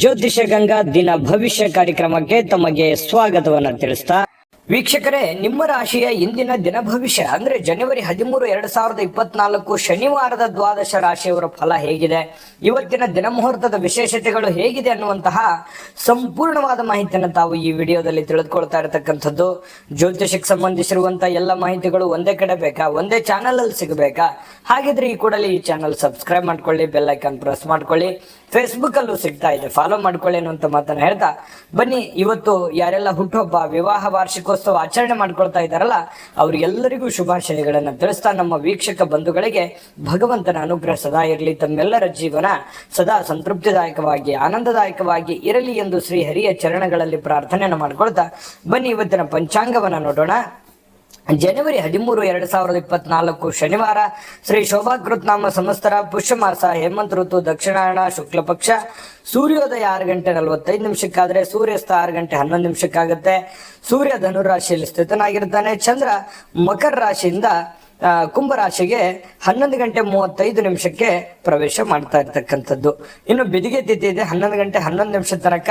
ಜ್ಯೋತಿಷ ಗಂಗಾ ದಿನ ಭವಿಷ್ಯ ಕಾರ್ಯಕ್ರಮಕ್ಕೆ ತಮಗೆ ಸ್ವಾಗತವನ್ನ ತಿಳಿಸ್ತಾ ವೀಕ್ಷಕರೇ, ನಿಮ್ಮ ರಾಶಿಯ ಇಂದಿನ ದಿನ ಭವಿಷ್ಯ ಅಂದ್ರೆ ಜನವರಿ 13, 2024 ಶನಿವಾರದ ದ್ವಾದಶ ರಾಶಿಯವರ ಫಲ ಹೇಗಿದೆ, ಇವತ್ತಿನ ದಿನ ಮುಹೂರ್ತದ ವಿಶೇಷತೆಗಳು ಹೇಗಿದೆ ಅನ್ನುವಂತಹ ಸಂಪೂರ್ಣವಾದ ಮಾಹಿತಿಯನ್ನು ತಾವು ಈ ವಿಡಿಯೋದಲ್ಲಿ ತಿಳಿದುಕೊಳ್ತಾ ಇರತಕ್ಕಂಥದ್ದು. ಜ್ಯೋತಿಷಕ್ಕೆ ಸಂಬಂಧಿಸಿರುವಂತಹ ಎಲ್ಲ ಮಾಹಿತಿಗಳು ಒಂದೇ ಕಡೆ ಬೇಕಾ, ಒಂದೇ ಚಾನಲ್ ಅಲ್ಲಿ ಸಿಗಬೇಕಾ? ಹಾಗಿದ್ರೆ ಈ ಕೂಡಲೇ ಈ ಚಾನಲ್ ಸಬ್ಸ್ಕ್ರೈಬ್ ಮಾಡ್ಕೊಳ್ಳಿ, ಬೆಲ್ ಐಕಾನ್ ಪ್ರೆಸ್ ಮಾಡ್ಕೊಳ್ಳಿ. ಫೇಸ್ಬುಕ್ ಅಲ್ಲೂ ಸಿಗ್ತಾ ಇದೆ, ಫಾಲೋ ಮಾಡ್ಕೊಳ್ಳಿ ಅನ್ನುವಂತ ಮಾತನ್ನ ಹೇಳ್ತಾ ಬನ್ನಿ. ಇವತ್ತು ಯಾರೆಲ್ಲ ಹುಟ್ಟುಹಬ್ಬ, ವಿವಾಹ ವಾರ್ಷಿಕೋತ್ಸವ ಆಚರಣೆ ಮಾಡ್ಕೊಳ್ತಾ ಇದ್ದಾರಲ್ಲ, ಅವ್ರಿಗೆಲ್ಲರಿಗೂ ಶುಭಾಶಯಗಳನ್ನ ತಿಳಿಸ್ತಾ ನಮ್ಮ ವೀಕ್ಷಕ ಬಂಧುಗಳಿಗೆ ಭಗವಂತನ ಅನುಗ್ರಹ ಸದಾ ಇರಲಿ, ತಮ್ಮೆಲ್ಲರ ಜೀವನ ಸದಾ ಸಂತೃಪ್ತಿದಾಯಕವಾಗಿ ಆನಂದದಾಯಕವಾಗಿ ಇರಲಿ ಎಂದು ಶ್ರೀ ಹರಿಯ ಚರಣಗಳಲ್ಲಿ ಪ್ರಾರ್ಥನೆಯನ್ನು ಮಾಡ್ಕೊಳ್ತಾ ಬನ್ನಿ ಇವತ್ತಿನ ಪಂಚಾಂಗವನ್ನ ನೋಡೋಣ. ಜನವರಿ 13, 2024 ಶನಿವಾರ, ಶ್ರೀ ಶೋಭಾಕೃತ್ ನಾಮ ಸಂವತ್ಸರ, ಪುಷ್ಯ ಮಾಸ, ಹೇಮಂತ್ ಋತು, ದಕ್ಷಿಣಾಯಣ, ಶುಕ್ಲ ಪಕ್ಷ, ಸೂರ್ಯೋದಯ 6 ಗಂಟೆ 45 ನಿಮಿಷಕ್ಕಾದ್ರೆ ಸೂರ್ಯಾಸ್ತ 6 ಗಂಟೆ 11 ನಿಮಿಷಕ್ಕಾಗುತ್ತೆ. ಸೂರ್ಯ ಧನುರಾಶಿಯಲ್ಲಿ ಸ್ಥಿತನಾಗಿರ್ತಾನೆ. ಚಂದ್ರ ಮಕರ ರಾಶಿಯಿಂದ ಕುಂಭ ರಾಶಿಗೆ 11 ಗಂಟೆ 35 ನಿಮಿಷಕ್ಕೆ ಪ್ರವೇಶ ಮಾಡ್ತಾ ಇರ್ತಕ್ಕಂಥದ್ದು. ಇನ್ನು ಬಿದಿಗೆ ತಿಥಿ ಇದೆ 11 ಗಂಟೆ 11 ನಿಮಿಷ ತನಕ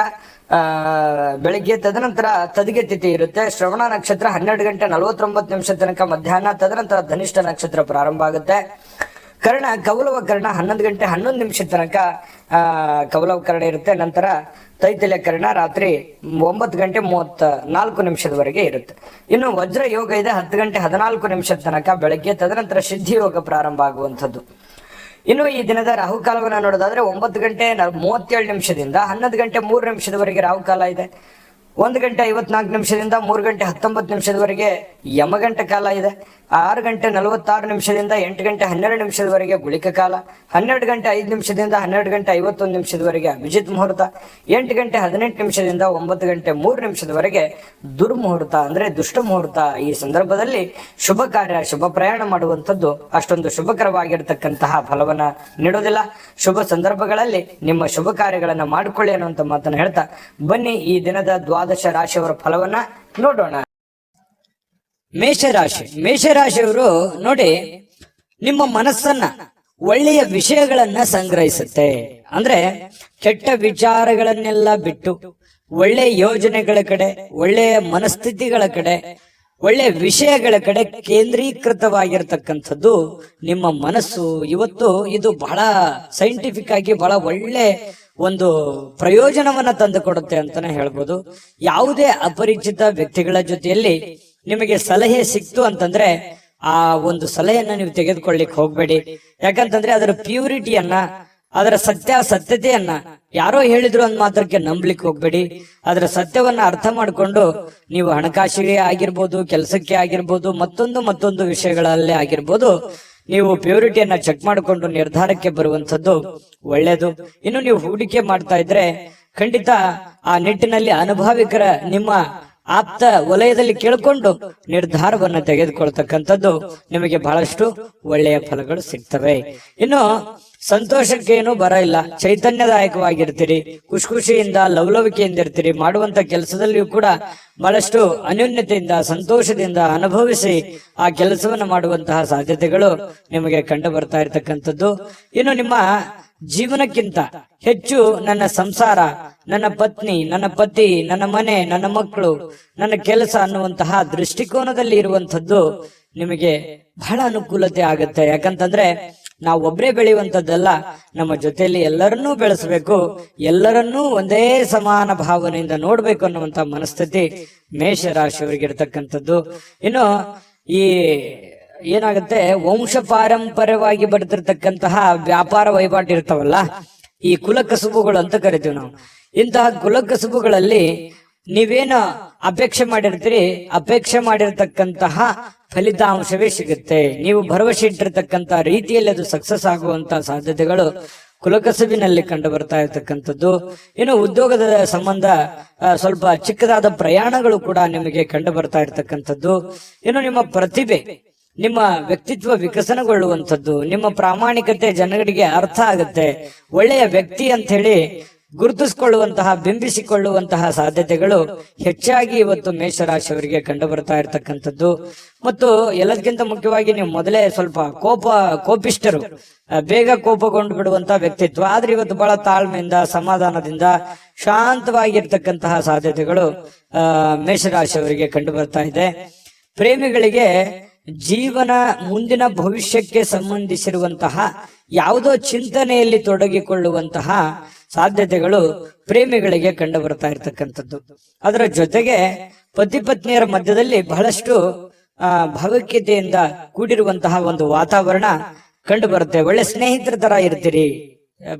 ಬೆಳಿಗ್ಗೆ. ತದನಂತರ ತದಿಗೆ ತಿಥಿ ಇರುತ್ತೆ. ಶ್ರವಣ ನಕ್ಷತ್ರ 12 ಗಂಟೆ 49 ನಿಮಿಷ ತನಕ ಮಧ್ಯಾಹ್ನ. ತದನಂತರ ಧನಿಷ್ಠ ನಕ್ಷತ್ರ ಪ್ರಾರಂಭ ಆಗುತ್ತೆ. ಕರ್ಣ ಕೌಲವ ಕರ್ಣ 11 ಗಂಟೆ 11 ನಿಮಿಷ ತನಕ ಕೌಲವ ಕರ್ಣ ಇರುತ್ತೆ. ನಂತರ ತೈತಲ್ಯ ಕರ್ಣ ರಾತ್ರಿ 9 ಗಂಟೆ 34 ನಿಮಿಷದವರೆಗೆ ಇರುತ್ತೆ. ಇನ್ನು ವಜ್ರ ಯೋಗ ಇದೆ 10 ಗಂಟೆ 14 ನಿಮಿಷದ ತನಕ ಬೆಳಗ್ಗೆ. ತದನಂತರ ಸಿದ್ಧಿ ಯೋಗ ಪ್ರಾರಂಭ ಆಗುವಂಥದ್ದು. ಇನ್ನು ಈ ದಿನದ ರಾಹುಕಾಲವನ್ನು ನೋಡೋದಾದ್ರೆ 9 ಗಂಟೆ 37 ನಿಮಿಷದಿಂದ 11 ಗಂಟೆ 3 ನಿಮಿಷದವರೆಗೆ ರಾಹುಕಾಲ ಇದೆ. 1 ಗಂಟೆ 54 ನಿಮಿಷದಿಂದ 3 ಗಂಟೆ 19 ನಿಮಿಷದವರೆಗೆ ಯಮಗಂಟ ಕಾಲ ಇದೆ. 6 ಗಂಟೆ 46 ನಿಮಿಷದಿಂದ 8 ಗಂಟೆ 12 ನಿಮಿಷದವರೆಗೆ ಗುಳಿಕ ಕಾಲ. 12 ಗಂಟೆ 5 ನಿಮಿಷದಿಂದ 12 ಗಂಟೆ 51 ನಿಮಿಷದವರೆಗೆ ಅಭಿಜಿತ್ ಮುಹೂರ್ತ. 8 ಗಂಟೆ 18 ನಿಮಿಷದಿಂದ 9 ಗಂಟೆ 3 ನಿಮಿಷದವರೆಗೆ ದುರ್ಮುಹೂರ್ತ ಅಂದ್ರೆ ದುಷ್ಟ ಮುಹೂರ್ತ. ಈ ಸಂದರ್ಭದಲ್ಲಿ ಶುಭ ಕಾರ್ಯ, ಶುಭ ಪ್ರಯಾಣ ಮಾಡುವಂಥದ್ದು ಅಷ್ಟೊಂದು ಶುಭಕರವಾಗಿರ್ತಕ್ಕಂತಹ ಫಲವನ್ನ ನೀಡೋದಿಲ್ಲ. ಶುಭ ಸಂದರ್ಭಗಳಲ್ಲಿ ನಿಮ್ಮ ಶುಭ ಕಾರ್ಯಗಳನ್ನ ಮಾಡಿಕೊಳ್ಳಿ ಅನ್ನುವಂತ ಮಾತನ್ನು ಹೇಳ್ತಾ ಬನ್ನಿ ಈ ದಿನದ ದ್ವಾದಶ ರಾಶಿಯವರ ಫಲವನ್ನ ನೋಡೋಣ. ಮೇಷರಾಶಿ. ಮೇಷರಾಶಿಯವರು ನೋಡಿ, ನಿಮ್ಮ ಮನಸ್ಸನ್ನ ಒಳ್ಳೆಯ ವಿಷಯಗಳನ್ನ ಸಂಗ್ರಹಿಸುತ್ತೆ. ಅಂದ್ರೆ ಕೆಟ್ಟ ವಿಚಾರಗಳನ್ನೆಲ್ಲ ಬಿಟ್ಟು ಒಳ್ಳೆಯ ಯೋಜನೆಗಳ ಕಡೆ, ಒಳ್ಳೆಯ ಮನಸ್ಥಿತಿಗಳ ಕಡೆ, ಒಳ್ಳೆಯ ವಿಷಯಗಳ ಕಡೆ ಕೇಂದ್ರೀಕೃತವಾಗಿರ್ತಕ್ಕಂಥದ್ದು ನಿಮ್ಮ ಮನಸ್ಸು. ಇವತ್ತು ಇದು ಬಹಳ ಸೈಂಟಿಫಿಕ್ ಆಗಿ ಬಹಳ ಒಳ್ಳೆ ಒಂದು ಪ್ರಯೋಜನವನ್ನ ತಂದು ಕೊಡುತ್ತೆ ಅಂತಾನೆ ಹೇಳ್ಬೋದು. ಯಾವುದೇ ಅಪರಿಚಿತ ವ್ಯಕ್ತಿಗಳ ಜೊತೆಯಲ್ಲಿ ನಿಮಗೆ ಸಲಹೆ ಸಿಕ್ತು ಅಂತಂದ್ರೆ ಆ ಒಂದು ಸಲಹೆಯನ್ನ ನೀವು ತೆಗೆದುಕೊಳ್ಳಿಕ್ ಹೋಗ್ಬೇಡಿ. ಯಾಕಂತಂದ್ರೆ ಅದರ ಪ್ಯೂರಿಟಿಯನ್ನ, ಅದರ ಸತ್ಯತೆಯನ್ನ ಯಾರೋ ಹೇಳಿದ್ರು ಅಂದ್ ಮಾತ್ರಕ್ಕೆ ನಂಬ್ಲಿಕ್ಕೆ ಹೋಗ್ಬೇಡಿ. ಅದರ ಸತ್ಯವನ್ನ ಅರ್ಥ ಮಾಡ್ಕೊಂಡು ನೀವು ಹಣಕಾಸಿಗೆ ಆಗಿರ್ಬೋದು, ಕೆಲಸಕ್ಕೆ ಆಗಿರ್ಬೋದು, ಮತ್ತೊಂದು ವಿಷಯಗಳಲ್ಲೇ ಆಗಿರ್ಬೋದು, ನೀವು ಪ್ಯೂರಿಟಿಯನ್ನ ಚೆಕ್ ಮಾಡಿಕೊಂಡು ನಿರ್ಧಾರಕ್ಕೆ ಬರುವಂತದ್ದು ಒಳ್ಳೇದು. ಇನ್ನು ನೀವು ಹೂಡಿಕೆ ಮಾಡ್ತಾ ಇದ್ರೆ ಖಂಡಿತ ಆ ನಿಟ್ಟಿನಲ್ಲಿ ಅನುಭವಿಕರ ನಿಮ್ಮ ಆಪ್ತ ವಲಯದಲ್ಲಿ ಕೇಳಿಕೊಂಡು ನಿರ್ಧಾರವನ್ನ ತೆಗೆದುಕೊಳ್ತಕ್ಕಂಥದ್ದು ನಿಮಗೆ ಬಹಳಷ್ಟು ಒಳ್ಳೆಯ ಫಲಗಳು ಸಿಗ್ತವೆ. ಇನ್ನು ಸಂತೋಷಕ್ಕೇನು ಬರ ಇಲ್ಲ, ಚೈತನ್ಯದಾಯಕವಾಗಿರ್ತೀರಿ, ಖುಷಿಯಿಂದ ಲವಲವಿಕೆಯಿಂದ ಇರ್ತೀರಿ. ಮಾಡುವಂತ ಕೆಲಸದಲ್ಲಿಯೂ ಕೂಡ ಬಹಳಷ್ಟು ಅನ್ಯೋನ್ಯತೆಯಿಂದ ಸಂತೋಷದಿಂದ ಅನುಭವಿಸಿ ಆ ಕೆಲಸವನ್ನ ಮಾಡುವಂತಹ ಸಾಧ್ಯತೆಗಳು ನಿಮಗೆ ಕಂಡು ಬರ್ತಾ ಇರತಕ್ಕಂಥದ್ದು. ಇನ್ನು ನಿಮ್ಮ ಜೀವನಕ್ಕಿಂತ ಹೆಚ್ಚು ನನ್ನ ಸಂಸಾರ, ನನ್ನ ಪತ್ನಿ, ನನ್ನ ಪತಿ, ನನ್ನ ಮನೆ, ನನ್ನ ಮಕ್ಕಳು, ನನ್ನ ಕೆಲಸ ಅನ್ನುವಂತಹ ದೃಷ್ಟಿಕೋನದಲ್ಲಿ ಇರುವಂತದ್ದು ನಿಮಗೆ ಬಹಳ ಅನುಕೂಲತೆ ಆಗುತ್ತೆ. ಯಾಕಂತಂದ್ರೆ ನಾವು ಒಬ್ಬರೇ ಬೆಳೆಯುವಂತದ್ದಲ್ಲ, ನಮ್ಮ ಜೊತೆಯಲ್ಲಿ ಎಲ್ಲರನ್ನೂ ಬೆಳೆಸಬೇಕು, ಎಲ್ಲರನ್ನೂ ಒಂದೇ ಸಮಾನ ಭಾವನೆಯಿಂದ ನೋಡ್ಬೇಕು ಅನ್ನುವಂತ ಮನಸ್ಥಿತಿ ಮೇಷರಾಶಿಯವರಿಗೆ ಇರ್ತಕ್ಕಂಥದ್ದು. ಇನ್ನು ಈ ಏನಾಗುತ್ತೆ, ವಂಶ ಪಾರಂಪರ್ಯವಾಗಿ ಬರ್ತಿರ್ತಕ್ಕಂತಹ ವ್ಯಾಪಾರ ವಹಿವಾಟು ಇರ್ತಾವಲ್ಲ, ಈ ಕುಲಕಸುಬುಗಳು ಅಂತ ಕರಿತೀವಿ ನಾವು. ಇಂತಹ ಕುಲಕಸುಬುಗಳಲ್ಲಿ ನೀವೇನು ಅಪೇಕ್ಷೆ ಮಾಡಿರ್ತೀರಿ, ಅಪೇಕ್ಷೆ ಮಾಡಿರ್ತಕ್ಕಂತಹ ಫಲಿತಾಂಶವೇ ಸಿಗುತ್ತೆ. ನೀವು ಭರವಸೆ ಇಟ್ಟಿರ್ತಕ್ಕಂತ ರೀತಿಯಲ್ಲಿ ಅದು ಸಕ್ಸಸ್ ಆಗುವಂತ ಸಾಧ್ಯತೆಗಳು ಕುಲಕಸುಬಿನಲ್ಲಿ ಕಂಡು ಬರ್ತಾ ಇರ್ತಕ್ಕಂಥದ್ದು. ಇನ್ನು ಉದ್ಯೋಗದ ಸಂಬಂಧ ಸ್ವಲ್ಪ ಚಿಕ್ಕದಾದ ಪ್ರಯಾಣಗಳು ಕೂಡ ನಿಮಗೆ ಕಂಡು ಬರ್ತಾ ಇರ್ತಕ್ಕಂಥದ್ದು. ಇನ್ನು ನಿಮ್ಮ ಪ್ರತಿಭೆ, ನಿಮ್ಮ ವ್ಯಕ್ತಿತ್ವ ವಿಕಸನಗೊಳ್ಳುವಂಥದ್ದು, ನಿಮ್ಮ ಪ್ರಾಮಾಣಿಕತೆ ಜನಗಳಿಗೆ ಅರ್ಥ ಆಗುತ್ತೆ. ಒಳ್ಳೆಯ ವ್ಯಕ್ತಿ ಅಂತ ಹೇಳಿ ಗುರುತಿಸಿಕೊಳ್ಳುವಂತಹ ಬಿಂಬಿಸಿಕೊಳ್ಳುವಂತಹ ಸಾಧ್ಯತೆಗಳು ಹೆಚ್ಚಾಗಿ ಇವತ್ತು ಮೇಷರಾಶಿಯವರಿಗೆ ಕಂಡು ಬರ್ತಾ ಇರತಕ್ಕಂಥದ್ದು. ಮತ್ತು ಎಲ್ಲದಕ್ಕಿಂತ ಮುಖ್ಯವಾಗಿ ನೀವು ಮೊದಲೇ ಸ್ವಲ್ಪ ಕೋಪಿಷ್ಟರು, ಬೇಗ ಕೋಪಗೊಂಡು ಬಿಡುವಂತಹ ವ್ಯಕ್ತಿತ್ವ. ಆದ್ರೆ ಇವತ್ತು ಬಹಳ ತಾಳ್ಮೆಯಿಂದ ಸಮಾಧಾನದಿಂದ ಶಾಂತವಾಗಿರ್ತಕ್ಕಂತಹ ಸಾಧ್ಯತೆಗಳು ಮೇಷರಾಶಿಯವರಿಗೆ ಕಂಡು ಬರ್ತಾ ಇದೆ. ಪ್ರೇಮಿಗಳಿಗೆ ಜೀವನ ಮುಂದಿನ ಭವಿಷ್ಯಕ್ಕೆ ಸಂಬಂಧಿಸಿರುವಂತಹ ಯಾವುದೋ ಚಿಂತನೆಯಲ್ಲಿ ತೊಡಗಿಕೊಳ್ಳುವಂತಹ ಸಾಧ್ಯತೆಗಳು ಪ್ರೇಮಿಗಳಿಗೆ ಕಂಡು ಬರ್ತಾ ಇರ್ತಕ್ಕಂಥದ್ದು. ಅದರ ಜೊತೆಗೆ ಪತಿ ಪತ್ನಿಯರ ಮಧ್ಯದಲ್ಲಿ ಬಹಳಷ್ಟು ಭಾವೈಕ್ಯತೆಯಿಂದ ಕೂಡಿರುವಂತಹ ಒಂದು ವಾತಾವರಣ ಕಂಡು ಬರುತ್ತೆ. ಒಳ್ಳೆ ಸ್ನೇಹಿತರ ತರ ಇರ್ತೀರಿ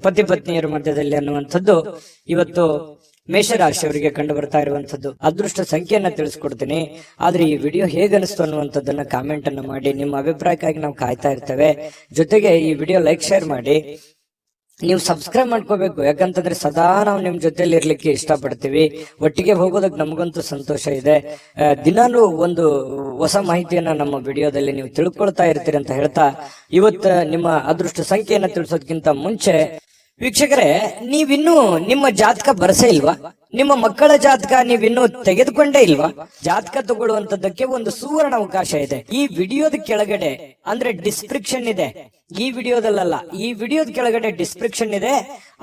ಪತಿ ಪತ್ನಿಯರ ಮಧ್ಯದಲ್ಲಿ ಅನ್ನುವಂಥದ್ದು ಇವತ್ತು ಮೇಷರಾಶಿಯವರಿಗೆ ಕಂಡು ಬರ್ತಾ ಇರುವಂತದ್ದು. ಅದೃಷ್ಟ ಸಂಖ್ಯೆಯನ್ನ ತಿಳಿಸ್ಕೊಡ್ತೀನಿ. ಆದ್ರೆ ಈ ವಿಡಿಯೋ ಹೇಗನಿಸ್ತು ಅನ್ನುವಂಥದ್ದನ್ನ ಕಾಮೆಂಟ್ ಅನ್ನು ಮಾಡಿ. ನಿಮ್ಮ ಅಭಿಪ್ರಾಯಕ್ಕಾಗಿ ನಾವು ಕಾಯ್ತಾ ಇರ್ತೇವೆ. ಜೊತೆಗೆ ಈ ವಿಡಿಯೋ ಲೈಕ್ ಶೇರ್ ಮಾಡಿ. ನೀವು ಸಬ್ಸ್ಕ್ರೈಬ್ ಮಾಡ್ಕೋಬೇಕು, ಯಾಕಂತಂದ್ರೆ ಸದಾ ನಾವು ನಿಮ್ ಜೊತೆಲಿ ಇರ್ಲಿಕ್ಕೆ ಇಷ್ಟಪಡ್ತೀವಿ. ಒಟ್ಟಿಗೆ ಹೋಗೋದಕ್ಕೆ ನಮಗಂತೂ ಸಂತೋಷ ಇದೆ. ದಿನಾನು ಒಂದು ಹೊಸ ಮಾಹಿತಿಯನ್ನ ನಮ್ಮ ವಿಡಿಯೋದಲ್ಲಿ ನೀವು ತಿಳ್ಕೊಳ್ತಾ ಇರ್ತೀರಿ ಅಂತ ಹೇಳ್ತಾ, ಇವತ್ತು ನಿಮ್ಮ ಅದೃಷ್ಟ ಸಂಖ್ಯೆಯನ್ನ ತಿಳಿಸೋದಕ್ಕಿಂತ ಮುಂಚೆ ವೀಕ್ಷಕರೇ, ನೀವಿನ್ನೂ ನಿಮ್ಮ ಜಾತಕ ಬರಸೇ ಇಲ್ವಾ? ನಿಮ್ಮ ಮಕ್ಕಳ ಜಾತಕ ನೀವಿನ್ನೂ ತೆಗೆದುಕೊಂಡೇ ಇಲ್ವಾ? ಜಾತಕ ತಗೊಳ್ಳುವಂತದ್ದಕ್ಕೆ ಒಂದು ಸುವರ್ಣ ಅವಕಾಶ ಇದೆ. ಈ ವಿಡಿಯೋದ ಕೆಳಗಡೆ ಅಂದ್ರೆ ಡಿಸ್ಕ್ರಿಪ್ಷನ್ ಇದೆ. ಈ ವಿಡಿಯೋದಲ್ಲ, ಈ ವಿಡಿಯೋದ ಕೆಳಗಡೆ ಡಿಸ್ಕ್ರಿಪ್ಷನ್ ಇದೆ.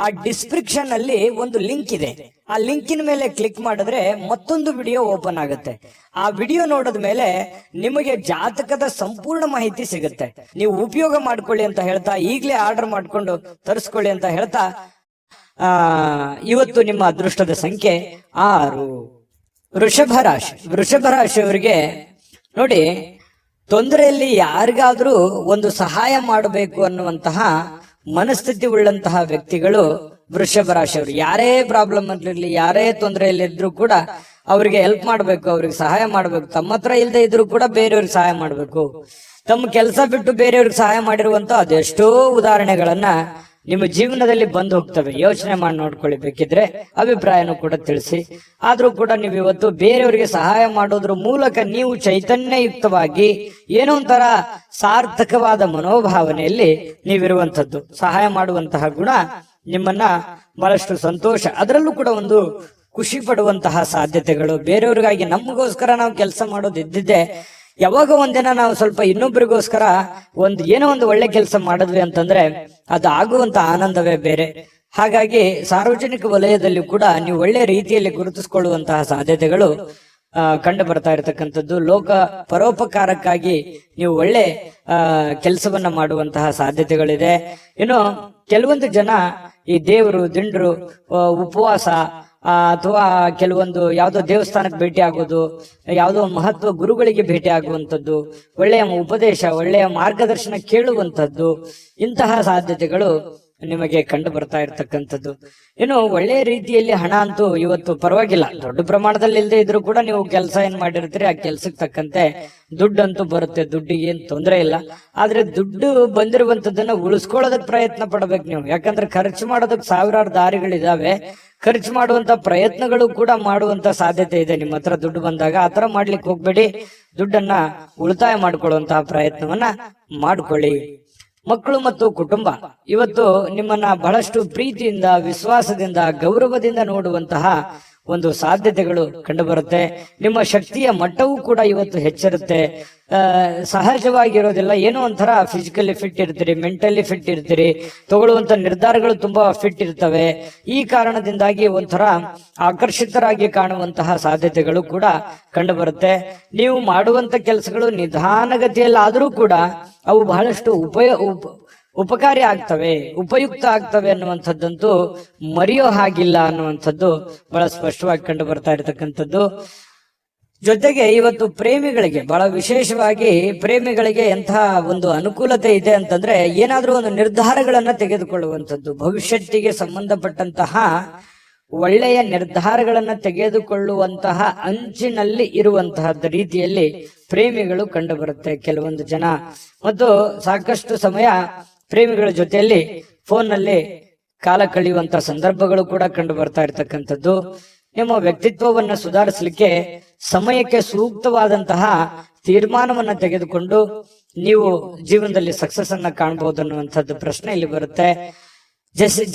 ಆ ಡಿಸ್ಕ್ರಿಪ್ಷನ್ ಅಲ್ಲಿ ಒಂದು ಲಿಂಕ್ ಇದೆ. ಆ ಲಿಂಕಿನ ಮೇಲೆ ಕ್ಲಿಕ್ ಮಾಡಿದ್ರೆ ಮತ್ತೊಂದು ವಿಡಿಯೋ ಓಪನ್ ಆಗುತ್ತೆ. ಆ ವಿಡಿಯೋ ನೋಡಿದ ಮೇಲೆ ನಿಮಗೆ ಜಾತಕದ ಸಂಪೂರ್ಣ ಮಾಹಿತಿ ಸಿಗುತ್ತೆ. ನೀವು ಉಪಯೋಗ ಮಾಡ್ಕೊಳ್ಳಿ ಅಂತ ಹೇಳ್ತಾ, ಈಗಲೇ ಆರ್ಡರ್ ಮಾಡ್ಕೊಂಡು ತರಿಸ್ಕೊಳ್ಳಿ ಅಂತ ಹೇಳ್ತಾ, ಇವತ್ತು ನಿಮ್ಮ ಅದೃಷ್ಟದ ಸಂಖ್ಯೆ 6. ವೃಷಭ ರಾಶಿ. ವೃಷಭ ರಾಶಿಯವರಿಗೆ ನೋಡಿ, ತೊಂದರೆಯಲ್ಲಿ ಯಾರಿಗಾದ್ರೂ ಒಂದು ಸಹಾಯ ಮಾಡಬೇಕು ಅನ್ನುವಂತಹ ಮನಸ್ಥಿತಿ ಉಳ್ಳಂತಹ ವ್ಯಕ್ತಿಗಳು ವೃಷಭ ರಾಶಿಯವರು. ಯಾರೇ ಪ್ರಾಬ್ಲಮ್ ಇರಲಿ, ಯಾರೇ ತೊಂದರೆಯಲ್ಲಿದ್ರು ಕೂಡ ಅವ್ರಿಗೆ ಹೆಲ್ಪ್ ಮಾಡ್ಬೇಕು, ಅವ್ರಿಗೆ ಸಹಾಯ ಮಾಡ್ಬೇಕು. ತಮ್ಮ ಹತ್ರ ಇಲ್ಲದೆ ಇದ್ರು ಕೂಡ ಬೇರೆಯವ್ರಿಗೆ ಸಹಾಯ ಮಾಡ್ಬೇಕು. ತಮ್ಮ ಕೆಲಸ ಬಿಟ್ಟು ಬೇರೆಯವ್ರಿಗೆ ಸಹಾಯ ಮಾಡಿರುವಂತ ಅದೆಷ್ಟೋ ಉದಾಹರಣೆಗಳನ್ನ ನಿಮ್ಮ ಜೀವನದಲ್ಲಿ ಬಂದು ಹೋಗ್ತವೆ. ಯೋಚನೆ ಮಾಡಿ ನೋಡ್ಕೊಳ್ಳಿ, ಬೇಕಿದ್ರೆ ಅಭಿಪ್ರಾಯನೂ ಕೂಡ ತಿಳಿಸಿ. ಆದ್ರೂ ಕೂಡ ನೀವು ಇವತ್ತು ಬೇರೆಯವರಿಗೆ ಸಹಾಯ ಮಾಡೋದ್ರ ಮೂಲಕ ನೀವು ಚೈತನ್ಯಯುಕ್ತವಾಗಿ ಏನೋ ಒಂಥರ ಸಾರ್ಥಕವಾದ ಮನೋಭಾವನೆಯಲ್ಲಿ ನೀವಿರುವಂತದ್ದು. ಸಹಾಯ ಮಾಡುವಂತಹ ಗುಣ ನಿಮ್ಮನ್ನ ಬಹಳಷ್ಟು ಸಂತೋಷ, ಅದರಲ್ಲೂ ಕೂಡ ಒಂದು ಖುಷಿ ಪಡುವಂತಹ ಸಾಧ್ಯತೆಗಳು. ಬೇರೆಯವ್ರಿಗಾಗಿ ನಮಗೋಸ್ಕರ ನಾವು ಕೆಲಸ ಮಾಡೋದು ಇದ್ದಿದ್ದೆ, ಯಾವಾಗ ಒಂದಿನ ನಾವು ಸ್ವಲ್ಪ ಇನ್ನೊಬ್ಬರಿಗೋಸ್ಕರ ಏನೋ ಒಂದು ಒಳ್ಳೆ ಕೆಲಸ ಮಾಡಿದ್ವಿ ಅಂತಂದ್ರೆ ಅದು ಆಗುವಂತ ಆನಂದವೇ ಬೇರೆ. ಹಾಗಾಗಿ ಸಾರ್ವಜನಿಕ ವಲಯದಲ್ಲಿ ಕೂಡ ನೀವು ಒಳ್ಳೆ ರೀತಿಯಲ್ಲಿ ಗುರುತಿಸಿಕೊಳ್ಳುವಂತಹ ಸಾಧ್ಯತೆಗಳು ಕಂಡು ಬರ್ತಾ ಇರತಕ್ಕಂಥದ್ದು. ಲೋಕ ಪರೋಪಕಾರಕ್ಕಾಗಿ ನೀವು ಒಳ್ಳೆ ಕೆಲಸವನ್ನ ಮಾಡುವಂತಹ ಸಾಧ್ಯತೆಗಳಿದೆ. ಇನ್ನು ಕೆಲವೊಂದು ಜನ ಈ ದೇವರು ದಿಂಡ್ರು, ಉಪವಾಸ, ಅಥವಾ ಕೆಲವೊಂದು ಯಾವುದೋ ದೇವಸ್ಥಾನಕ್ಕೆ ಭೇಟಿ ಆಗೋದು, ಯಾವುದೋ ಮಹತ್ವ ಗುರುಗಳಿಗೆ ಭೇಟಿ ಆಗುವಂಥದ್ದು, ಒಳ್ಳೆಯ ಉಪದೇಶ, ಒಳ್ಳೆಯ ಮಾರ್ಗದರ್ಶನ ಕೇಳುವಂಥದ್ದು, ಇಂತಹ ಸಾಧ್ಯತೆಗಳು ನಿಮಗೆ ಕಂಡು ಬರ್ತಾ ಇರ್ತಕ್ಕಂಥದ್ದು. ಇನ್ನು ಒಳ್ಳೆಯ ರೀತಿಯಲ್ಲಿ ಹಣ ಅಂತೂ ಇವತ್ತು ಪರವಾಗಿಲ್ಲ, ದೊಡ್ಡ ಪ್ರಮಾಣದಲ್ಲಿ ಇಲ್ಲದೆ ಇದ್ರು ಕೂಡ ನೀವು ಕೆಲಸ ಏನ್ ಮಾಡಿರ್ತೀರಿ ಆ ಕೆಲ್ಸಕ್ಕೆ ತಕ್ಕಂತೆ ದುಡ್ಡಂತೂ ಬರುತ್ತೆ. ದುಡ್ಡಿಗೆ ಏನ್ ತೊಂದರೆ ಇಲ್ಲ. ಆದ್ರೆ ದುಡ್ಡು ಬಂದಿರುವಂತದ್ದನ್ನ ಉಳಿಸ್ಕೊಳ್ಳೋದಕ್ಕೆ ಪ್ರಯತ್ನ ಪಡ್ಬೇಕು ನೀವು. ಯಾಕಂದ್ರೆ ಖರ್ಚು ಮಾಡೋದಕ್ಕೆ ಸಾವಿರಾರು ದಾರಿಗಳಿದಾವೆ. ಖರ್ಚು ಮಾಡುವಂತ ಪ್ರಯತ್ನಗಳು ಕೂಡ ಮಾಡುವಂತ ಸಾಧ್ಯತೆ ಇದೆ. ನಿಮ್ಮ ಹತ್ರ ದುಡ್ಡು ಬಂದಾಗ ಆತರ ಮಾಡ್ಲಿಕ್ಕೆ ಹೋಗ್ಬೇಡಿ. ದುಡ್ಡನ್ನ ಉಳಿತಾಯ ಮಾಡ್ಕೊಳ್ಳುವಂತಹ ಪ್ರಯತ್ನವನ್ನ ಮಾಡ್ಕೊಳ್ಳಿ. ಮಕ್ಕಳು ಮತ್ತು ಕುಟುಂಬ ಇವತ್ತು ನಿಮ್ಮನ್ನ ಬಹಳಷ್ಟು ಪ್ರೀತಿಯಿಂದ, ವಿಶ್ವಾಸದಿಂದ, ಗೌರವದಿಂದ ನೋಡುವಂತಹ ಒಂದು ಸಾಧ್ಯತೆಗಳು ಕಂಡು ಬರುತ್ತೆ. ನಿಮ್ಮ ಶಕ್ತಿಯ ಮಟ್ಟವೂ ಕೂಡ ಇವತ್ತು ಹೆಚ್ಚಿರುತ್ತೆ. ಸಹಜವಾಗಿರೋದಿಲ್ಲ, ಏನೋ ಒಂಥರ ಫಿಸಿಕಲಿ ಫಿಟ್ ಇರ್ತೀರಿ, ಮೆಂಟಲಿ ಫಿಟ್ ಇರ್ತೀರಿ, ತಗೊಳ್ಳುವಂತ ನಿರ್ಧಾರಗಳು ತುಂಬಾ ಫಿಟ್ ಇರ್ತವೆ. ಈ ಕಾರಣದಿಂದಾಗಿ ಒಂಥರ ಆಕರ್ಷಿತರಾಗಿ ಕಾಣುವಂತಹ ಸಾಧ್ಯತೆಗಳು ಕೂಡ ಕಂಡು ಬರುತ್ತೆ. ನೀವು ಮಾಡುವಂತ ಕೆಲಸಗಳು ನಿಧಾನಗತಿಯಲ್ಲಿ ಆದರೂ ಕೂಡ ಅವು ಬಹಳಷ್ಟು ಉಪಕಾರಿ ಆಗ್ತವೆ, ಉಪಯುಕ್ತ ಆಗ್ತವೆ ಅನ್ನುವಂಥದ್ದಂತೂ ಮರೆಯೋ ಹಾಗಿಲ್ಲ ಅನ್ನುವಂಥದ್ದು ಬಹಳ ಸ್ಪಷ್ಟವಾಗಿ ಕಂಡು ಬರ್ತಾ ಇರತಕ್ಕಂಥದ್ದು. ಜೊತೆಗೆ ಇವತ್ತು ಪ್ರೇಮಿಗಳಿಗೆ ಬಹಳ ವಿಶೇಷವಾಗಿ ಪ್ರೇಮಿಗಳಿಗೆ ಎಂತಹ ಒಂದು ಅನುಕೂಲತೆ ಇದೆ ಅಂತಂದ್ರೆ, ಏನಾದ್ರೂ ಒಂದು ನಿರ್ಧಾರಗಳನ್ನ ತೆಗೆದುಕೊಳ್ಳುವಂಥದ್ದು, ಭವಿಷ್ಯತ್ತಿಗೆ ಸಂಬಂಧಪಟ್ಟಂತಹ ಒಳ್ಳೆಯ ನಿರ್ಧಾರಗಳನ್ನ ತೆಗೆದುಕೊಳ್ಳುವಂತಹ ಅಂಚಿನಲ್ಲಿ ಇರುವಂತಹದ್ದು ರೀತಿಯಲ್ಲಿ ಪ್ರೇಮಿಗಳು ಕಂಡು ಬರುತ್ತೆ ಕೆಲವೊಂದು ಜನ. ಮತ್ತು ಸಾಕಷ್ಟು ಸಮಯ ಪ್ರೇಮಿಗಳ ಜೊತೆಯಲ್ಲಿ ಫೋನ್ ನಲ್ಲಿ ಕಾಲ ಕಳೆಯುವಂತಹ ಸಂದರ್ಭಗಳು ಕೂಡ ಕಂಡು ಬರ್ತಾ ಇರ್ತಕ್ಕಂಥದ್ದು. ನಿಮ್ಮ ವ್ಯಕ್ತಿತ್ವವನ್ನ ಸುಧಾರಿಸಲಿಕ್ಕೆ ಸಮಯಕ್ಕೆ ಸೂಕ್ತವಾದಂತಹ ತೀರ್ಮಾನವನ್ನ ತೆಗೆದುಕೊಂಡು ನೀವು ಜೀವನದಲ್ಲಿ ಸಕ್ಸಸ್ ಅನ್ನ ಕಾಣಬಹುದು ಅನ್ನುವಂಥದ್ದು ಪ್ರಶ್ನೆ ಇಲ್ಲಿ ಬರುತ್ತೆ.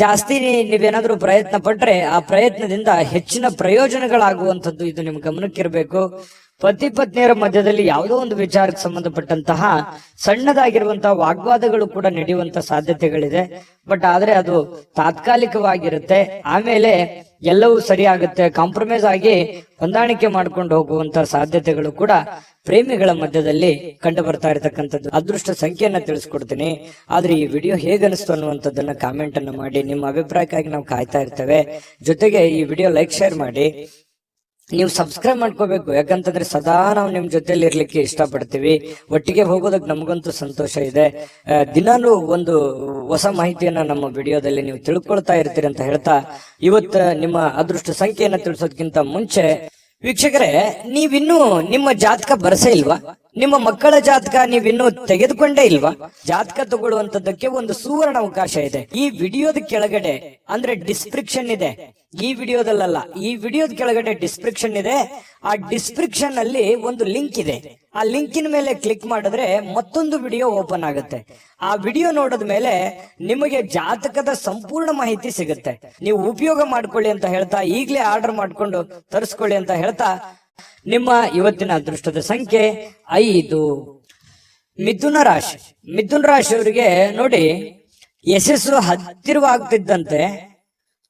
ಜಾಸ್ತಿ ನೀವೇನಾದ್ರೂ ಪ್ರಯತ್ನ ಪಟ್ರೆ ಆ ಪ್ರಯತ್ನದಿಂದ ಹೆಚ್ಚಿನ ಪ್ರಯೋಜನಗಳಾಗುವಂಥದ್ದು ಇದು ನಿಮ್ ಗಮನಕ್ಕಿರಬೇಕು. ಪತಿ ಪತ್ನಿಯರ ಮಧ್ಯದಲ್ಲಿ ಯಾವುದೋ ಒಂದು ವಿಚಾರಕ್ಕೆ ಸಂಬಂಧಪಟ್ಟಂತಹ ಸಣ್ಣದಾಗಿರುವಂತಹ ವಾಗ್ವಾದಗಳು ಕೂಡ ನಡೆಯುವಂತ ಸಾಧ್ಯತೆಗಳಿದೆ. ಬಟ್ ಆದ್ರೆ ಅದು ತಾತ್ಕಾಲಿಕವಾಗಿರುತ್ತೆ. ಆಮೇಲೆ ಎಲ್ಲವೂ ಸರಿ ಆಗುತ್ತೆ, ಕಾಂಪ್ರಮೈಸ್ ಆಗಿ ಹೊಂದಾಣಿಕೆ ಮಾಡ್ಕೊಂಡು ಹೋಗುವಂತ ಸಾಧ್ಯತೆಗಳು ಕೂಡ ಪ್ರೇಮಿಗಳ ಮಧ್ಯದಲ್ಲಿ ಕಂಡು ಬರ್ತಾ ಇರತಕ್ಕಂಥದ್ದು. ಅದೃಷ್ಟ ಸಂಖ್ಯೆಯನ್ನ ತಿಳಿಸ್ಕೊಡ್ತೀನಿ. ಆದ್ರೆ ಈ ವಿಡಿಯೋ ಹೇಗನಿಸ್ತು ಅನ್ನುವಂಥದ್ದನ್ನ ಕಾಮೆಂಟ್ ಅನ್ನು ಮಾಡಿ. ನಿಮ್ಮ ಅಭಿಪ್ರಾಯಕ್ಕಾಗಿ ನಾವು ಕಾಯ್ತಾ ಇರ್ತೇವೆ. ಜೊತೆಗೆ ಈ ವಿಡಿಯೋ ಲೈಕ್ ಶೇರ್ ಮಾಡಿ. ನೀವು ಸಬ್ಸ್ಕ್ರೈಬ್ ಮಾಡ್ಕೋಬೇಕು, ಯಾಕಂತಂದ್ರೆ ಸದಾ ನಾವು ನಿಮ್ ಜೊತೆಲಿ ಇರ್ಲಿಕ್ಕೆ ಇಷ್ಟಪಡ್ತೀವಿ. ಒಟ್ಟಿಗೆ ಹೋಗೋದಕ್ಕೆ ನಮಗಂತೂ ಸಂತೋಷ ಇದೆ. ದಿನಾನು ಒಂದು ಹೊಸ ಮಾಹಿತಿಯನ್ನ ನಮ್ಮ ವಿಡಿಯೋದಲ್ಲಿ ನೀವು ತಿಳ್ಕೊಳ್ತಾ ಇರ್ತೀರಿ ಅಂತ ಹೇಳ್ತಾ, ಇವತ್ತು ನಿಮ್ಮ ಅದೃಷ್ಟ ಸಂಖ್ಯೆಯನ್ನ ತಿಳಿಸೋದಕ್ಕಿಂತ ಮುಂಚೆ ವೀಕ್ಷಕರೇ, ನೀವಿನ್ನೂ ನಿಮ್ಮ ಜಾತಕ ಬರಸೇ ಇಲ್ವಾ? ನಿಮ್ಮ ಮಕ್ಕಳ ಜಾತಕ ನೀವಿನ್ನೂ ತೆಗೆದುಕೊಂಡೇ ಇಲ್ವಾ? ಜಾತಕ ತಗೊಳ್ಳುವಂತದ್ದಕ್ಕೆ ಒಂದು ಸುವರ್ಣ ಅವಕಾಶ ಇದೆ. ಈ ವಿಡಿಯೋದ ಕೆಳಗಡೆ ಅಂದ್ರೆ ಡಿಸ್ಕ್ರಿಪ್ಷನ್ ಇದೆ. ಈ ವಿಡಿಯೋದಲ್ಲ, ಈ ವಿಡಿಯೋದ ಕೆಳಗಡೆ ಡಿಸ್ಕ್ರಿಪ್ಷನ್ ಇದೆ. ಆ ಡಿಸ್ಕ್ರಿಪ್ಷನ್ ಅಲ್ಲಿ ಒಂದು ಲಿಂಕ್ ಇದೆ. ಆ ಲಿಂಕಿನ ಮೇಲೆ ಕ್ಲಿಕ್ ಮಾಡಿದ್ರೆ ಮತ್ತೊಂದು ವಿಡಿಯೋ ಓಪನ್ ಆಗುತ್ತೆ. ಆ ವಿಡಿಯೋ ನೋಡಿದ ಮೇಲೆ ನಿಮಗೆ ಜಾತಕದ ಸಂಪೂರ್ಣ ಮಾಹಿತಿ ಸಿಗುತ್ತೆ. ನೀವು ಉಪಯೋಗ ಮಾಡ್ಕೊಳ್ಳಿ ಅಂತ ಹೇಳ್ತಾ, ಈಗಲೇ ಆರ್ಡರ್ ಮಾಡ್ಕೊಂಡು ತರಿಸ್ಕೊಳ್ಳಿ ಅಂತ ಹೇಳ್ತಾ, ನಿಮ್ಮ ಇವತ್ತಿನ ಅದೃಷ್ಟದ ಸಂಖ್ಯೆ 5. ಮಿಥುನ ರಾಶಿ. ಮಿಥುನ ರಾಶಿಯವರಿಗೆ ನೋಡಿ, ಯಶಸ್ಸು ಹತ್ತಿರವಾಗ್ತಿದ್ದಂತೆ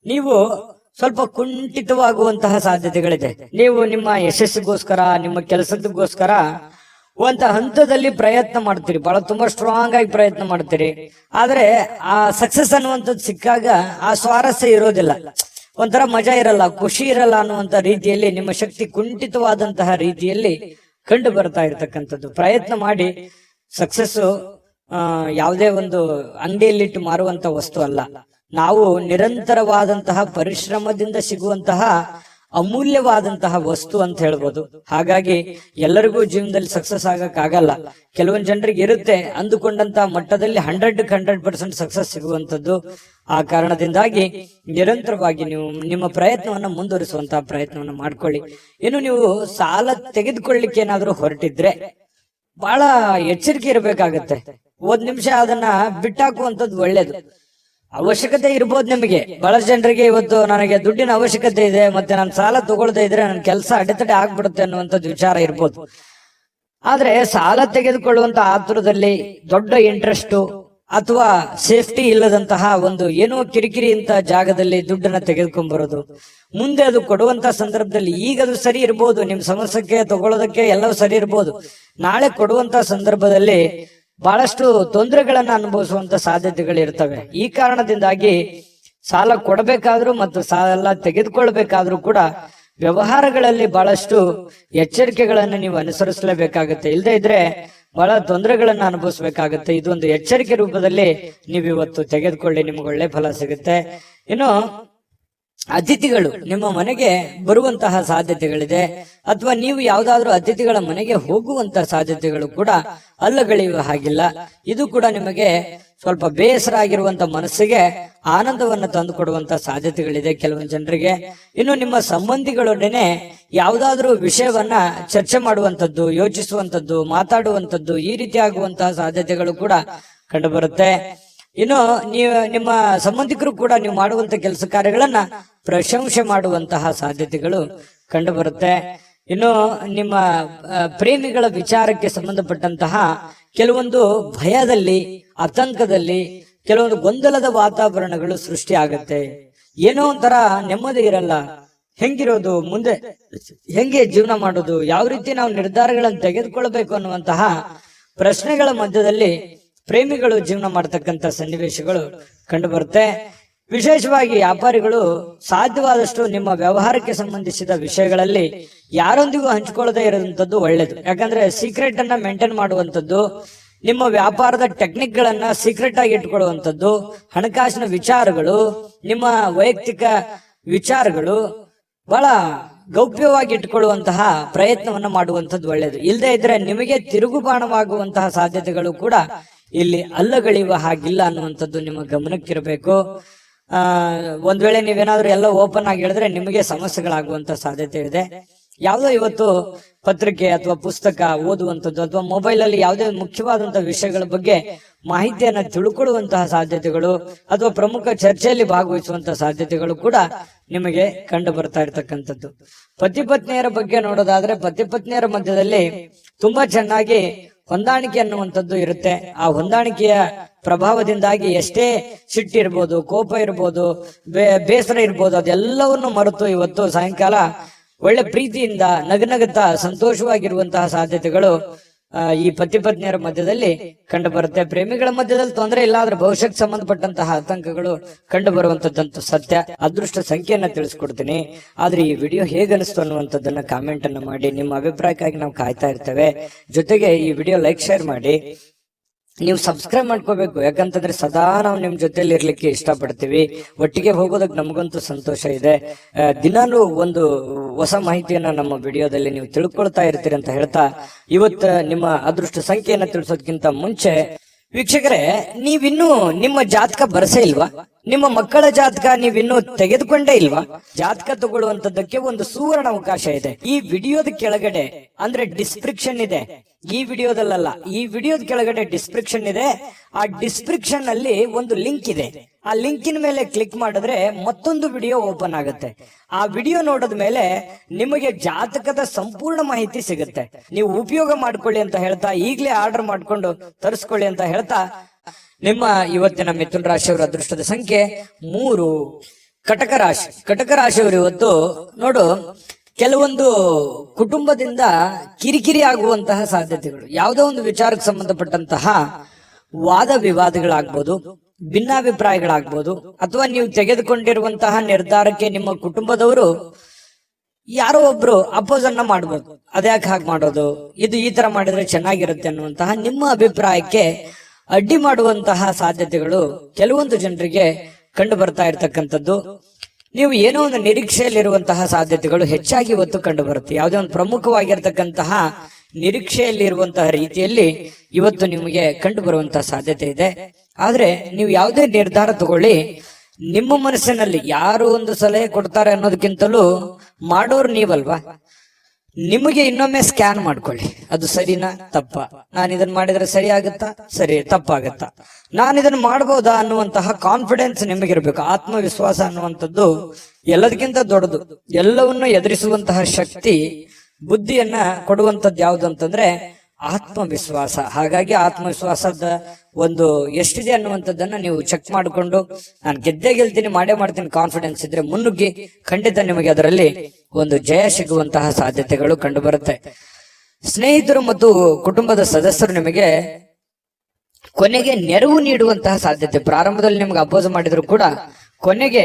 ನೀವು ಸ್ವಲ್ಪ ಕುಂಠಿತವಾಗುವಂತಹ ಸಾಧ್ಯತೆಗಳಿದೆ. ನೀವು ನಿಮ್ಮ ಯಶಸ್ಸಿಗೋಸ್ಕರ, ನಿಮ್ಮ ಕೆಲಸದಗೋಸ್ಕರ ಒಂದು ಹಂತದಲ್ಲಿ ಪ್ರಯತ್ನ ಮಾಡ್ತೀರಿ, ಬಹಳ ತುಂಬಾ ಸ್ಟ್ರಾಂಗ್ ಆಗಿ ಪ್ರಯತ್ನ ಮಾಡ್ತೀರಿ. ಆದ್ರೆ ಆ ಸಕ್ಸಸ್ ಅನ್ನುವಂಥದ್ದು ಸಿಕ್ಕಾಗ ಆ ಸ್ವಾರಸ್ಯ ಇರೋದಿಲ್ಲ, ಒಂಥರ ಮಜಾ ಇರಲ್ಲ, ಖುಷಿ ಇರಲ್ಲ ಅನ್ನುವಂತ ರೀತಿಯಲ್ಲಿ ನಿಮ್ಮ ಶಕ್ತಿ ಕುಂಠಿತವಾದಂತಹ ರೀತಿಯಲ್ಲಿ ಕಂಡು ಬರ್ತಾ ಇರ್ತಕ್ಕಂಥದ್ದು. ಪ್ರಯತ್ನ ಮಾಡಿ. ಸಕ್ಸಸ್ ಯಾವುದೇ ಒಂದು ಅಂಗಡಿಯಲ್ಲಿಟ್ಟು ಮಾರುವಂತ ವಸ್ತು ಅಲ್ಲ. ನಾವು ನಿರಂತರವಾದಂತಹ ಪರಿಶ್ರಮದಿಂದ ಸಿಗುವಂತಹ ಅಮೂಲ್ಯವಾದಂತಹ ವಸ್ತು ಅಂತ ಹೇಳ್ಬೋದು. ಹಾಗಾಗಿ ಎಲ್ಲರಿಗೂ ಜೀವನದಲ್ಲಿ ಸಕ್ಸಸ್ ಆಗಕ್ಕಾಗಲ್ಲ. ಕೆಲವೊಂದು ಜನರಿಗೆ ಇರುತ್ತೆ ಅಂದುಕೊಂಡಂತಹ ಮಟ್ಟದಲ್ಲಿ 100% ಸಕ್ಸಸ್ ಸಿಗುವಂತದ್ದು. ಆ ಕಾರಣದಿಂದಾಗಿ ನಿರಂತರವಾಗಿ ನೀವು ನಿಮ್ಮ ಪ್ರಯತ್ನವನ್ನ ಮುಂದುವರಿಸುವಂತಹ ಪ್ರಯತ್ನವನ್ನ ಮಾಡ್ಕೊಳ್ಳಿ. ಇನ್ನು ನೀವು ಸಾಲ ತೆಗೆದುಕೊಳ್ಳಿಕ್ಕೆ ಏನಾದ್ರೂ ಹೊರಟಿದ್ರೆ ಬಹಳ ಎಚ್ಚರಿಕೆ ಇರಬೇಕಾಗತ್ತೆ. 1 ನಿಮಿಷ ಅದನ್ನ ಬಿಟ್ಟಾಕುವಂಥದ್ದು ಒಳ್ಳೇದು. ಅವಶ್ಯಕತೆ ಇರ್ಬೋದು ನಿಮಗೆ. ಬಹಳಷ್ಟು ಜನರಿಗೆ ಇವತ್ತು ನನಗೆ ದುಡ್ಡಿನ ಅವಶ್ಯಕತೆ ಇದೆ, ಮತ್ತೆ ನಾನು ಸಾಲ ತಗೊಳ್ತಾ ಇದ್ರೆ ನನ್ನ ಕೆಲಸ ಅಡೆತಡೆ ಆಗ್ಬಿಡುತ್ತೆ ಅನ್ನುವಂಥದ್ದು ವಿಚಾರ ಇರ್ಬೋದು. ಆದ್ರೆ ಸಾಲ ತೆಗೆದುಕೊಳ್ಳುವಂತ ಆತುರದಲ್ಲಿ ದೊಡ್ಡ ಇಂಟ್ರೆಸ್ಟ್ ಅಥವಾ ಸೇಫ್ಟಿ ಇಲ್ಲದಂತಹ ಒಂದು ಏನೋ ಕಿರಿಕಿರಿ ಅಂತ ಜಾಗದಲ್ಲಿ ದುಡ್ಡನ್ನ ತೆಗೆದುಕೊಂಡ್ ಬರೋದು, ಮುಂದೆ ಅದು ಕೊಡುವಂತ ಸಂದರ್ಭದಲ್ಲಿ ಈಗ ಅದು ಸರಿ ಇರ್ಬೋದು, ನಿಮ್ ಸಮಸ್ಯೆಗೆ ತಗೊಳ್ಳೋದಕ್ಕೆ ಎಲ್ಲವೂ ಸರಿ ಇರ್ಬೋದು, ನಾಳೆ ಕೊಡುವಂತ ಸಂದರ್ಭದಲ್ಲಿ ಬಹಳಷ್ಟು ತೊಂದರೆಗಳನ್ನ ಅನುಭವಿಸುವಂತ ಸಾಧ್ಯತೆಗಳು ಇರ್ತವೆ. ಈ ಕಾರಣದಿಂದಾಗಿ ಸಾಲ ಕೊಡಬೇಕಾದ್ರೂ ಮತ್ತು ಸಾಲ ತೆಗೆದುಕೊಳ್ಬೇಕಾದ್ರೂ ಕೂಡ ವ್ಯವಹಾರಗಳಲ್ಲಿ ಬಹಳಷ್ಟು ಎಚ್ಚರಿಕೆಗಳನ್ನ ನೀವು ಅನುಸರಿಸಲೇಬೇಕಾಗುತ್ತೆ. ಇಲ್ಲದೆ ಇದ್ರೆ ಬಹಳ ತೊಂದರೆಗಳನ್ನ ಅನುಭವಿಸ್ಬೇಕಾಗತ್ತೆ. ಇದೊಂದು ಎಚ್ಚರಿಕೆ ರೂಪದಲ್ಲಿ ನೀವು ಇವತ್ತು ತೆಗೆದುಕೊಳ್ಳಿ, ನಿಮ್ಗೆ ಒಳ್ಳೆ ಫಲ ಸಿಗುತ್ತೆ. ಇನ್ನು ಅತಿಥಿಗಳು ನಿಮ್ಮ ಮನೆಗೆ ಬರುವಂತಹ ಸಾಧ್ಯತೆಗಳಿದೆ, ಅಥವಾ ನೀವು ಯಾವ್ದಾದ್ರು ಅತಿಥಿಗಳ ಮನೆಗೆ ಹೋಗುವಂತಹ ಸಾಧ್ಯತೆಗಳು ಕೂಡ ಅಲ್ಲಗಳೆಯುವ ಹಾಗಿಲ್ಲ. ಇದು ಕೂಡ ನಿಮಗೆ ಸ್ವಲ್ಪ ಬೇಸರ ಆಗಿರುವಂತ ಮನಸ್ಸಿಗೆ ಆನಂದವನ್ನ ತಂದು ಕೊಡುವಂತ ಸಾಧ್ಯತೆಗಳಿದೆ ಕೆಲವೊಂದು ಜನರಿಗೆ. ಇನ್ನು ನಿಮ್ಮ ಸಂಬಂಧಿಗಳೊಡನೆ ಯಾವುದಾದ್ರೂ ವಿಷಯವನ್ನ ಚರ್ಚೆ ಮಾಡುವಂತದ್ದು, ಯೋಚಿಸುವಂತದ್ದು, ಮಾತಾಡುವಂತದ್ದು, ಈ ರೀತಿ ಆಗುವಂತಹ ಸಾಧ್ಯತೆಗಳು ಕೂಡ ಕಂಡು ಬರುತ್ತೆ. ಇನ್ನು ನಿಮ್ಮ ಸಂಬಂಧಿಕರು ಕೂಡ ನೀವು ಮಾಡುವಂತ ಕೆಲಸ ಕಾರ್ಯಗಳನ್ನ ಪ್ರಶಂಸೆ ಮಾಡುವಂತಹ ಸಾಧ್ಯತೆಗಳು ಕಂಡು ಬರುತ್ತೆ. ಇನ್ನು ನಿಮ್ಮ ಪ್ರೇಮಿಗಳ ವಿಚಾರಕ್ಕೆ ಸಂಬಂಧಪಟ್ಟಂತಹ ಕೆಲವೊಂದು ಭಯದಲ್ಲಿ, ಆತಂಕದಲ್ಲಿ, ಕೆಲವೊಂದು ಗೊಂದಲದ ವಾತಾವರಣಗಳು ಸೃಷ್ಟಿ ಆಗತ್ತೆ. ಏನೋ ಒಂಥರ ನೆಮ್ಮದಿ ಇರಲ್ಲ. ಹೆಂಗಿರೋದು, ಮುಂದೆ ಹೆಂಗೆ ಜೀವನ ಮಾಡೋದು, ಯಾವ ರೀತಿ ನಾವು ನಿರ್ಧಾರಗಳನ್ನು ತೆಗೆದುಕೊಳ್ಬೇಕು ಅನ್ನುವಂತಹ ಪ್ರಶ್ನೆಗಳ ಮಧ್ಯದಲ್ಲಿ ಪ್ರೇಮಿಗಳು ಜೀವನ ಮಾಡತಕ್ಕಂತ ಸನ್ನಿವೇಶಗಳು ಕಂಡು ಬರುತ್ತೆ. ವಿಶೇಷವಾಗಿ ವ್ಯಾಪಾರಿಗಳು ಸಾಧ್ಯವಾದಷ್ಟು ನಿಮ್ಮ ವ್ಯವಹಾರಕ್ಕೆ ಸಂಬಂಧಿಸಿದ ವಿಷಯಗಳಲ್ಲಿ ಯಾರೊಂದಿಗೂ ಹಂಚಿಕೊಳ್ಳದೆ ಇರುವಂತದ್ದು ಒಳ್ಳೇದು. ಯಾಕಂದ್ರೆ ಸೀಕ್ರೆಟ್ ಅನ್ನ ಮೇಂಟೈನ್ ಮಾಡುವಂತದ್ದು, ನಿಮ್ಮ ವ್ಯಾಪಾರದ ಟೆಕ್ನಿಕ್ ಗಳನ್ನ ಸೀಕ್ರೆಟ್ ಆಗಿ ಇಟ್ಕೊಳ್ಳುವಂಥದ್ದು, ಹಣಕಾಸಿನ ವಿಚಾರಗಳು, ನಿಮ್ಮ ವೈಯಕ್ತಿಕ ವಿಚಾರಗಳು ಬಹಳ ಗೌಪ್ಯವಾಗಿ ಇಟ್ಕೊಳ್ಳುವಂತಹ ಪ್ರಯತ್ನವನ್ನ ಮಾಡುವಂಥದ್ದು ಒಳ್ಳೇದು. ಇಲ್ಲದೆ ಇದ್ರೆ ನಿಮಗೆ ತಿರುಗುಬಾಣವಾಗುವಂತಹ ಸಾಧ್ಯತೆಗಳು ಕೂಡ ಇಲ್ಲಿ ಅಲ್ಲಗಳೆಯುವ ಹಾಗಿಲ್ಲ ಅನ್ನುವಂಥದ್ದು ನಿಮ್ಮ ಗಮನಕ್ಕಿರಬೇಕು. ಒಂದ್ ವೇಳೆ ನೀವೇನಾದ್ರೂ ಎಲ್ಲ ಓಪನ್ ಆಗಿ ಹೇಳಿದ್ರೆ ನಿಮಗೆ ಸಮಸ್ಯೆಗಳಾಗುವಂತ ಸಾಧ್ಯತೆ ಇದೆ. ಯಾವುದೋ ಇವತ್ತು ಪತ್ರಿಕೆ ಅಥವಾ ಪುಸ್ತಕ ಓದುವಂಥದ್ದು ಅಥವಾ ಮೊಬೈಲ್ ಅಲ್ಲಿ ಯಾವುದೇ ಮುಖ್ಯವಾದಂತಹ ವಿಷಯಗಳ ಬಗ್ಗೆ ಮಾಹಿತಿಯನ್ನ ತಿಳ್ಕೊಳ್ಳುವಂತಹ ಸಾಧ್ಯತೆಗಳು ಅಥವಾ ಪ್ರಮುಖ ಚರ್ಚೆಯಲ್ಲಿ ಭಾಗವಹಿಸುವಂತಹ ಸಾಧ್ಯತೆಗಳು ಕೂಡ ನಿಮಗೆ ಕಂಡು ಬರ್ತಾ ಇರ್ತಕ್ಕಂಥದ್ದು. ಪತಿ ಪತ್ನಿಯರ ಬಗ್ಗೆ ನೋಡೋದಾದ್ರೆ ಪತಿ ಪತ್ನಿಯರ ಮಧ್ಯದಲ್ಲಿ ತುಂಬಾ ಚೆನ್ನಾಗಿ ಹೊಂದಾಣಿಕೆ ಅನ್ನುವಂಥದ್ದು ಇರುತ್ತೆ. ಆ ಹೊಂದಾಣಿಕೆಯ ಪ್ರಭಾವದಿಂದಾಗಿ ಎಷ್ಟೇ ಸಿಟ್ಟಿರ್ಬೋದು, ಕೋಪ ಇರ್ಬೋದು, ಬೇಸರ ಇರ್ಬೋದು, ಅದೆಲ್ಲವನ್ನು ಮರೆತು ಇವತ್ತು ಸಾಯಂಕಾಲ ಒಳ್ಳೆ ಪ್ರೀತಿಯಿಂದ ನಗನಗುತ್ತಾ ಸಂತೋಷವಾಗಿರುವಂತಹ ಸಾಧ್ಯತೆಗಳು ಈ ಪತಿ ಪತ್ನಿಯರ ಮಧ್ಯದಲ್ಲಿ ಕಂಡು ಬರುತ್ತೆ. ಪ್ರೇಮಿಗಳ ಮಧ್ಯದಲ್ಲಿ ತೊಂದರೆ ಇಲ್ಲ, ಆದ್ರೆ ಭವಿಷ್ಯಕ್ಕೆ ಸಂಬಂಧಪಟ್ಟಂತಹ ಆತಂಕಗಳು ಕಂಡು ಬರುವಂತದ್ದಂತೂ ಸತ್ಯ. ಅದೃಷ್ಟ ಸಂಖ್ಯೆಯನ್ನ ತಿಳಿಸ್ಕೊಡ್ತೀನಿ. ಆದ್ರೆ ಈ ವಿಡಿಯೋ ಹೇಗನಿಸ್ತು ಅನ್ನುವಂಥದ್ದನ್ನ ಕಾಮೆಂಟ್ ಅನ್ನ ಮಾಡಿ. ನಿಮ್ಮ ಅಭಿಪ್ರಾಯಕ್ಕಾಗಿ ನಾವು ಕಾಯ್ತಾ ಇರ್ತೇವೆ. ಜೊತೆಗೆ ಈ ವಿಡಿಯೋ ಲೈಕ್ ಶೇರ್ ಮಾಡಿ. ನೀವು ಸಬ್ಸ್ಕ್ರೈಬ್ ಮಾಡ್ಕೋಬೇಕು, ಯಾಕಂತಂದ್ರೆ ಸದಾ ನಾವು ನಿಮ್ ಜೊತೆಲಿ ಇರ್ಲಿಕ್ಕೆ ಇಷ್ಟಪಡ್ತೀವಿ. ಒಟ್ಟಿಗೆ ಹೋಗೋದಕ್ಕೆ ನಮಗಂತೂ ಸಂತೋಷ ಇದೆ. ದಿನಾನು ಒಂದು ಹೊಸ ಮಾಹಿತಿಯನ್ನ ನಮ್ಮ ವಿಡಿಯೋದಲ್ಲಿ ನೀವು ತಿಳ್ಕೊಳ್ತಾ ಇರ್ತೀರಿ ಅಂತ ಹೇಳ್ತಾ, ಇವತ್ತು ನಿಮ್ಮ ಅದೃಷ್ಟ ಸಂಖ್ಯೆಯನ್ನ ತಿಳಿಸೋದಕ್ಕಿಂತ ಮುಂಚೆ ವೀಕ್ಷಕರೇ, ನೀವಿನ್ನೂ ನಿಮ್ಮ ಜಾತಕ ಬರಸೇ ಇಲ್ವಾ? ನಿಮ್ಮ ಮಕ್ಕಳ ಜಾತಕ ನೀವಿನ್ನೂ ತೆಗೆದುಕೊಂಡೇ ಇಲ್ವಾ? ಜಾತಕ ತಗೊಳ್ಳುವಂತದ್ದಕ್ಕೆ ಒಂದು ಸುವರ್ಣ ಅವಕಾಶ ಇದೆ. ಈ ವಿಡಿಯೋದ ಕೆಳಗಡೆ ಅಂದ್ರೆ ಡಿಸ್ಕ್ರಿಪ್ಷನ್ ಇದೆ. ಈ ವಿಡಿಯೋದಲ್ಲ, ಈ ವಿಡಿಯೋದ ಕೆಳಗಡೆ ಡಿಸ್ಕ್ರಿಪ್ಷನ್ ಇದೆ. ಆ ಡಿಸ್ಕ್ರಿಪ್ಷನ್ ಅಲ್ಲಿ ಒಂದು ಲಿಂಕ್ ಇದೆ. ಆ ಲಿಂಕಿನ ಮೇಲೆ ಕ್ಲಿಕ್ ಮಾಡಿದ್ರೆ ಮತ್ತೊಂದು ವಿಡಿಯೋ ಓಪನ್ ಆಗುತ್ತೆ. ಆ ವಿಡಿಯೋ ನೋಡಿದ ಮೇಲೆ ನಿಮಗೆ ಜಾತಕದ ಸಂಪೂರ್ಣ ಮಾಹಿತಿ ಸಿಗುತ್ತೆ. ನೀವು ಉಪಯೋಗ ಮಾಡ್ಕೊಳ್ಳಿ ಅಂತ ಹೇಳ್ತಾ, ಈಗಲೇ ಆರ್ಡರ್ ಮಾಡ್ಕೊಂಡು ತರಿಸ್ಕೊಳ್ಳಿ ಅಂತ ಹೇಳ್ತಾ, ನಿಮ್ಮ ಇವತ್ತಿನ ಮಿಥುನ ರಾಶಿಯವರ ಅದೃಷ್ಟದ ಸಂಖ್ಯೆ 3. ಕಟಕ ರಾಶಿ. ಕಟಕ ರಾಶಿಯವರು ಇವತ್ತು ನೋಡು, ಕೆಲವೊಂದು ಕುಟುಂಬದಿಂದ ಕಿರಿಕಿರಿ ಆಗುವಂತಹ ಸಾಧ್ಯತೆಗಳು, ಯಾವುದೋ ಒಂದು ವಿಚಾರಕ್ಕೆ ಸಂಬಂಧಪಟ್ಟಂತಹ ವಾದ ವಿವಾದಗಳಾಗ್ಬೋದು, ಭಿನ್ನಾಭಿಪ್ರಾಯಗಳಾಗ್ಬೋದು, ಅಥವಾ ನೀವು ತೆಗೆದುಕೊಂಡಿರುವಂತಹ ನಿರ್ಧಾರಕ್ಕೆ ನಿಮ್ಮ ಕುಟುಂಬದವರು ಯಾರೋ ಒಬ್ರು ಅಪೋಸ್ ಅನ್ನ ಮಾಡ್ಬೋದು. ಅದ್ಯಾಕೆ ಹಾಗೆ ಮಾಡೋದು, ಇದು ಈ ತರ ಮಾಡಿದ್ರೆ ಚೆನ್ನಾಗಿರುತ್ತೆ ಅನ್ನುವಂತಹ ನಿಮ್ಮ ಅಭಿಪ್ರಾಯಕ್ಕೆ ಅಡ್ಡಿ ಮಾಡುವಂತಹ ಸಾಧ್ಯತೆಗಳು ಕೆಲವೊಂದು ಜನರಿಗೆ ಕಂಡು ಬರ್ತಾ ಇರ್ತಕ್ಕಂಥದ್ದು. ನೀವು ಏನೋ ಒಂದು ನಿರೀಕ್ಷೆಯಲ್ಲಿರುವಂತಹ ಸಾಧ್ಯತೆಗಳು ಹೆಚ್ಚಾಗಿ ಇವತ್ತು ಕಂಡು ಬರುತ್ತೆ. ಯಾವುದೇ ಒಂದು ಪ್ರಮುಖವಾಗಿರ್ತಕ್ಕಂತಹ ನಿರೀಕ್ಷೆಯಲ್ಲಿರುವಂತಹ ರೀತಿಯಲ್ಲಿ ಇವತ್ತು ನಿಮಗೆ ಕಂಡು ಬರುವಂತಹ ಸಾಧ್ಯತೆ ಇದೆ. ಆದ್ರೆ ನೀವು ಯಾವುದೇ ನಿರ್ಧಾರ ತಗೊಳ್ಳಿ, ನಿಮ್ಮ ಮನಸ್ಸಿನಲ್ಲಿ ಯಾರು ಒಂದು ಸಲಹೆ ಕೊಡ್ತಾರೆ ಅನ್ನೋದಕ್ಕಿಂತಲೂ ಮಾಡೋರು ನೀವಲ್ವಾ. ನಿಮಗೆ ಇನ್ನೊಮ್ಮೆ ಸ್ಕ್ಯಾನ್ ಮಾಡ್ಕೊಳ್ಳಿ, ಅದು ಸರಿನಾ ತಪ್ಪ, ನಾನು ಇದನ್ನ ಮಾಡಿದ್ರೆ ಸರಿ ಆಗುತ್ತಾ, ಸರಿ ತಪ್ಪಾಗತ್ತಾ, ನಾನು ಇದನ್ನ ಮಾಡಬಹುದಾ ಅನ್ನುವಂತಹ ಕಾನ್ಫಿಡೆನ್ಸ್ ನಿಮಗಿರ್ಬೇಕು. ಆತ್ಮವಿಶ್ವಾಸ ಅನ್ನುವಂಥದ್ದು ಎಲ್ಲದಕ್ಕಿಂತ ದೊಡ್ಡದು. ಎಲ್ಲವನ್ನೂ ಎದುರಿಸುವಂತಹ ಶಕ್ತಿ, ಬುದ್ಧಿಯನ್ನ ಕೊಡುವಂಥದ್ದು ಯಾವುದು ಅಂತಂದ್ರೆ ಆತ್ಮವಿಶ್ವಾಸ. ಹಾಗಾಗಿ ಆತ್ಮವಿಶ್ವಾಸದ ಒಂದು ಎಷ್ಟಿದೆ ಅನ್ನುವಂಥದ್ದನ್ನ ನೀವು ಚೆಕ್ ಮಾಡಿಕೊಂಡು, ನಾನು ಗೆದ್ದೇ ಗೆಲ್ತೀನಿ, ಮಾಡೇ ಮಾಡ್ತೀನಿ ಕಾನ್ಫಿಡೆನ್ಸ್ ಇದ್ರೆ ಮುನ್ನುಗ್ಗಿ, ಖಂಡಿತ ನಿಮಗೆ ಅದರಲ್ಲಿ ಒಂದು ಜಯ ಸಿಗುವಂತಹ ಸಾಧ್ಯತೆಗಳು ಕಂಡು ಬರುತ್ತೆ. ಸ್ನೇಹಿತರು ಮತ್ತು ಕುಟುಂಬದ ಸದಸ್ಯರು ನಿಮಗೆ ಕೊನೆಗೆ ನೆರವು ನೀಡುವಂತಹ ಸಾಧ್ಯತೆ. ಪ್ರಾರಂಭದಲ್ಲಿ ನಿಮ್ಗೆ ಅಪೋಸ್ ಮಾಡಿದ್ರು ಕೂಡ ಕೊನೆಗೆ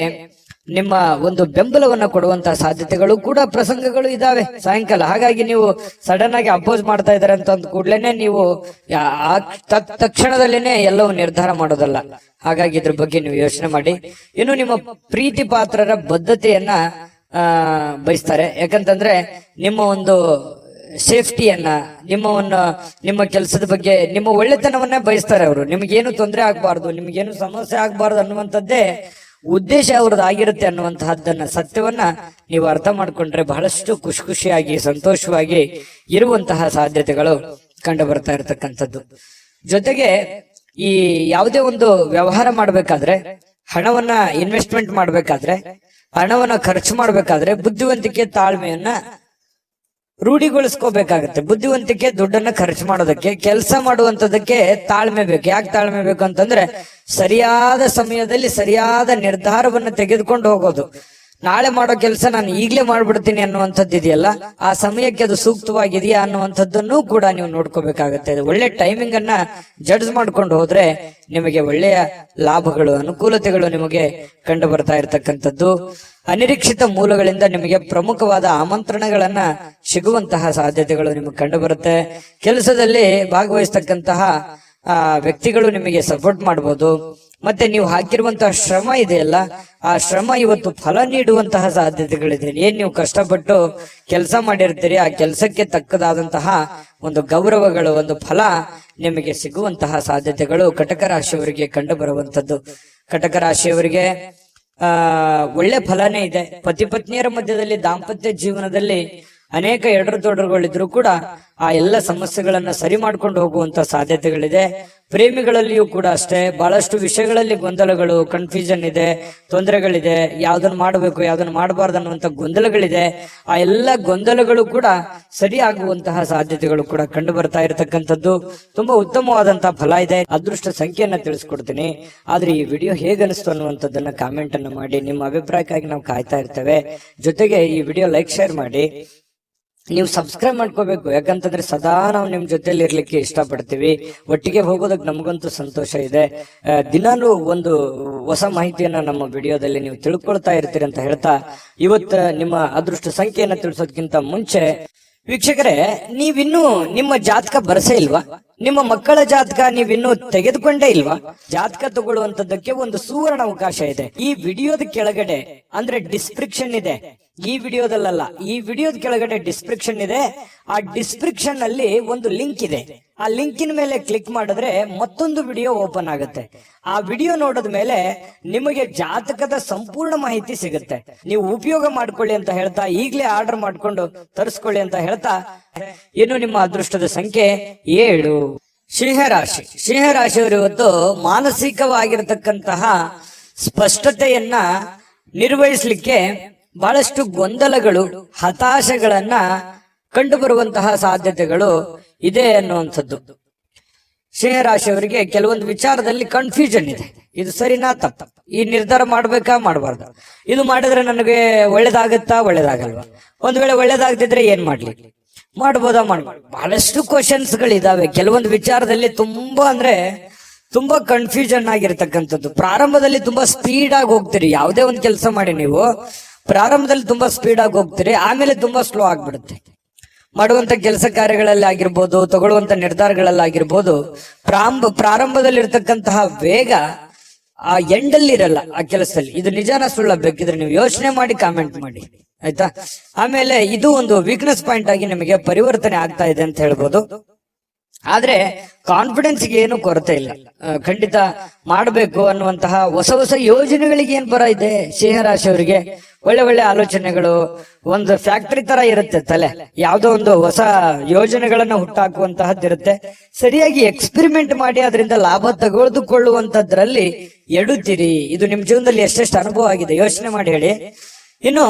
ನಿಮ್ಮ ಒಂದು ಬೆಂಬಲವನ್ನ ಕೊಡುವಂತಹ ಸಾಧ್ಯತೆಗಳು ಕೂಡ ಪ್ರಸಂಗಗಳು ಇದಾವೆ ಸಾಯಂಕಾಲ. ಹಾಗಾಗಿ ನೀವು ಸಡನ್ ಆಗಿ ಅಪೋಸ್ ಮಾಡ್ತಾ ಇದಾರೆ ಅಂತ ಅಂದ ಕೂಡ್ಲೇನೆ ನೀವು ತಕ್ಷಣದಲ್ಲೇನೆ ಎಲ್ಲವೂ ನಿರ್ಧಾರ ಮಾಡೋದಲ್ಲ. ಹಾಗಾಗಿ ಇದ್ರ ಬಗ್ಗೆ ನೀವು ಯೋಚನೆ ಮಾಡಿ. ಇನ್ನು ನಿಮ್ಮ ಪ್ರೀತಿ ಪಾತ್ರರ ಬದ್ಧತೆಯನ್ನ ಬಯಸ್ತಾರೆ. ಯಾಕಂತಂದ್ರೆ ನಿಮ್ಮ ಒಂದು ಸೇಫ್ಟಿಯನ್ನ, ನಿಮ್ಮ ಕೆಲಸದ ಬಗ್ಗೆ, ನಿಮ್ಮ ಒಳ್ಳೆತನವನ್ನ ಬಯಸ್ತಾರೆ ಅವರು. ನಿಮ್ಗೇನು ತೊಂದರೆ ಆಗ್ಬಾರ್ದು, ನಿಮ್ಗೇನು ಸಮಸ್ಯೆ ಆಗ್ಬಾರ್ದು ಅನ್ನುವಂಥದ್ದೇ ಉದ್ದೇಶ ಅವ್ರದ್ದು ಆಗಿರುತ್ತೆ ಅನ್ನುವಂತಹದ್ದನ್ನ, ಸತ್ಯವನ್ನ ನೀವು ಅರ್ಥ ಮಾಡ್ಕೊಂಡ್ರೆ ಬಹಳಷ್ಟು ಖುಷಿಯಾಗಿ ಸಂತೋಷವಾಗಿ ಇರುವಂತಹ ಸಾಧ್ಯತೆಗಳು ಕಂಡು ಬರ್ತಾ ಇರತಕ್ಕಂಥದ್ದು. ಜೊತೆಗೆ ಈ ಯಾವುದೇ ಒಂದು ವ್ಯವಹಾರ ಮಾಡ್ಬೇಕಾದ್ರೆ, ಹಣವನ್ನ ಇನ್ವೆಸ್ಟ್ಮೆಂಟ್ ಮಾಡ್ಬೇಕಾದ್ರೆ, ಹಣವನ್ನ ಖರ್ಚು ಮಾಡ್ಬೇಕಾದ್ರೆ ಬುದ್ಧಿವಂತಿಕೆ, ತಾಳ್ಮೆಯನ್ನ ರೂಢಿಗೊಳಿಸ್ಕೋಬೇಕಾಗತ್ತೆ. ಬುದ್ಧಿವಂತಿಕೆ ದುಡ್ಡನ್ನ ಖರ್ಚು ಮಾಡೋದಕ್ಕೆ, ಕೆಲಸ ಮಾಡುವಂತದಕ್ಕೆ ತಾಳ್ಮೆ ಬೇಕು. ಯಾಕೆ ತಾಳ್ಮೆ ಬೇಕು ಅಂತಂದ್ರೆ ಸರಿಯಾದ ಸಮಯದಲ್ಲಿ ಸರಿಯಾದ ನಿರ್ಧಾರವನ್ನ ತೆಗೆದುಕೊಂಡು ಹೋಗೋದು. ನಾಳೆ ಮಾಡೋ ಕೆಲಸ ನಾನು ಈಗಲೇ ಮಾಡ್ಬಿಡ್ತೀನಿ ಅನ್ನುವಂಥದ್ದು ಇದೆಯಲ್ಲ, ಆ ಸಮಯಕ್ಕೆ ಅದು ಸೂಕ್ತವಾಗಿದೆಯಾ ಅನ್ನುವಂಥದ್ದನ್ನು ಕೂಡ ನೀವು ನೋಡ್ಕೋಬೇಕಾಗತ್ತೆ. ಒಳ್ಳೆ ಟೈಮಿಂಗ್ ಅನ್ನ ಜಡ್ಜ್ ಮಾಡ್ಕೊಂಡು ಹೋದ್ರೆ ನಿಮಗೆ ಒಳ್ಳೆಯ ಲಾಭಗಳು, ಅನುಕೂಲತೆಗಳು ನಿಮಗೆ ಕಂಡು ಬರ್ತಾ ಇರತಕ್ಕಂಥದ್ದು. ಅನಿರೀಕ್ಷಿತ ಮೂಲಗಳಿಂದ ನಿಮಗೆ ಪ್ರಮುಖವಾದ ಆಮಂತ್ರಣಗಳನ್ನ ಸಿಗುವಂತಹ ಸಾಧ್ಯತೆಗಳು ನಿಮಗೆ ಕಂಡು ಬರುತ್ತೆ. ಕೆಲಸದಲ್ಲಿ ಭಾಗವಹಿಸ್ತಕ್ಕಂತಹ ವ್ಯಕ್ತಿಗಳು ನಿಮಗೆ ಸಪೋರ್ಟ್ ಮಾಡಬಹುದು. ಮತ್ತೆ ನೀವು ಹಾಕಿರುವಂತಹ ಶ್ರಮ ಇದೆಯಲ್ಲ, ಆ ಶ್ರಮ ಇವತ್ತು ಫಲ ನೀಡುವಂತಹ ಸಾಧ್ಯತೆಗಳಿದೆ. ಏನ್ ನೀವು ಕಷ್ಟಪಟ್ಟು ಕೆಲಸ ಮಾಡಿರ್ತೀರಿ, ಆ ಕೆಲಸಕ್ಕೆ ತಕ್ಕದಾದಂತಹ ಒಂದು ಗೌರವಗಳು, ಒಂದು ಫಲ ನಿಮಗೆ ಸಿಗುವಂತಹ ಸಾಧ್ಯತೆಗಳು ಕಟಕ ರಾಶಿಯವರಿಗೆ ಕಂಡು ಬರುವಂತದ್ದು. ಕಟಕ ರಾಶಿಯವರಿಗೆ ಒಳ್ಳೆ ಫಲನೇ ಇದೆ. ಪತಿ ಪತ್ನಿಯರ ಮಧ್ಯದಲ್ಲಿ ದಾಂಪತ್ಯ ಜೀವನದಲ್ಲಿ ಅನೇಕ ಎಡರುತೊಡರುಗಳಿದ್ರು ಕೂಡ ಆ ಎಲ್ಲ ಸಮಸ್ಯೆಗಳನ್ನ ಸರಿ ಮಾಡ್ಕೊಂಡು ಹೋಗುವಂತ ಸಾಧ್ಯತೆಗಳಿದೆ. ಪ್ರೇಮಿಗಳಲ್ಲಿಯೂ ಕೂಡ ಅಷ್ಟೇ ಬಹಳಷ್ಟು ವಿಷಯಗಳಲ್ಲಿ ಗೊಂದಲಗಳು, ಕನ್ಫ್ಯೂಷನ್ ಇದೆ, ತೊಂದರೆಗಳಿದೆ, ಯಾವ್ದನ್ನ ಮಾಡಬೇಕು ಯಾವ್ದನ್ನ ಮಾಡಬಾರ್ದು ಅನ್ನುವಂತ ಗೊಂದಲಗಳಿದೆ. ಆ ಎಲ್ಲ ಗೊಂದಲಗಳು ಕೂಡ ಸರಿ ಆಗುವಂತಹ ಸಾಧ್ಯತೆಗಳು ಕೂಡ ಕಂಡು ಬರ್ತಾ ಇರತಕ್ಕಂಥದ್ದು. ತುಂಬಾ ಉತ್ತಮವಾದಂತಹ ಫಲ ಇದೆ. ಅದೃಷ್ಟ ಸಂಖ್ಯೆಯನ್ನ ತಿಳಿಸ್ಕೊಡ್ತೀನಿ. ಆದ್ರೆ ಈ ವಿಡಿಯೋ ಹೇಗನಿಸ್ತು ಅನ್ನುವಂಥದ್ದನ್ನ ಕಾಮೆಂಟ್ ಅನ್ನ ಮಾಡಿ. ನಿಮ್ಮ ಅಭಿಪ್ರಾಯಕ್ಕಾಗಿ ನಾವು ಕಾಯ್ತಾ ಇರ್ತೇವೆ. ಜೊತೆಗೆ ಈ ವಿಡಿಯೋ ಲೈಕ್ ಶೇರ್ ಮಾಡಿ. ನೀವು ಸಬ್ಸ್ಕ್ರೈಬ್ ಮಾಡ್ಕೋಬೇಕು, ಯಾಕಂತಂದ್ರೆ ಸದಾ ನಾವು ನಿಮ್ ಜೊತೆಲಿ ಇರ್ಲಿಕ್ಕೆ ಇಷ್ಟಪಡ್ತೀವಿ. ಒಟ್ಟಿಗೆ ಹೋಗೋದಕ್ಕೆ ನಮಗಂತೂ ಸಂತೋಷ ಇದೆ. ದಿನಾನು ಒಂದು ಹೊಸ ಮಾಹಿತಿಯನ್ನ ನಮ್ಮ ವಿಡಿಯೋದಲ್ಲಿ ನೀವು ತಿಳ್ಕೊಳ್ತಾ ಇರ್ತೀರಿ ಅಂತ ಹೇಳ್ತಾ, ಇವತ್ತು ನಿಮ್ಮ ಅದೃಷ್ಟ ಸಂಖ್ಯೆಯನ್ನ ತಿಳಿಸೋದಕ್ಕಿಂತ ಮುಂಚೆ ವೀಕ್ಷಕರೇ, ನೀವಿನ್ನೂ ನಿಮ್ಮ ಜಾತಕ ಬರಸೇ ಇಲ್ವಾ? ನಿಮ್ಮ ಮಕ್ಕಳ ಜಾತಕ ನೀವಿನ್ನೂ ತೆಗೆದುಕೊಂಡೇ ಇಲ್ವಾ? ಜಾತಕ ತಗೊಳ್ಳುವಂತದ್ದಕ್ಕೆ ಒಂದು ಸುವರ್ಣ ಅವಕಾಶ ಇದೆ. ಈ ವಿಡಿಯೋದ ಕೆಳಗಡೆ ಅಂದ್ರೆ ಡಿಸ್ಕ್ರಿಪ್ಷನ್ ಇದೆ. ಈ ವಿಡಿಯೋದಲ್ಲ, ಈ ವಿಡಿಯೋದ ಕೆಳಗಡೆ ಡಿಸ್ಕ್ರಿಪ್ಷನ್ ಇದೆ. ಆ ಡಿಸ್ಕ್ರಿಪ್ಷನ್ ಅಲ್ಲಿ ಒಂದು ಲಿಂಕ್ ಇದೆ. ಆ ಲಿಂಕಿನ ಮೇಲೆ ಕ್ಲಿಕ್ ಮಾಡಿದ್ರೆ ಮತ್ತೊಂದು ವಿಡಿಯೋ ಓಪನ್ ಆಗುತ್ತೆ. ಆ ವಿಡಿಯೋ ನೋಡಿದ ಮೇಲೆ ನಿಮಗೆ ಜಾತಕದ ಸಂಪೂರ್ಣ ಮಾಹಿತಿ ಸಿಗುತ್ತೆ. ನೀವು ಉಪಯೋಗ ಮಾಡ್ಕೊಳ್ಳಿ ಅಂತ ಹೇಳ್ತಾ, ಈಗಲೇ ಆರ್ಡರ್ ಮಾಡ್ಕೊಂಡು ತರಿಸ್ಕೊಳ್ಳಿ ಅಂತ ಹೇಳ್ತಾ, ಇನ್ನು ನಿಮ್ಮ ಅದೃಷ್ಟದ ಸಂಖ್ಯೆ 7. ಸಿಂಹರಾಶಿ. ಸಿಂಹರಾಶಿಯವರು ಇವತ್ತು ಮಾನಸಿಕವಾಗಿರತಕ್ಕಂತಹ ಸ್ಪಷ್ಟತೆಯನ್ನ ನಿರ್ವಹಿಸಲಿಕ್ಕೆ ಬಹಳಷ್ಟು ಗೊಂದಲಗಳು, ಹತಾಶೆಗಳನ್ನ ಕಂಡು ಬರುವಂತಹ ಸಾಧ್ಯತೆಗಳು ಇದೆ ಅನ್ನುವಂಥದ್ದು. ಸಿಂಹರಾಶಿಯವರಿಗೆ ಕೆಲವೊಂದು ವಿಚಾರದಲ್ಲಿ ಕನ್ಫ್ಯೂಷನ್ ಇದೆ. ಇದು ಸರಿನಾ ತಪ್ಪ, ಈ ನಿರ್ಧಾರ ಮಾಡ್ಬೇಕಾ ಮಾಡಬಾರ್ದು, ಇದು ಮಾಡಿದ್ರೆ ನನಗೆ ಒಳ್ಳೇದಾಗತ್ತಾ ಒಳ್ಳೇದಾಗಲ್ವಾ, ಒಂದ್ ವೇಳೆ ಒಳ್ಳೇದಾಗದಿದ್ರೆ ಏನ್ ಮಾಡ್ಲಿ, ಮಾಡ್ಬೋದಾ ಮಾಡ್ಬೋದು, ಬಹಳಷ್ಟು ಕ್ವಶನ್ಸ್ ಗಳಿದಾವೆ. ಕೆಲವೊಂದು ವಿಚಾರದಲ್ಲಿ ತುಂಬಾ ಕನ್ಫ್ಯೂಷನ್ ಆಗಿರ್ತಕ್ಕಂಥದ್ದು. ಪ್ರಾರಂಭದಲ್ಲಿ ತುಂಬಾ ಸ್ಪೀಡ್ ಆಗಿ ಹೋಗ್ತೀರಿ. ಯಾವುದೇ ಒಂದು ಕೆಲಸ ಮಾಡಿ ನೀವು ಪ್ರಾರಂಭದಲ್ಲಿ ತುಂಬಾ ಸ್ಪೀಡ್ ಆಗಿ ಹೋಗ್ತೀರಿ, ಆಮೇಲೆ ತುಂಬಾ ಸ್ಲೋ ಆಗ್ಬಿಡುತ್ತೆ. ಮಾಡುವಂತ ಕೆಲಸ ಕಾರ್ಯಗಳಲ್ಲಿ ಆಗಿರ್ಬೋದು, ತಗೊಳ್ಳುವಂತ ನಿರ್ಧಾರಗಳಲ್ಲಾಗಿರ್ಬೋದು, ಪ್ರಾರಂಭದಲ್ಲಿ ಇರ್ತಕ್ಕಂತಹ ವೇಗ ಆ ಎಂಡಲ್ಲಿ ಇರಲ್ಲ ಆ ಕೆಲಸದಲ್ಲಿ. ಇದು ನಿಜಾನ ಸುಳ್ಳ? ಬೇಕಿದ್ರೆ ನೀವು ಯೋಚನೆ ಮಾಡಿ ಕಾಮೆಂಟ್ ಮಾಡಿ, ಆಯ್ತಾ? ಆಮೇಲೆ ಇದು ಒಂದು ವೀಕ್ನೆಸ್ ಪಾಯಿಂಟ್ ಆಗಿ ನಿಮಗೆ ಪರಿವರ್ತನೆ ಆಗ್ತಾ ಇದೆ ಅಂತ ಹೇಳ್ಬೋದು. ಆದ್ರೆ ಕಾನ್ಫಿಡೆನ್ಸ್ಗೆ ಏನು ಕೊರತೆ ಇಲ್ಲ. ಖಂಡಿತ ಮಾಡಬೇಕು ಅನ್ನುವಂತಹ ಹೊಸ ಯೋಜನೆಗಳಿಗೆ ಏನ್ ಬರ ಇದೆ ಸಿಂಹರಾಶಿಯವರಿಗೆ. ಒಳ್ಳೆ ಆಲೋಚನೆಗಳು, ಒಂದು ಫ್ಯಾಕ್ಟರಿ ತರ ಇರುತ್ತೆ ತಲೆ. ಯಾವ್ದೋ ಒಂದು ಹೊಸ ಯೋಜನೆಗಳನ್ನ ಹುಟ್ಟಾಕುವಂತಹದ್ದಿರುತ್ತೆ. ಸರಿಯಾಗಿ ಎಕ್ಸ್ಪೆರಿಮೆಂಟ್ ಮಾಡಿ ಅದರಿಂದ ಲಾಭ ತೆಗೆದುಕೊಳ್ಳುವಂತದ್ರಲ್ಲಿ ಎಡುತ್ತೀರಿ. ಇದು ನಿಮ್ ಜೀವನದಲ್ಲಿ ಎಷ್ಟೆಷ್ಟು ಅನುಭವ ಆಗಿದೆ ಯೋಚನೆ ಮಾಡಿ ಹೇಳಿ. ಇನ್ನು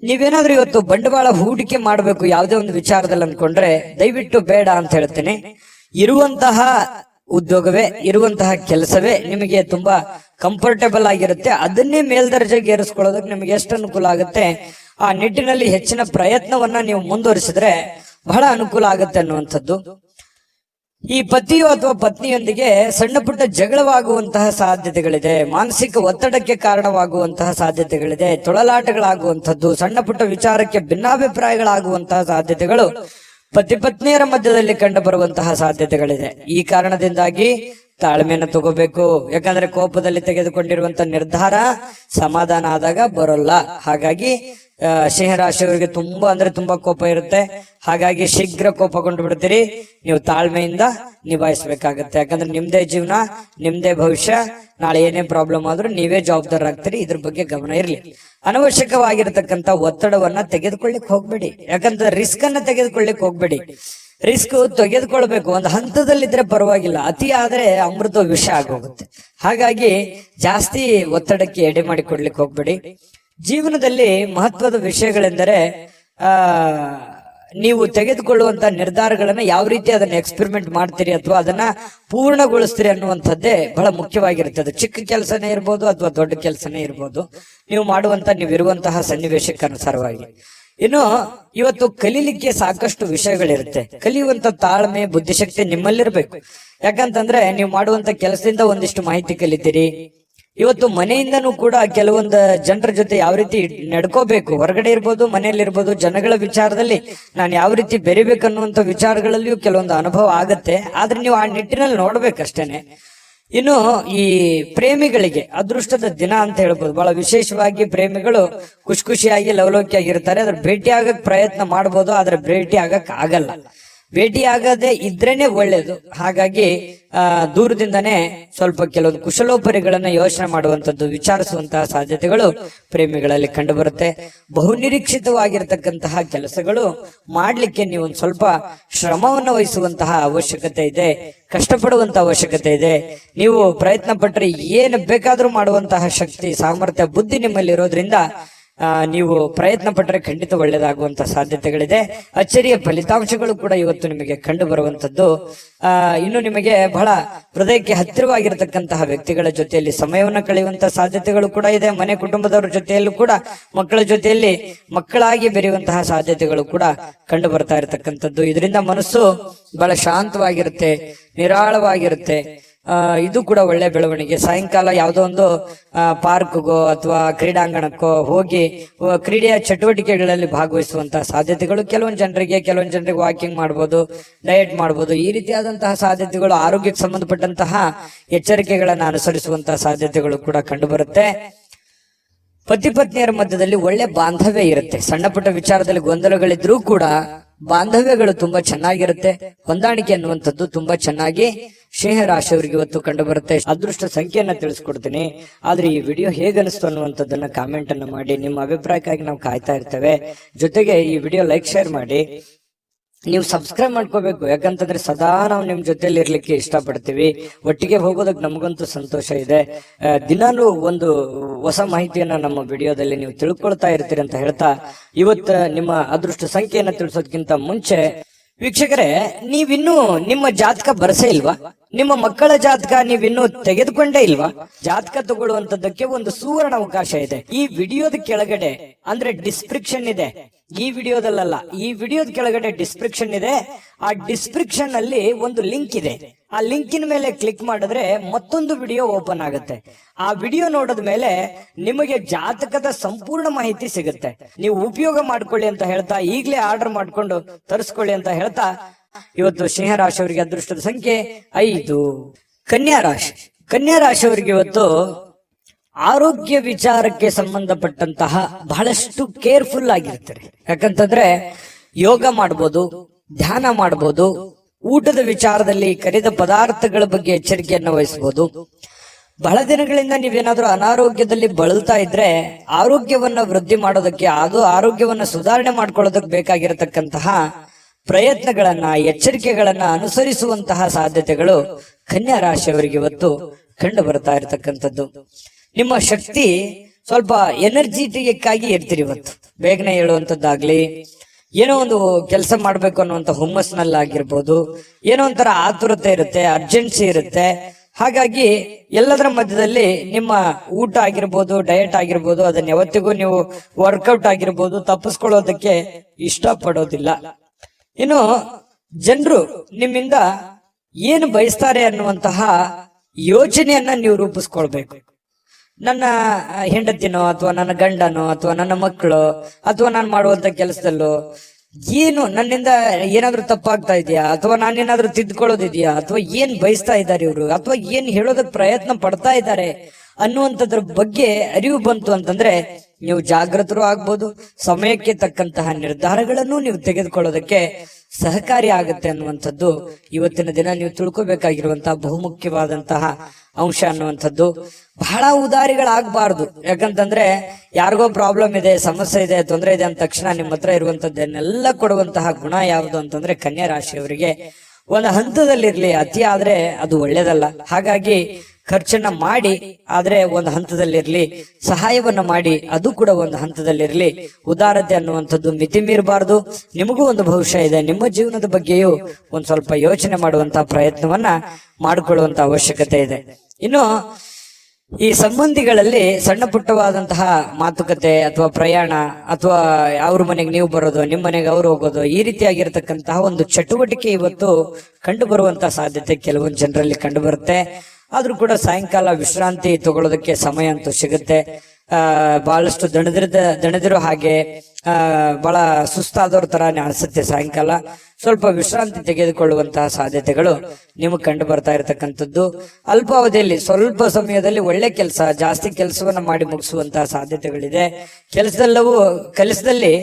ನೀವೇನಾದ್ರೂ ಇವತ್ತು ಬಂಡವಾಳ ಹೂಡಿಕೆ ಮಾಡಬೇಕು ಯಾವುದೇ ಒಂದು ವಿಚಾರದಲ್ಲಿ ಅನ್ಕೊಂಡ್ರೆ ದಯವಿಟ್ಟು ಬೇಡ ಅಂತ ಹೇಳ್ತೀನಿ. ಇರುವಂತಹ ಉದ್ಯೋಗವೇ, ಇರುವಂತಹ ಕೆಲಸವೇ ನಿಮಗೆ ತುಂಬಾ ಕಂಫರ್ಟೇಬಲ್ ಆಗಿರುತ್ತೆ. ಅದನ್ನೇ ಮೇಲ್ದರ್ಜೆಗೆ ಏರಿಸ್ಕೊಳ್ಳೋದಕ್ಕೆ ನಿಮಗೆ ಎಷ್ಟು ಅನುಕೂಲ ಆಗುತ್ತೆ ಆ ನಿಟ್ಟಿನಲ್ಲಿ ಹೆಚ್ಚಿನ ಪ್ರಯತ್ನವನ್ನ ನೀವು ಮುಂದುವರಿಸಿದ್ರೆ ಬಹಳ ಅನುಕೂಲ ಆಗುತ್ತೆ ಅನ್ನುವಂಥದ್ದು. ಈ ಪತಿಯು ಅಥವಾ ಪತ್ನಿಯೊಂದಿಗೆ ಸಣ್ಣ ಪುಟ್ಟ ಜಗಳವಾಗುವಂತಹ ಸಾಧ್ಯತೆಗಳಿದೆ. ಮಾನಸಿಕ ಒತ್ತಡಕ್ಕೆ ಕಾರಣವಾಗುವಂತಹ ಸಾಧ್ಯತೆಗಳಿದೆ. ತೊಳಲಾಟಗಳಾಗುವಂಥದ್ದು, ಸಣ್ಣ ಪುಟ್ಟ ವಿಚಾರಕ್ಕೆ ಭಿನ್ನಾಭಿಪ್ರಾಯಗಳಾಗುವಂತಹ ಸಾಧ್ಯತೆಗಳು ಪತಿ ಪತ್ನಿಯರ ಮಧ್ಯದಲ್ಲಿ ಕಂಡು ಬರುವಂತಹ ಸಾಧ್ಯತೆಗಳಿದೆ. ಈ ಕಾರಣದಿಂದಾಗಿ ತಾಳ್ಮೆಯನ್ನು ತಗೋಬೇಕು. ಯಾಕಂದ್ರೆ ಕೋಪದಲ್ಲಿ ತೆಗೆದುಕೊಂಡಿರುವಂತ ನಿರ್ಧಾರ ಸಮಾಧಾನ ಆದಾಗ ಬರೋಲ್ಲ. ಹಾಗಾಗಿ ಸಿಂಹರಾಶಿಯವರಿಗೆ ತುಂಬಾ ಕೋಪ ಇರುತ್ತೆ. ಹಾಗಾಗಿ ಶೀಘ್ರ ಕೋಪಗೊಂಡು ಬಿಡ್ತೀರಿ. ನೀವು ತಾಳ್ಮೆಯಿಂದ ನಿಭಾಯಿಸಬೇಕಾಗತ್ತೆ. ಯಾಕಂದ್ರೆ ನಿಮ್ದೇ ಜೀವನ, ನಿಮ್ದೇ ಭವಿಷ್ಯ. ನಾಳೆ ಏನೇ ಪ್ರಾಬ್ಲಮ್ ಆದ್ರೂ ನೀವೇ ಜವಾಬ್ದಾರರಾಗ್ತೀರಿ. ಇದ್ರ ಬಗ್ಗೆ ಗಮನ ಇರ್ಲಿ. ಅನವಶ್ಯಕವಾಗಿರತಕ್ಕಂತ ಒತ್ತಡವನ್ನ ತೆಗೆದುಕೊಳ್ಳಿಕ್ ಹೋಗ್ಬೇಡಿ. ಯಾಕಂದ್ರೆ ರಿಸ್ಕ್ ಅನ್ನ ತೆಗೆದುಕೊಳ್ಳಿಕ್ ಹೋಗ್ಬೇಡಿ. ರಿಸ್ಕ್ ತೆಗೆದುಕೊಳ್ಬೇಕು, ಒಂದು ಹಂತದಲ್ಲಿದ್ರೆ ಪರವಾಗಿಲ್ಲ. ಅತಿ ಆದ್ರೆ ಅಮೃತ ವಿಷ ಆಗೋಗುತ್ತೆ. ಹಾಗಾಗಿ ಜಾಸ್ತಿ ಒತ್ತಡಕ್ಕೆ ಎಡೆ ಮಾಡಿ ಕೊಡ್ಲಿಕ್ಕೆ ಹೋಗ್ಬೇಡಿ. ಜೀವನದಲ್ಲಿ ಮಹತ್ವದ ವಿಷಯಗಳೆಂದರೆ ನೀವು ತೆಗೆದುಕೊಳ್ಳುವಂತ ನಿರ್ಧಾರಗಳನ್ನ ಯಾವ ರೀತಿ ಅದನ್ನ ಎಕ್ಸ್ಪೆರಿಮೆಂಟ್ ಮಾಡ್ತೀರಿ ಅಥವಾ ಅದನ್ನ ಪೂರ್ಣಗೊಳಿಸ್ತೀರಿ ಅನ್ನುವಂಥದ್ದೇ ಬಹಳ ಮುಖ್ಯವಾಗಿರುತ್ತೆ. ಚಿಕ್ಕ ಕೆಲಸನೇ ಇರ್ಬೋದು ಅಥವಾ ದೊಡ್ಡ ಕೆಲಸನೇ ಇರ್ಬೋದು, ನೀವು ನೀವಿರುವಂತಹ ಸನ್ನಿವೇಶಕ್ಕೆ ಅನುಸಾರವಾಗಿ. ಇನ್ನು ಇವತ್ತು ಕಲೀಲಿಕ್ಕೆ ಸಾಕಷ್ಟು ವಿಷಯಗಳಿರುತ್ತೆ. ಕಲಿಯುವಂತ ತಾಳ್ಮೆ, ಬುದ್ಧಿಶಕ್ತಿ ನಿಮ್ಮಲ್ಲಿರ್ಬೇಕು. ಯಾಕಂತಂದ್ರೆ ನೀವು ಮಾಡುವಂತ ಕೆಲಸದಿಂದ ಒಂದಿಷ್ಟು ಮಾಹಿತಿ ಕಲಿತೀರಿ. ಇವತ್ತು ಮನೆಯಿಂದನೂ ಕೂಡ ಕೆಲವೊಂದು ಜನರ ಜೊತೆ ಯಾವ ರೀತಿ ನಡ್ಕೋಬೇಕು, ಹೊರಗಡೆ ಇರ್ಬೋದು ಮನೆಯಲ್ಲಿ ಇರ್ಬೋದು, ಜನಗಳ ವಿಚಾರದಲ್ಲಿ ನಾನು ಯಾವ ರೀತಿ ಬೆರಿಬೇಕನ್ನುವಂತ ವಿಚಾರಗಳಲ್ಲಿಯೂ ಕೆಲವೊಂದು ಅನುಭವ ಆಗತ್ತೆ. ಆದ್ರೆ ನೀವು ಆ ನಿಟ್ಟಿನಲ್ಲಿ ನೋಡ್ಬೇಕಷ್ಟೇನೆ. ಇನ್ನು ಈ ಪ್ರೇಮಿಗಳಿಗೆ ಅದೃಷ್ಟದ ದಿನ ಅಂತ ಹೇಳ್ಬೋದು. ಬಹಳ ವಿಶೇಷವಾಗಿ ಪ್ರೇಮಿಗಳು ಖುಷಿಯಾಗಿ ಲವಲೋಕಿಯಾಗಿರ್ತಾರೆ. ಅದ್ರ ಭೇಟಿ ಆಗಕ್ ಪ್ರಯತ್ನ ಮಾಡ್ಬೋದು, ಆದ್ರೆ ಭೇಟಿ ಆಗಕ್ ಆಗಲ್ಲ. ಭೇಟಿಯಾಗದೆ ಇದ್ರೇನೆ ಒಳ್ಳೇದು. ಹಾಗಾಗಿ ದೂರದಿಂದನೇ ಸ್ವಲ್ಪ ಕೆಲವೊಂದು ಕುಶಲೋಪರಿಗಳನ್ನ ಯೋಚನೆ ಮಾಡುವಂತದ್ದು, ವಿಚಾರಿಸುವಂತಹ ಸಾಧ್ಯತೆಗಳು ಪ್ರೇಮಿಗಳಲ್ಲಿ ಕಂಡು ಬರುತ್ತೆ. ಬಹುನಿರೀಕ್ಷಿತವಾಗಿರ್ತಕ್ಕಂತಹ ಕೆಲಸಗಳು ಮಾಡ್ಲಿಕ್ಕೆ ನೀವು ಒಂದು ಸ್ವಲ್ಪ ಶ್ರಮವನ್ನು ವಹಿಸುವಂತಹ ಅವಶ್ಯಕತೆ ಇದೆ, ಕಷ್ಟಪಡುವಂತಹ ಅವಶ್ಯಕತೆ ಇದೆ. ನೀವು ಪ್ರಯತ್ನ ಪಟ್ಟರೆ ಏನು ಬೇಕಾದ್ರೂ ಮಾಡುವಂತಹ ಶಕ್ತಿ, ಸಾಮರ್ಥ್ಯ, ಬುದ್ಧಿ ನಿಮ್ಮಲ್ಲಿ ಇರೋದ್ರಿಂದ ನೀವು ಪ್ರಯತ್ನ ಪಟ್ಟರೆ ಖಂಡಿತ ಒಳ್ಳೆಯದಾಗುವಂತಹ ಸಾಧ್ಯತೆಗಳಿದೆ. ಅಚ್ಚರಿಯ ಫಲಿತಾಂಶಗಳು ಕೂಡ ಇವತ್ತು ನಿಮಗೆ ಕಂಡು ಬರುವಂತದ್ದು. ಇನ್ನು ನಿಮಗೆ ಬಹಳ ಹೃದಯಕ್ಕೆ ಹತ್ತಿರವಾಗಿರತಕ್ಕಂತಹ ವ್ಯಕ್ತಿಗಳ ಜೊತೆಯಲ್ಲಿ ಸಮಯವನ್ನು ಕಳೆಯುವಂತಹ ಸಾಧ್ಯತೆಗಳು ಕೂಡ ಇದೆ. ಮನೆ ಕುಟುಂಬದವರ ಜೊತೆಯಲ್ಲೂ ಕೂಡ ಮಕ್ಕಳ ಜೊತೆಯಲ್ಲಿ ಮಕ್ಕಳಾಗಿ ಬೆರೆಯುವಂತಹ ಸಾಧ್ಯತೆಗಳು ಕೂಡ ಕಂಡು ಬರ್ತಾ ಇರತಕ್ಕಂಥದ್ದು. ಇದರಿಂದ ಮನಸ್ಸು ಬಹಳ ಶಾಂತವಾಗಿರುತ್ತೆ, ನಿರಾಳವಾಗಿರುತ್ತೆ. ಇದು ಕೂಡ ಒಳ್ಳೆ ಬೆಳವಣಿಗೆ. ಸಾಯಂಕಾಲ ಯಾವುದೋ ಒಂದು ಪಾರ್ಕ್ಗೋ ಅಥವಾ ಕ್ರೀಡಾಂಗಣಕ್ಕೋ ಹೋಗಿ ಕ್ರೀಡೆಯ ಚಟುವಟಿಕೆಗಳಲ್ಲಿ ಭಾಗವಹಿಸುವಂತಹ ಸಾಧ್ಯತೆಗಳು ಕೆಲವೊಂದು ಜನರಿಗೆ ವಾಕಿಂಗ್ ಮಾಡ್ಬೋದು, ಡಯಟ್ ಮಾಡ್ಬೋದು. ಈ ರೀತಿಯಾದಂತಹ ಸಾಧ್ಯತೆಗಳು, ಆರೋಗ್ಯಕ್ಕೆ ಸಂಬಂಧಪಟ್ಟಂತಹ ಎಚ್ಚರಿಕೆಗಳನ್ನು ಅನುಸರಿಸುವಂತಹ ಸಾಧ್ಯತೆಗಳು ಕೂಡ ಕಂಡು ಬರುತ್ತೆ. ಪತಿ ಪತ್ನಿಯರ ಮಧ್ಯದಲ್ಲಿ ಒಳ್ಳೆ ಬಾಂಧವ್ಯ ಇರುತ್ತೆ. ಸಣ್ಣ ಪುಟ್ಟ ವಿಚಾರದಲ್ಲಿ ಗೊಂದಲಗಳಿದ್ರೂ ಕೂಡ ಬಾಂಧವ್ಯಗಳು ತುಂಬಾ ಚೆನ್ನಾಗಿರುತ್ತೆ. ಹೊಂದಾಣಿಕೆ ಅನ್ನುವಂಥದ್ದು ತುಂಬಾ ಚೆನ್ನಾಗಿ ಸಿಂಹ ರಾಶಿಯವರಿಗೆ ಇವತ್ತು ಕಂಡು ಬರುತ್ತೆ. ಅದೃಷ್ಟ ಸಂಖ್ಯೆಯನ್ನ ತಿಳಿಸ್ಕೊಡ್ತೀನಿ. ಆದ್ರೆ ಈ ವಿಡಿಯೋ ಹೇಗನಿಸ್ತು ಅನ್ನುವಂಥದ್ದನ್ನ ಕಾಮೆಂಟ್ ಅನ್ನು ಮಾಡಿ. ನಿಮ್ಮ ಅಭಿಪ್ರಾಯಕ್ಕಾಗಿ ನಾವು ಕಾಯ್ತಾ ಇರ್ತೇವೆ. ಜೊತೆಗೆ ಈ ವಿಡಿಯೋ ಲೈಕ್, ಶೇರ್ ಮಾಡಿ. ನೀವು ಸಬ್ಸ್ಕ್ರೈಬ್ ಮಾಡ್ಕೋಬೇಕು. ಯಾಕಂತಂದ್ರೆ ಸದಾ ನಾವು ನಿಮ್ ಜೊತೆಲಿ ಇರ್ಲಿಕ್ಕೆ ಇಷ್ಟಪಡ್ತೀವಿ. ಒಟ್ಟಿಗೆ ಹೋಗೋದಕ್ಕೆ ನಮಗಂತೂ ಸಂತೋಷ ಇದೆ. ದಿನಾನು ಒಂದು ಹೊಸ ಮಾಹಿತಿಯನ್ನ ನಮ್ಮ ವಿಡಿಯೋದಲ್ಲಿ ನೀವು ತಿಳ್ಕೊಳ್ತಾ ಇರ್ತೀರಿ ಅಂತ ಹೇಳ್ತಾ, ಇವತ್ತು ನಿಮ್ಮ ಅದೃಷ್ಟ ಸಂಖ್ಯೆಯನ್ನ ತಿಳಿಸೋದಕ್ಕಿಂತ ಮುಂಚೆ ವೀಕ್ಷಕರೇ, ನೀವಿನ್ನೂ ನಿಮ್ಮ ಜಾತಕ ಬರಸೇ ಇಲ್ವಾ? ನಿಮ್ಮ ಮಕ್ಕಳ ಜಾತಕ ನೀವಿನ್ನೂ ತೆಗೆದುಕೊಂಡೇ ಇಲ್ವಾ? ಜಾತಕ ತಗೊಳ್ಳುವಂತದ್ದಕ್ಕೆ ಒಂದು ಸುವರ್ಣ ಅವಕಾಶ ಇದೆ. ಈ ವಿಡಿಯೋದ ಕೆಳಗಡೆ ಅಂದ್ರೆ ಡಿಸ್ಕ್ರಿಪ್ಷನ್ ಇದೆ. ಈ ವಿಡಿಯೋದಲ್ಲ, ಈ ವಿಡಿಯೋದ ಕೆಳಗಡೆ ಡಿಸ್ಕ್ರಿಪ್ಷನ್ ಇದೆ. ಆ ಡಿಸ್ಕ್ರಿಪ್ಷನ್ ಅಲ್ಲಿ ಒಂದು ಲಿಂಕ್ ಇದೆ. ಆ ಲಿಂಕಿನ ಮೇಲೆ ಕ್ಲಿಕ್ ಮಾಡಿದ್ರೆ ಮತ್ತೊಂದು ವಿಡಿಯೋ ಓಪನ್ ಆಗುತ್ತೆ. ಆ ವಿಡಿಯೋ ನೋಡಿದ ಮೇಲೆ ನಿಮಗೆ ಜಾತಕದ ಸಂಪೂರ್ಣ ಮಾಹಿತಿ ಸಿಗುತ್ತೆ. ನೀವು ಉಪಯೋಗ ಮಾಡ್ಕೊಳ್ಳಿ ಅಂತ ಹೇಳ್ತಾ, ಈಗಲೇ ಆರ್ಡರ್ ಮಾಡ್ಕೊಂಡು ತರಿಸ್ಕೊಳ್ಳಿ ಅಂತ ಹೇಳ್ತಾ, ಇವತ್ತು ಸಿಂಹ ರಾಶಿಯವರಿಗೆ ಅದೃಷ್ಟದ ಸಂಖ್ಯೆ 5. ಕನ್ಯಾ ರಾಶಿ. ಕನ್ಯಾ ರಾಶಿಯವರಿಗೆ ಇವತ್ತು ಆರೋಗ್ಯ ವಿಚಾರಕ್ಕೆ ಸಂಬಂಧಪಟ್ಟಂತಹ ಬಹಳಷ್ಟು ಕೇರ್ಫುಲ್ ಆಗಿರ್ತಾರೆ. ಯಾಕಂತಂದ್ರೆ ಯೋಗ ಮಾಡ್ಬೋದು, ಧ್ಯಾನ ಮಾಡ್ಬೋದು, ಊಟದ ವಿಚಾರದಲ್ಲಿ ಕರಿದ ಪದಾರ್ಥಗಳ ಬಗ್ಗೆ ಎಚ್ಚರಿಕೆಯನ್ನು ವಹಿಸಬಹುದು. ಬಹಳ ದಿನಗಳಿಂದ ನೀವೇನಾದ್ರೂ ಅನಾರೋಗ್ಯದಲ್ಲಿ ಬಳಲ್ತಾ ಇದ್ರೆ ಆರೋಗ್ಯವನ್ನ ವೃದ್ಧಿ ಮಾಡೋದಕ್ಕೆ, ಅದು ಆರೋಗ್ಯವನ್ನ ಸುಧಾರಣೆ ಮಾಡ್ಕೊಳ್ಳೋದಕ್ಕೆ ಬೇಕಾಗಿರತಕ್ಕಂತಹ ಪ್ರಯತ್ನಗಳನ್ನ, ಎಚ್ಚರಿಕೆಗಳನ್ನ ಅನುಸರಿಸುವಂತಹ ಸಾಧ್ಯತೆಗಳು ಕನ್ಯಾ ರಾಶಿಯವರಿಗೆ ಇವತ್ತು ಕಂಡು ಬರ್ತಾ ಇರತಕ್ಕಂಥದ್ದು. ನಿಮ್ಮ ಶಕ್ತಿ ಸ್ವಲ್ಪ ಎನರ್ಜಿಟಿಕ್ ಆಗಿ ಇರ್ತೀರಿ ಇವತ್ತು. ಬೇಗನೆ ಹೇಳುವಂತದ್ದಾಗ್ಲಿ, ಏನೋ ಒಂದು ಕೆಲಸ ಮಾಡ್ಬೇಕು ಅನ್ನುವಂತ ಹುಮ್ಮಸ್ನಲ್ಲಾಗಿರ್ಬೋದು, ಏನೋ ಒಂಥರ ಆತುರತೆ ಇರುತ್ತೆ, ಅರ್ಜೆನ್ಸಿ ಇರುತ್ತೆ. ಹಾಗಾಗಿ ಎಲ್ಲದರ ಮಧ್ಯದಲ್ಲಿ ನಿಮ್ಮ ಊಟ ಆಗಿರ್ಬೋದು, ಡಯಟ್ ಆಗಿರ್ಬೋದು, ಅದನ್ನ ಯಾವತ್ತಿಗೂ ನೀವು ವರ್ಕೌಟ್ ಆಗಿರ್ಬೋದು ತಪ್ಪಿಸ್ಕೊಳ್ಳೋದಕ್ಕೆ ಇಷ್ಟಪಡೋದಿಲ್ಲ. ಇನ್ನು ಜನರು ನಿಮ್ಮಿಂದ ಏನು ಬಯಸ್ತಾರೆ ಅನ್ನುವಂತಹ ಯೋಚನೆಯನ್ನ ನೀವು ರೂಪಿಸ್ಕೊಳ್ಬೇಕು. ನನ್ನ ಹೆಂಡತಿನೋ ಅಥವಾ ನನ್ನ ಗಂಡನೋ ಅಥವಾ ನನ್ನ ಮಕ್ಕಳು ಅಥವಾ ನಾನು ಮಾಡುವಂತ ಕೆಲಸದಲ್ಲೋ ಏನು ನನ್ನಿಂದ ಏನಾದ್ರೂ ತಪ್ಪಾಗ್ತಾ ಇದೆಯಾ, ಅಥವಾ ನಾನೇನಾದ್ರೂ ತಿದ್ಕೊಳ್ಳೋದಿದೆಯಾ, ಅಥವಾ ಏನ್ ಬಯಸ್ತಾ ಇದ್ದಾರೆ ಇವರು, ಅಥವಾ ಏನ್ ಹೇಳೋದಕ್ಕೆ ಪ್ರಯತ್ನ ಪಡ್ತಾ ಇದ್ದಾರೆ ಅನ್ನುವಂಥದ್ರ ಬಗ್ಗೆ ಅರಿವು ಬಂತು ಅಂತಂದ್ರೆ ನೀವು ಜಾಗೃತರು ಆಗ್ಬೋದು. ಸಮಯಕ್ಕೆ ತಕ್ಕಂತಹ ನಿರ್ಧಾರಗಳನ್ನು ನೀವು ತೆಗೆದುಕೊಳ್ಳೋದಕ್ಕೆ ಸಹಕಾರಿ ಆಗುತ್ತೆ ಅನ್ನುವಂಥದ್ದು ಇವತ್ತಿನ ದಿನ ನೀವು ತಿಳ್ಕೊಬೇಕಾಗಿರುವಂತಹ ಬಹುಮುಖ್ಯವಾದಂತಹ ಅಂಶ ಅನ್ನುವಂಥದ್ದು. ಬಹಳ ಉದಾರಿಗಳಾಗಬಾರ್ದು. ಯಾಕಂತಂದ್ರೆ ಯಾರಿಗೋ ಪ್ರಾಬ್ಲಮ್ ಇದೆ, ಸಮಸ್ಯೆ ಇದೆ, ತೊಂದರೆ ಇದೆ ಅಂದ ತಕ್ಷಣ ನಿಮ್ಮ ಹತ್ರ ಇರುವಂತದ್ದನ್ನೆಲ್ಲ ಕೊಡುವಂತಹ ಗುಣ ಯಾವುದು ಅಂತಂದ್ರೆ ಕನ್ಯಾ ರಾಶಿಯವರಿಗೆ ಒಂದು ಹಂತದಲ್ಲಿರ್ಲಿ. ಅತಿ ಆದ್ರೆ ಅದು ಒಳ್ಳೇದಲ್ಲ. ಹಾಗಾಗಿ ಖರ್ಚನ್ನ ಮಾಡಿ, ಆದ್ರೆ ಒಂದು ಹಂತದಲ್ಲಿರ್ಲಿ. ಸಹಾಯವನ್ನ ಮಾಡಿ, ಅದು ಕೂಡ ಒಂದು ಹಂತದಲ್ಲಿರ್ಲಿ. ಉದಾರತೆ ಅನ್ನುವಂಥದ್ದು ಮಿತಿ ಮೀರಬಾರ್ದು. ನಿಮಗೂ ಒಂದು ಭವಿಷ್ಯ ಇದೆ. ನಿಮ್ಮ ಜೀವನದ ಬಗ್ಗೆಯೂ ಒಂದ್ ಸ್ವಲ್ಪ ಯೋಚನೆ ಮಾಡುವಂತಹ ಪ್ರಯತ್ನವನ್ನ ಮಾಡಿಕೊಳ್ಳುವಂತ ಅವಶ್ಯಕತೆ ಇದೆ. ಇನ್ನು ಈ ಸಂಬಂಧಿಗಳಲ್ಲಿ ಸಣ್ಣ ಪುಟ್ಟವಾದಂತಹ ಮಾತುಕತೆ ಅಥವಾ ಪ್ರಯಾಣ, ಅಥವಾ ಅವ್ರ ಮನೆಗೆ ನೀವು ಬರೋದು, ನಿಮ್ಮ ಮನೆಗೆ ಅವ್ರು ಹೋಗೋದು, ಈ ರೀತಿಯಾಗಿರ್ತಕ್ಕಂತಹ ಒಂದು ಚಟುವಟಿಕೆ ಇವತ್ತು ಕಂಡು ಬರುವಂತಹ ಸಾಧ್ಯತೆ ಕೆಲವೊಂದು ಜನರಲ್ಲಿ ಕಂಡು ಬರುತ್ತೆ. ಆದ್ರೂ ಕೂಡ ಸಾಯಂಕಾಲ ವಿಶ್ರಾಂತಿ ತಗೊಳ್ಳೋದಕ್ಕೆ ಸಮಯ ಅಂತೂ ಸಿಗುತ್ತೆ. ಬಹಳಷ್ಟು ದಣಿದಿರೋ ಹಾಗೆ ಬಹಳ ಸುಸ್ತಾದವ್ರ ತರಾನೇ ಅನಿಸುತ್ತೆ. ಸಾಯಂಕಾಲ ಸ್ವಲ್ಪ ವಿಶ್ರಾಂತಿ ತೆಗೆದುಕೊಳ್ಳುವಂತಹ ಸಾಧ್ಯತೆಗಳು ನಿಮಗೆ ಕಂಡು ಬರ್ತಾ ಇರತಕ್ಕಂಥದ್ದು. ಅಲ್ಪಾವಧಿಯಲ್ಲಿ ಸ್ವಲ್ಪ ಸಮಯದಲ್ಲಿ ಒಳ್ಳೆ ಕೆಲಸ, ಜಾಸ್ತಿ ಕೆಲಸವನ್ನ ಮಾಡಿ ಮುಗಿಸುವಂತಹ ಸಾಧ್ಯತೆಗಳಿದೆ. ಕೆಲಸದಲ್ಲಿ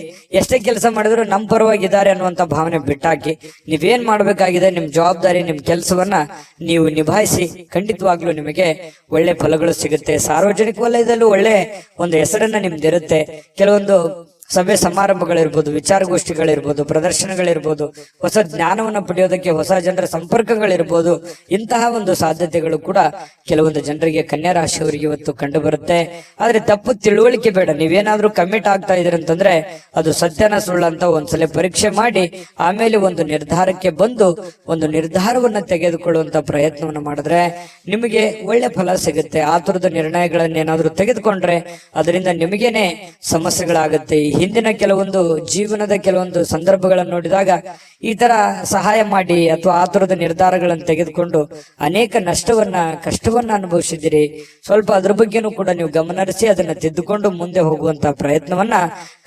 ಎಷ್ಟೇ ಕೆಲಸ ಮಾಡಿದ್ರು ನಮ್ಮ ಪರವಾಗಿದ್ದಾರೆ ಅನ್ನುವಂತ ಭಾವನೆ ಬಿಟ್ಟಾಕಿ ನೀವೇನ್ ಮಾಡ್ಬೇಕಾಗಿದೆ, ನಿಮ್ ಜವಾಬ್ದಾರಿ, ನಿಮ್ ಕೆಲಸವನ್ನ ನೀವು ನಿಭಾಯಿಸಿ ಖಂಡಿತವಾಗ್ಲೂ ನಿಮಗೆ ಒಳ್ಳೆ ಫಲಗಳು ಸಿಗುತ್ತೆ. ಸಾರ್ವಜನಿಕ ವಲಯದಲ್ಲೂ ಒಳ್ಳೆ ಒಂದು ಹೆಸರನ್ನ ನಿಮ್ದಿರುತ್ತೆ. ಕೆಲವೊಂದು ಸಭೆ ಸಮಾರಂಭಗಳಿರ್ಬೋದು, ವಿಚಾರಗೋಷ್ಠಿಗಳಿರ್ಬೋದು, ಪ್ರದರ್ಶನಗಳಿರ್ಬೋದು, ಹೊಸ ಜ್ಞಾನವನ್ನು ಪಡೆಯೋದಕ್ಕೆ ಹೊಸ ಜನರ ಸಂಪರ್ಕಗಳಿರ್ಬೋದು, ಇಂತಹ ಒಂದು ಸಾಧ್ಯತೆಗಳು ಕೂಡ ಕೆಲವೊಂದು ಜನರಿಗೆ, ಕನ್ಯಾ ರಾಶಿಯವರಿಗೆ ಇವತ್ತು ಕಂಡು ಬರುತ್ತೆ. ಆದ್ರೆ ತಪ್ಪು ತಿಳುವಳಿಕೆ ಬೇಡ. ನೀವೇನಾದ್ರೂ ಕಮಿಟ್ ಆಗ್ತಾ ಇದ್ರಿ ಅಂತಂದ್ರೆ ಅದು ಸತ್ಯನ ಸುಳ್ಳಂತ ಒಂದ್ಸಲ ಪರೀಕ್ಷೆ ಮಾಡಿ ಆಮೇಲೆ ಒಂದು ನಿರ್ಧಾರಕ್ಕೆ ಬಂದು ಒಂದು ನಿರ್ಧಾರವನ್ನ ತೆಗೆದುಕೊಳ್ಳುವಂತ ಪ್ರಯತ್ನವನ್ನು ಮಾಡಿದ್ರೆ ನಿಮಗೆ ಒಳ್ಳೆ ಫಲ ಸಿಗುತ್ತೆ. ಆತುರದ ನಿರ್ಣಯಗಳನ್ನೇನಾದ್ರೂ ತೆಗೆದುಕೊಂಡ್ರೆ ಅದರಿಂದ ನಿಮಗೇನೆ ಸಮಸ್ಯೆಗಳಾಗುತ್ತೆ. ಹಿಂದಿನ ಕೆಲವೊಂದು ಜೀವನದ ಕೆಲವೊಂದು ಸಂದರ್ಭಗಳನ್ನು ನೋಡಿದಾಗ ಈ ತರ ಸಹಾಯ ಮಾಡಿ ಅಥವಾ ಆತುರದ ನಿರ್ಧಾರಗಳನ್ನು ತೆಗೆದುಕೊಂಡು ಅನೇಕ ಕಷ್ಟವನ್ನ ಅನುಭವಿಸಿದ್ದೀರಿ. ಸ್ವಲ್ಪ ಅದ್ರ ಬಗ್ಗೆನೂ ಕೂಡ ನೀವು ಗಮನಹರಿಸಿ ಅದನ್ನ ತಿದ್ದುಕೊಂಡು ಮುಂದೆ ಹೋಗುವಂತಹ ಪ್ರಯತ್ನವನ್ನ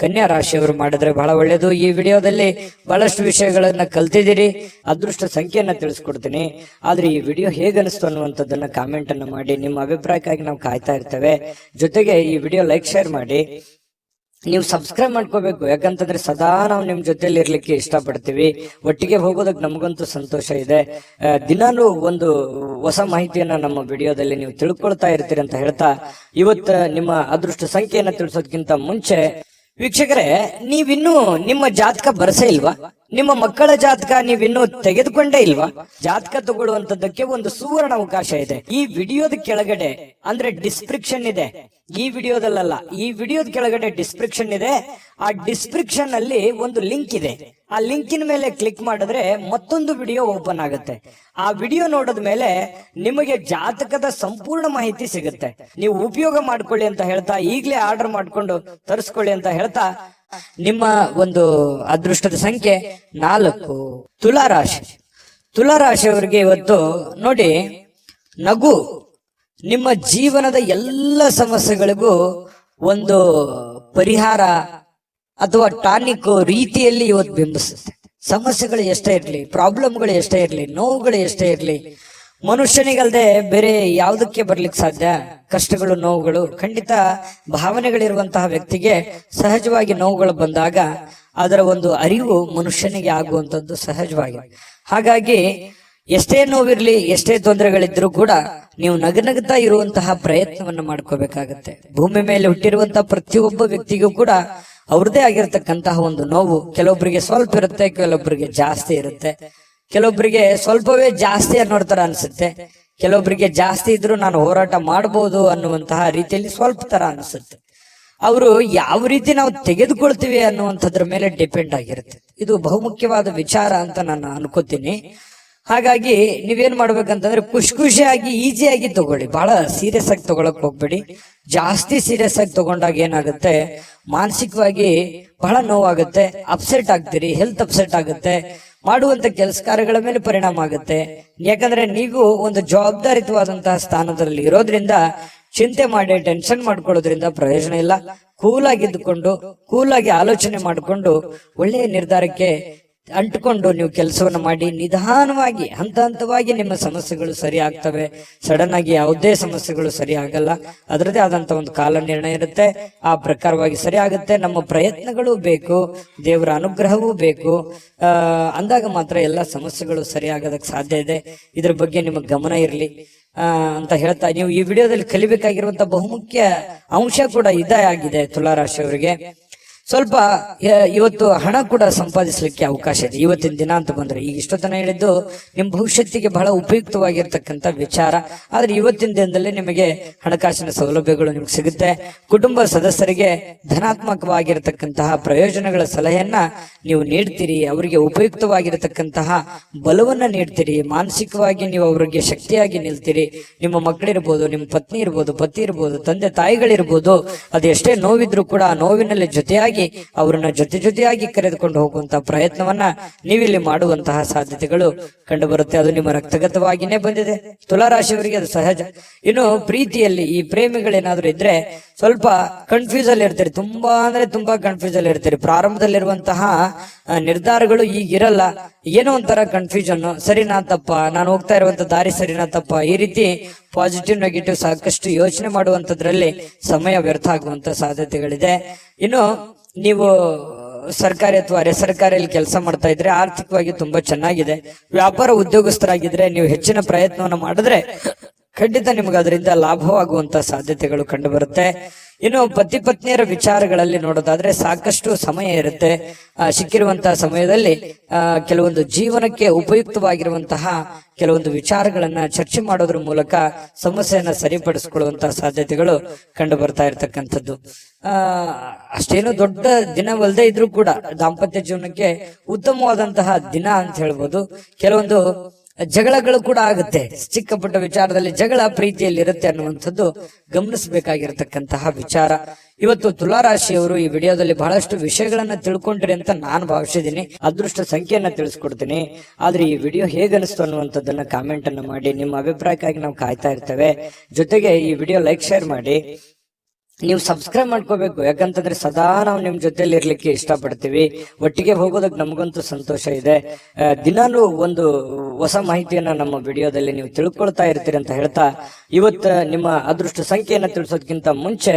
ಕನ್ಯಾ ರಾಶಿಯವರು ಮಾಡಿದ್ರೆ ಬಹಳ ಒಳ್ಳೆಯದು. ಈ ವಿಡಿಯೋದಲ್ಲಿ ಬಹಳಷ್ಟು ವಿಷಯಗಳನ್ನ ಕಲ್ತಿದ್ದೀರಿ. ಅದೃಷ್ಟ ಸಂಖ್ಯೆಯನ್ನ ತಿಳಿಸ್ಕೊಡ್ತೀನಿ. ಆದ್ರೆ ಈ ವಿಡಿಯೋ ಹೇಗನಿಸ್ತು ಅನ್ನುವಂಥದ್ದನ್ನ ಕಾಮೆಂಟ್ ಅನ್ನ ಮಾಡಿ. ನಿಮ್ಮ ಅಭಿಪ್ರಾಯಕ್ಕಾಗಿ ನಾವು ಕಾಯ್ತಾ ಇರ್ತೇವೆ. ಜೊತೆಗೆ ಈ ವಿಡಿಯೋ ಲೈಕ್, ಶೇರ್ ಮಾಡಿ. ನೀವು ಸಬ್ಸ್ಕ್ರೈಬ್ ಮಾಡ್ಕೋಬೇಕು. ಯಾಕಂತಂದ್ರೆ ಸದಾ ನಾವು ನಿಮ್ ಜೊತೆಲಿ ಇರ್ಲಿಕ್ಕೆ ಇಷ್ಟಪಡ್ತೀವಿ. ಒಟ್ಟಿಗೆ ಹೋಗೋದಕ್ಕೆ ನಮಗಂತೂ ಸಂತೋಷ ಇದೆ. ದಿನಾನು ಒಂದು ಹೊಸ ಮಾಹಿತಿಯನ್ನ ನಮ್ಮ ವಿಡಿಯೋದಲ್ಲಿ ನೀವು ತಿಳ್ಕೊಳ್ತಾ ಇರ್ತೀರಿ ಅಂತ ಹೇಳ್ತಾ, ಇವತ್ತು ನಿಮ್ಮ ಅದೃಷ್ಟ ಸಂಖ್ಯೆಯನ್ನ ತಿಳಿಸೋದಕ್ಕಿಂತ ಮುಂಚೆ ವೀಕ್ಷಕರೇ, ನೀವಿನ್ನೂ ನಿಮ್ಮ ಜಾತಕ ಬರಸೇ ಇಲ್ವಾ? ನಿಮ್ಮ ಮಕ್ಕಳ ಜಾತಕ ನೀವಿನ್ನೂ ತೆಗೆದುಕೊಂಡೇ ಇಲ್ವಾ? ಜಾತಕ ತಗೊಳ್ಳುವಂತದ್ದಕ್ಕೆ ಒಂದು ಸುವರ್ಣ ಅವಕಾಶ ಇದೆ. ಈ ವಿಡಿಯೋದ ಕೆಳಗಡೆ ಅಂದ್ರೆ ಡಿಸ್ಕ್ರಿಪ್ಷನ್ ಇದೆ. ಈ ವಿಡಿಯೋದಲ್ಲ, ಈ ವಿಡಿಯೋದ ಕೆಳಗಡೆ ಡಿಸ್ಕ್ರಿಪ್ಷನ್ ಇದೆ. ಆ ಡಿಸ್ಕ್ರಿಪ್ಷನ್ ಅಲ್ಲಿ ಒಂದು ಲಿಂಕ್ ಇದೆ. ಆ ಲಿಂಕಿನ ಮೇಲೆ ಕ್ಲಿಕ್ ಮಾಡಿದ್ರೆ ಮತ್ತೊಂದು ವಿಡಿಯೋ ಓಪನ್ ಆಗುತ್ತೆ. ಆ ವಿಡಿಯೋ ನೋಡಿದ ಮೇಲೆ ನಿಮಗೆ ಜಾತಕದ ಸಂಪೂರ್ಣ ಮಾಹಿತಿ ಸಿಗುತ್ತೆ. ನೀವು ಉಪಯೋಗ ಮಾಡ್ಕೊಳ್ಳಿ ಅಂತ ಹೇಳ್ತಾ, ಈಗಲೇ ಆರ್ಡರ್ ಮಾಡ್ಕೊಂಡು ತರಿಸ್ಕೊಳ್ಳಿ ಅಂತ ಹೇಳ್ತಾ, ನಿಮ್ಮ ಒಂದು ಅದೃಷ್ಟದ ಸಂಖ್ಯೆ 4. ತುಲಾರಾಶಿಯವರಿಗೆ ಇವತ್ತು ನೋಡಿ, ನಗು ನಿಮ್ಮ ಜೀವನದ ಎಲ್ಲ ಸಮಸ್ಯೆಗಳಿಗೂ ಒಂದು ಪರಿಹಾರ ಅಥವಾ ಟಾನಿಕ್ ರೀತಿಯಲ್ಲಿ ಇವತ್ತು ಬಿಂಬಿಸುತ್ತೆ. ಸಮಸ್ಯೆಗಳು ಎಷ್ಟೇ ಇರಲಿ, ಪ್ರಾಬ್ಲಮ್ಗಳು ಎಷ್ಟೇ ಇರಲಿ, ನೋವುಗಳು ಎಷ್ಟೇ ಇರಲಿ, ಮನುಷ್ಯನಿಗಲ್ದೆ ಬೇರೆ ಯಾವುದಕ್ಕೆ ಬರ್ಲಿಕ್ಕೆ ಸಾಧ್ಯ? ಕಷ್ಟಗಳು, ನೋವುಗಳು. ಖಂಡಿತ ಭಾವನೆಗಳಿರುವಂತಹ ವ್ಯಕ್ತಿಗೆ ಸಹಜವಾಗಿ ನೋವುಗಳು ಬಂದಾಗ ಅದರ ಒಂದು ಅರಿವು ಮನುಷ್ಯನಿಗೆ ಆಗುವಂತದ್ದು ಸಹಜವಾಗಿ. ಹಾಗಾಗಿ ಎಷ್ಟೇ ನೋವಿರ್ಲಿ, ಎಷ್ಟೇ ತೊಂದರೆಗಳಿದ್ರು ಕೂಡ ನೀವು ನಗನಗ್ತಾ ಇರುವಂತಹ ಪ್ರಯತ್ನವನ್ನು ಮಾಡ್ಕೋಬೇಕಾಗತ್ತೆ. ಭೂಮಿ ಮೇಲೆ ಹುಟ್ಟಿರುವಂತಹ ಪ್ರತಿಯೊಬ್ಬ ವ್ಯಕ್ತಿಗೂ ಕೂಡ ಅವ್ರದೇ ಆಗಿರ್ತಕ್ಕಂತಹ ಒಂದು ನೋವು. ಕೆಲವೊಬ್ಬರಿಗೆ ಸ್ವಲ್ಪ ಇರುತ್ತೆ, ಕೆಲವೊಬ್ಬರಿಗೆ ಜಾಸ್ತಿ ಇರುತ್ತೆ. ಕೆಲವೊಬ್ಬರಿಗೆ ಸ್ವಲ್ಪವೇ ಜಾಸ್ತಿ ಅನ್ನೋ ತರ ಅನ್ಸುತ್ತೆ. ಕೆಲವೊಬ್ಬರಿಗೆ ಜಾಸ್ತಿ ಇದ್ರು ನಾನು ಹೋರಾಟ ಮಾಡಬಹುದು ಅನ್ನುವಂತಹ ರೀತಿಯಲ್ಲಿ ಸ್ವಲ್ಪ ತರ ಅನಿಸುತ್ತೆ. ಅವರು ಯಾವ ರೀತಿ ನಾವು ತೆಗೆದುಕೊಳ್ತೀವಿ ಅನ್ನುವಂಥದ್ರ ಮೇಲೆ ಡಿಪೆಂಡ್ ಆಗಿರುತ್ತೆ. ಇದು ಬಹುಮುಖ್ಯವಾದ ವಿಚಾರ ಅಂತ ನಾನು ಅನ್ಕೋತೀನಿ. ಹಾಗಾಗಿ ನೀವೇನ್ ಮಾಡ್ಬೇಕಂತಂದ್ರೆ ಖುಷಿಯಾಗಿ ಈಸಿಯಾಗಿ ತಗೊಳ್ಳಿ. ಬಹಳ ಸೀರಿಯಸ್ ಆಗಿ ತಗೊಳಕ್ ಹೋಗ್ಬೇಡಿ. ಜಾಸ್ತಿ ಸೀರಿಯಸ್ ಆಗಿ ತಗೊಂಡಾಗ ಏನಾಗುತ್ತೆ, ಮಾನಸಿಕವಾಗಿ ಬಹಳ ನೋವಾಗುತ್ತೆ, ಅಪ್ಸೆಟ್ ಆಗ್ತೀರಿ, ಹೆಲ್ತ್ ಅಪ್ಸೆಟ್ ಆಗುತ್ತೆ, ಮಾಡುವಂತ ಕೆಲಸ ಕಾರ್ಯಗಳ ಮೇಲೆ ಪರಿಣಾಮ ಆಗುತ್ತೆ. ಯಾಕಂದ್ರೆ ನೀವು ಒಂದು ಜವಾಬ್ದಾರಿತವಾದಂತಹ ಸ್ಥಾನದಲ್ಲಿ ಇರೋದ್ರಿಂದ ಚಿಂತೆ ಮಾಡಿ ಟೆನ್ಷನ್ ಮಾಡ್ಕೊಳ್ಳೋದ್ರಿಂದ ಪ್ರಯೋಜನ ಇಲ್ಲ. ಕೂಲಾಗಿದ್ದುಕೊಂಡು, ಕೂಲಾಗಿ ಆಲೋಚನೆ ಮಾಡಿಕೊಂಡು ಒಳ್ಳೆಯ ನಿರ್ಧಾರಕ್ಕೆ ಅಂಟ್ಕೊಂಡು ನೀವು ಕೆಲಸವನ್ನ ಮಾಡಿ ನಿಧಾನವಾಗಿ ಹಂತ ಹಂತವಾಗಿ ನಿಮ್ಮ ಸಮಸ್ಯೆಗಳು ಸರಿ ಆಗ್ತವೆ. ಸಡನ್ ಆಗಿ ಯಾವುದೇ ಸಮಸ್ಯೆಗಳು ಸರಿ ಆಗಲ್ಲ. ಅದರದೇ ಆದಂತ ಒಂದು ಕಾಲ ನಿರ್ಣಯ ಇರುತ್ತೆ. ಆ ಪ್ರಕಾರವಾಗಿ ಸರಿ ಆಗುತ್ತೆ. ನಮ್ಮ ಪ್ರಯತ್ನಗಳು ಬೇಕು, ದೇವರ ಅನುಗ್ರಹವೂ ಬೇಕು. ಅಂದಾಗ ಮಾತ್ರ ಎಲ್ಲ ಸಮಸ್ಯೆಗಳು ಸರಿ ಆಗೋದಕ್ಕೆ ಸಾಧ್ಯ ಇದೆ. ಇದ್ರ ಬಗ್ಗೆ ನಿಮಗೆ ಗಮನ ಇರಲಿ ಅಂತ ಹೇಳ್ತಾ, ನೀವು ಈ ವಿಡಿಯೋದಲ್ಲಿ ಕಲಿಬೇಕಾಗಿರುವಂತ ಬಹುಮುಖ್ಯ ಅಂಶ ಕೂಡ ಇದೇ ಆಗಿದೆ. ತುಲಾರಾಶಿಯವರಿಗೆ ಸ್ವಲ್ಪ ಇವತ್ತು ಹಣ ಕೂಡ ಸಂಪಾದಿಸಲಿಕ್ಕೆ ಅವಕಾಶ ಇದೆ ಇವತ್ತಿನ ದಿನ ಅಂತ ಬಂದ್ರೆ. ಈಗ ಇಷ್ಟೊತ್ತನ ಹೇಳಿದ್ದು ನಿಮ್ ಭವಿಷ್ಯತ್ತಿಗೆ ಬಹಳ ಉಪಯುಕ್ತವಾಗಿರ್ತಕ್ಕಂಥ ವಿಚಾರ. ಆದ್ರೆ ಇವತ್ತಿನ ದಿನದಲ್ಲಿ ನಿಮಗೆ ಹಣಕಾಸಿನ ಸೌಲಭ್ಯಗಳು ನಿಮ್ಗೆ ಸಿಗುತ್ತೆ. ಕುಟುಂಬ ಸದಸ್ಯರಿಗೆ ಧನಾತ್ಮಕವಾಗಿರತಕ್ಕಂತಹ ಪ್ರಯೋಜನಗಳ ಸಲಹೆಯನ್ನ ನೀವು ನೀಡ್ತೀರಿ. ಅವರಿಗೆ ಉಪಯುಕ್ತವಾಗಿರತಕ್ಕಂತಹ ಬಲವನ್ನ ನೀಡ್ತೀರಿ. ಮಾನಸಿಕವಾಗಿ ನೀವು ಅವರಿಗೆ ಶಕ್ತಿಯಾಗಿ ನಿಲ್ತೀರಿ. ನಿಮ್ಮ ಮಕ್ಕಳಿರ್ಬೋದು, ನಿಮ್ಮ ಪತ್ನಿ ಇರ್ಬೋದು, ಪತಿ ಇರ್ಬೋದು, ತಂದೆ ತಾಯಿಗಳಿರ್ಬೋದು, ಅದು ಎಷ್ಟೇ ನೋವಿದ್ರು ಕೂಡ ಆ ನೋವಿನಲ್ಲಿ ಜೊತೆಯಾಗಿ ಜೊತೆಯಾಗಿ ಅವರನ್ನ ಜೊತೆಯಾಗಿ ಕರೆದುಕೊಂಡು ಹೋಗುವಂತಹ ಪ್ರಯತ್ನವನ್ನ ನೀವಿಲ್ಲಿ ಮಾಡುವಂತಹ ಸಾಧ್ಯತೆಗಳು ಕಂಡು ಬರುತ್ತೆ. ಅದು ನಿಮ್ಮ ರಕ್ತಗತವಾಗಿನೇ ಬಂದಿದೆ. ತುಲಾರಾಶಿಯವರಿಗೆ ಅದು ಸಹಜ. ಇನ್ನು ಪ್ರೀತಿಯಲ್ಲಿ ಈ ಪ್ರೇಮಿಗಳೇನಾದ್ರೂ ಇದ್ರೆ ಸ್ವಲ್ಪ ಕನ್ಫ್ಯೂಸ್ ಅಲ್ಲಿ ಇರ್ತೀರಿ, ತುಂಬಾ ಕನ್ಫ್ಯೂಸ್ ಅಲ್ಲಿ ಇರ್ತೀರಿ. ಪ್ರಾರಂಭದಲ್ಲಿರುವಂತಹ ನಿರ್ಧಾರಗಳು ಈಗಿರಲ್ಲ. ಏನೋ ಒಂಥರ ಕನ್ಫ್ಯೂಷನ್, ಸರಿನಾ ತಪ್ಪ, ನಾನು ಹೋಗ್ತಾ ಇರುವಂತ ದಾರಿ ಸರಿನಾ ತಪ್ಪ, ಈ ರೀತಿ ಪಾಸಿಟಿವ್ ನೆಗೆಟಿವ್ ಸಾಕಷ್ಟು ಯೋಚನೆ ಮಾಡುವಂತದ್ರಲ್ಲಿ ಸಮಯ ವ್ಯರ್ಥ ಆಗುವಂತ ಸಾಧ್ಯತೆಗಳಿದೆ. ಇನ್ನು ನೀವು ಸರ್ಕಾರಿ ಅಥವಾ ಅರೆ ಸರ್ಕಾರಿಯಲ್ಲಿ ಕೆಲಸ ಮಾಡ್ತಾ ಇದ್ರೆ ಆರ್ಥಿಕವಾಗಿ ತುಂಬಾ ಚೆನ್ನಾಗಿದೆ. ವ್ಯಾಪಾರ ಉದ್ಯೋಗಸ್ಥರಾಗಿದ್ರೆ ನೀವು ಹೆಚ್ಚಿನ ಪ್ರಯತ್ನವನ್ನು ಮಾಡಿದ್ರೆ ಖಂಡಿತ ನಿಮ್ಗೆ ಅದರಿಂದ ಲಾಭವಾಗುವಂತ ಸಾಧ್ಯತೆಗಳು ಕಂಡು ಬರುತ್ತೆ. ಇನ್ನು ಪತಿ ಪತ್ನಿಯರ ವಿಚಾರಗಳಲ್ಲಿ ನೋಡೋದಾದ್ರೆ ಸಾಕಷ್ಟು ಸಮಯ ಇರುತ್ತೆ. ಸಿಕ್ಕಿರುವಂತಹ ಸಮಯದಲ್ಲಿ ಕೆಲವೊಂದು ಜೀವನಕ್ಕೆ ಉಪಯುಕ್ತವಾಗಿರುವಂತಹ ಕೆಲವೊಂದು ವಿಚಾರಗಳನ್ನ ಚರ್ಚೆ ಮಾಡೋದ್ರ ಮೂಲಕ ಸಮಸ್ಯೆಯನ್ನ ಸರಿಪಡಿಸಿಕೊಳ್ಳುವಂತಹ ಸಾಧ್ಯತೆಗಳು ಕಂಡು ಬರ್ತಾ ಇರತಕ್ಕಂಥದ್ದು. ಅಷ್ಟೇನು ದೊಡ್ಡ ದಿನವಲ್ಲದೆ ಇದ್ರೂ ಕೂಡ ದಾಂಪತ್ಯ ಜೀವನಕ್ಕೆ ಉತ್ತಮವಾದಂತಹ ದಿನ ಅಂತ ಹೇಳ್ಬೋದು. ಕೆಲವೊಂದು ಜಗಳಗಳು ಕೂಡ ಆಗುತ್ತೆ, ಚಿಕ್ಕ ಪುಟ್ಟ ವಿಚಾರದಲ್ಲಿ ಜಗಳ ಪ್ರೀತಿಯಲ್ಲಿ ಇರುತ್ತೆ ಅನ್ನುವಂಥದ್ದು ಗಮನಿಸಬೇಕಾಗಿರತಕ್ಕಂತಹ ವಿಚಾರ. ಇವತ್ತು ತುಲಾರಾಶಿಯವರು ಈ ವಿಡಿಯೋದಲ್ಲಿ ಬಹಳಷ್ಟು ವಿಷಯಗಳನ್ನ ತಿಳ್ಕೊಂಡ್ರಿ ಅಂತ ನಾನು ಭಾವಿಸಿದ್ದೀನಿ. ಅದೃಷ್ಟ ಸಂಖ್ಯೆಯನ್ನ ತಿಳಿಸ್ಕೊಡ್ತೀನಿ. ಆದ್ರೆ ಈ ವಿಡಿಯೋ ಹೇಗನಿಸ್ತು ಅನ್ನುವಂಥದ್ದನ್ನ ಕಾಮೆಂಟ್ ಅನ್ನ ಮಾಡಿ. ನಿಮ್ಮ ಅಭಿಪ್ರಾಯಕ್ಕಾಗಿ ನಾವು ಕಾಯ್ತಾ ಇರ್ತೇವೆ. ಜೊತೆಗೆ ಈ ವಿಡಿಯೋ ಲೈಕ್ ಶೇರ್ ಮಾಡಿ. ನೀವು ಸಬ್ಸ್ಕ್ರೈಬ್ ಮಾಡ್ಕೋಬೇಕು, ಯಾಕಂತಂದ್ರೆ ಸದಾ ನಾವು ನಿಮ್ ಜೊತೆಲಿ ಇರ್ಲಿಕ್ಕೆ ಇಷ್ಟಪಡ್ತೀವಿ. ಒಟ್ಟಿಗೆ ಹೋಗೋದಕ್ಕೆ ನಮಗಂತೂ ಸಂತೋಷ ಇದೆ. ದಿನಾನು ಒಂದು ಹೊಸ ಮಾಹಿತಿಯನ್ನ ನಮ್ಮ ವಿಡಿಯೋದಲ್ಲಿ ನೀವು ತಿಳ್ಕೊಳ್ತಾ ಇರ್ತೀರಿ ಅಂತ ಹೇಳ್ತಾ, ಇವತ್ತು ನಿಮ್ಮ ಅದೃಷ್ಟ ಸಂಖ್ಯೆಯನ್ನ ತಿಳಿಸೋದಕ್ಕಿಂತ ಮುಂಚೆ